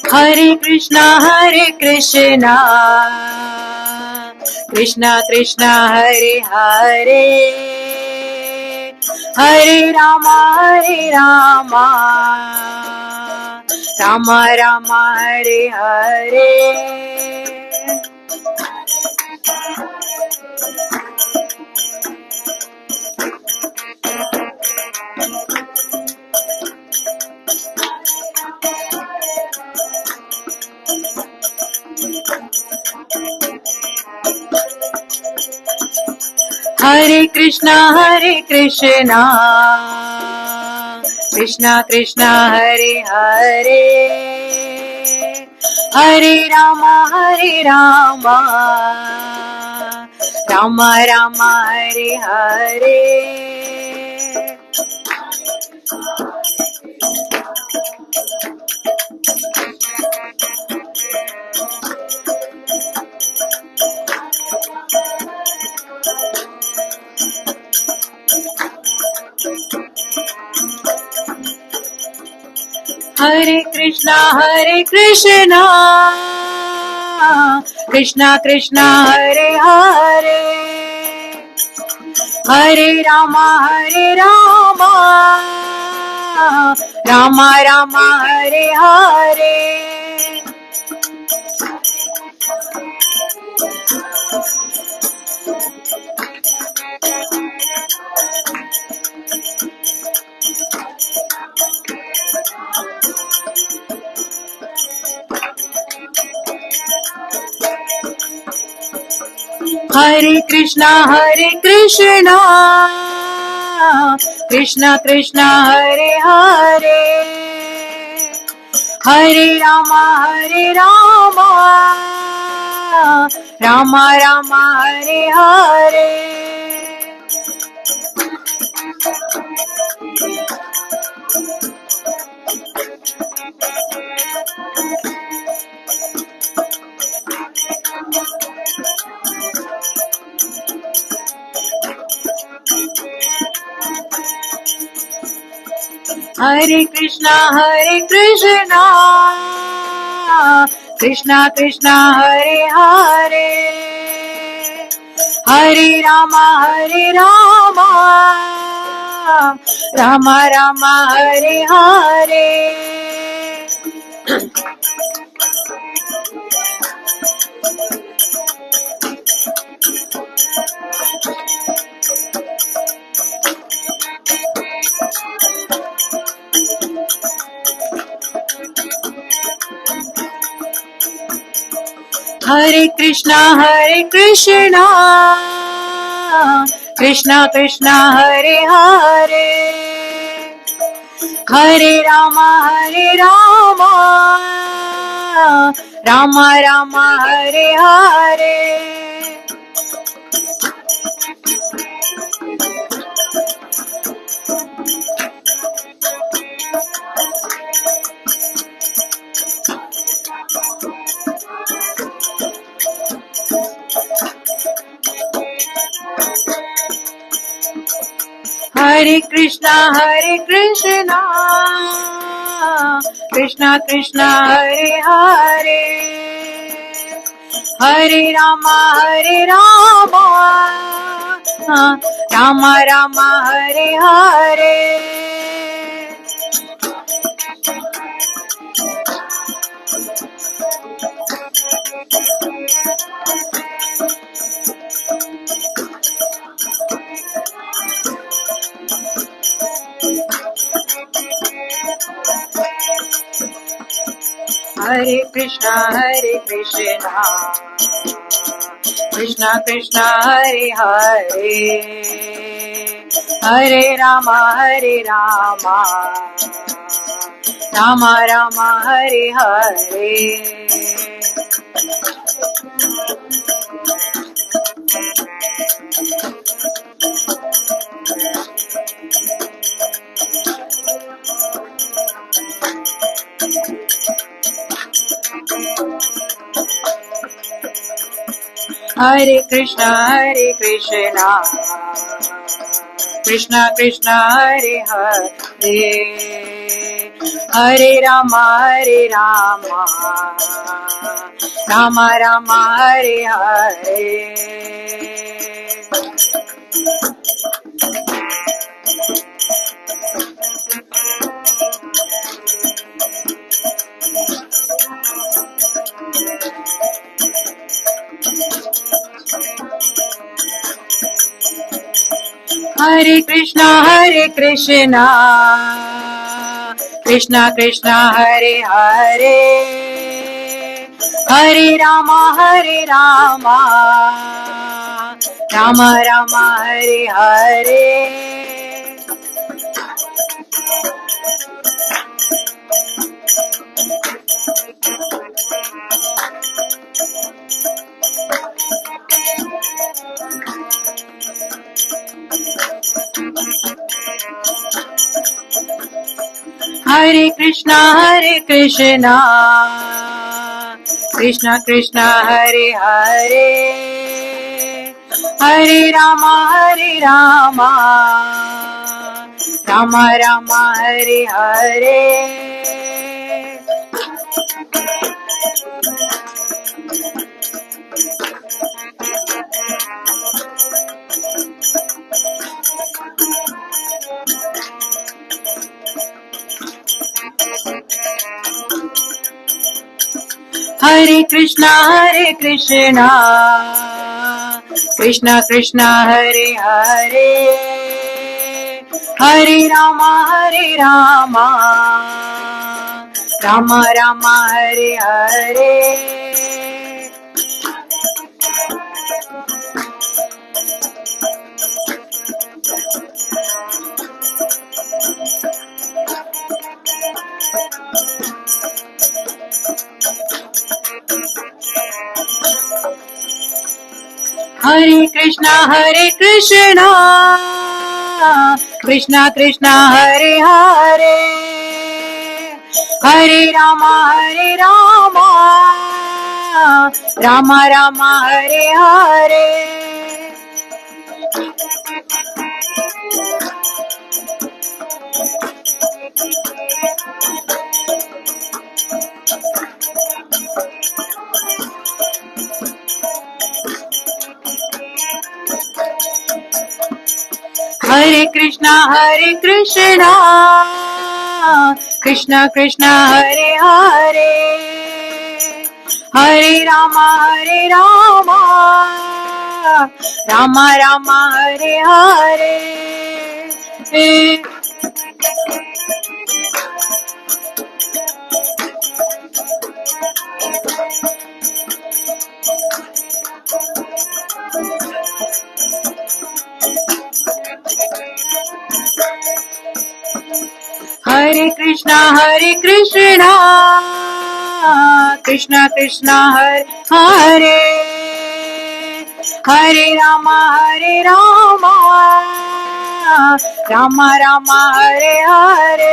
Hare Krishna Krishna Krishna Hare Hare Hare Rama Rama Rama Hare Hare Hare Krishna Krishna Krishna Hare Hare Hare Rama Rama Rama Hare Hare Hare Krishna, Krishna Krishna Hare Hare, Hare Rama, Rama Rama Hare Hare. Hare Krishna, Krishna Krishna Hare Hare, Hare Rama, Rama Rama Hare Hare. Hare Krishna, Krishna Krishna Hare Hare, Hare Rama, Rama Rama Hare Hare. Hare Krishna, Krishna Krishna Hare Hare, Hare Rama, Rama Rama Hare Hare. Hare Krishna, Krishna Krishna Hare Hare, Hare Rama, Rama Rama Hare Hare. Hare Krishna, Krishna Krishna Hare Hare, Hare Rama, Rama Rama Hare Hare. Hare Krishna, Krishna Krishna Hare Hare, Hare Rama, Rama Rama Hare Hare. Hare Krishna, Krishna Krishna Hare Hare, Hare Rama, Rama Rama Hare Hare. Hare Krishna, Krishna Krishna Hare Hare, Hare Rama, Rama Rama Hare Hare. Hare Krishna, Krishna Krishna, Hare Hare, Hare Rama, Rama Rama, Hare Hare. Hare Krishna, Krishna Krishna, Hare Hare, Hare Rama, Rama Rama, Hare Hare. Hare Krishna, Krishna Krishna, Hare Hare, Hare Rama, Rama Rama, Hare Hare. Hare Krishna, Krishna Krishna, Hare Hare, Hare Rama, Rama Rama, Hare Hare.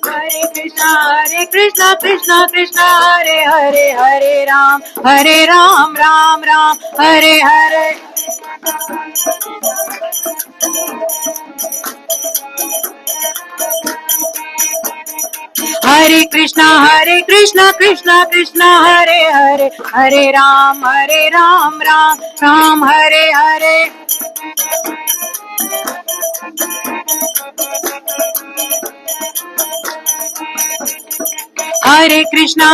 Hare Krishna, Krishna Krishna, Hare Hare, Hare Ram, Ram Ram, Hare Hare. Hare Krishna, Krishna Krishna, Hare Hare, Hare Ram, Ram Ram, Hare Hare. Hare Krishna,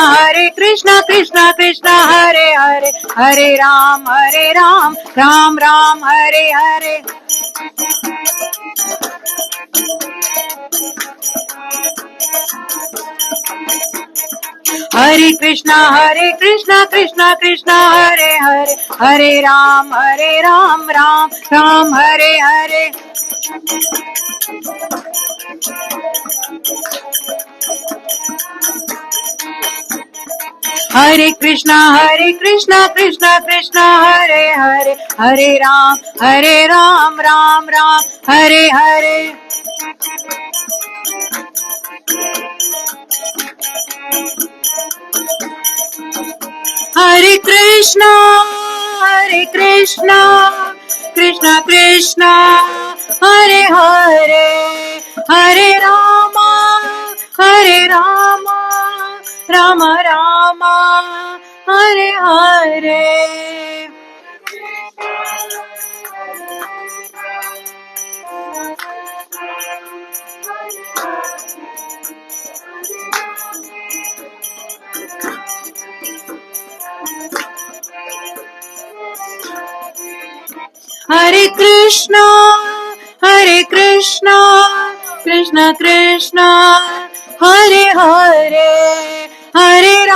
Krishna Krishna, Hare Hare, Hare Ram, Ram Ram, Hare Hare. Hare Krishna, Krishna Krishna, Hare Hare, Hare Ram, Ram, Hare Hare. Hare Krishna, Krishna Krishna, Hare Hare, Hare Ram, Ram Ram, Hare Hare. Hare Krishna, Krishna Krishna, Hare Hare, Hare Rama, Rama Rama, Hare Hare. Hare Krishna, Krishna Krishna, Hare Hare, Hare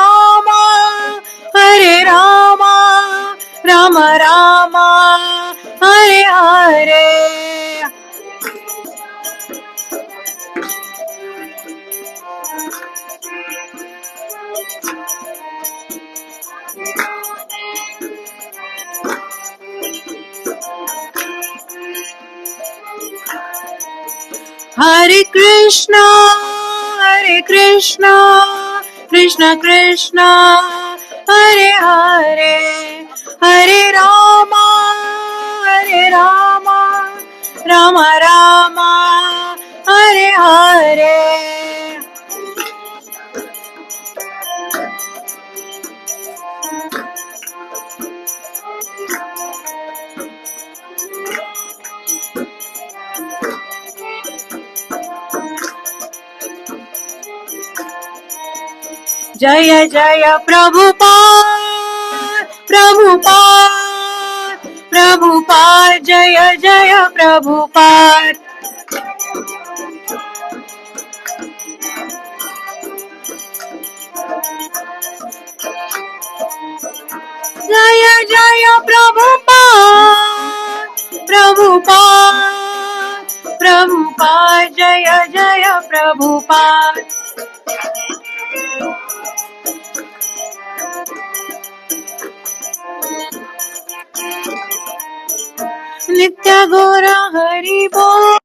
Rama, Rama Rama, Hare Hare. Hare Krishna, Hare Krishna, Krishna Krishna, Hare Hare, Hare Rama, Hare Rama, Rama Rama, Hare Hare. Jaya Jaya Prabhupada, Prabhupada, Prabhupada, Jaya Jaya Prabhupada. Jaya Jaya Prabhupada, Prabhupada, Prabhupada, Jaya Jaya Prabhupada. Nitya Gora Hari Bol,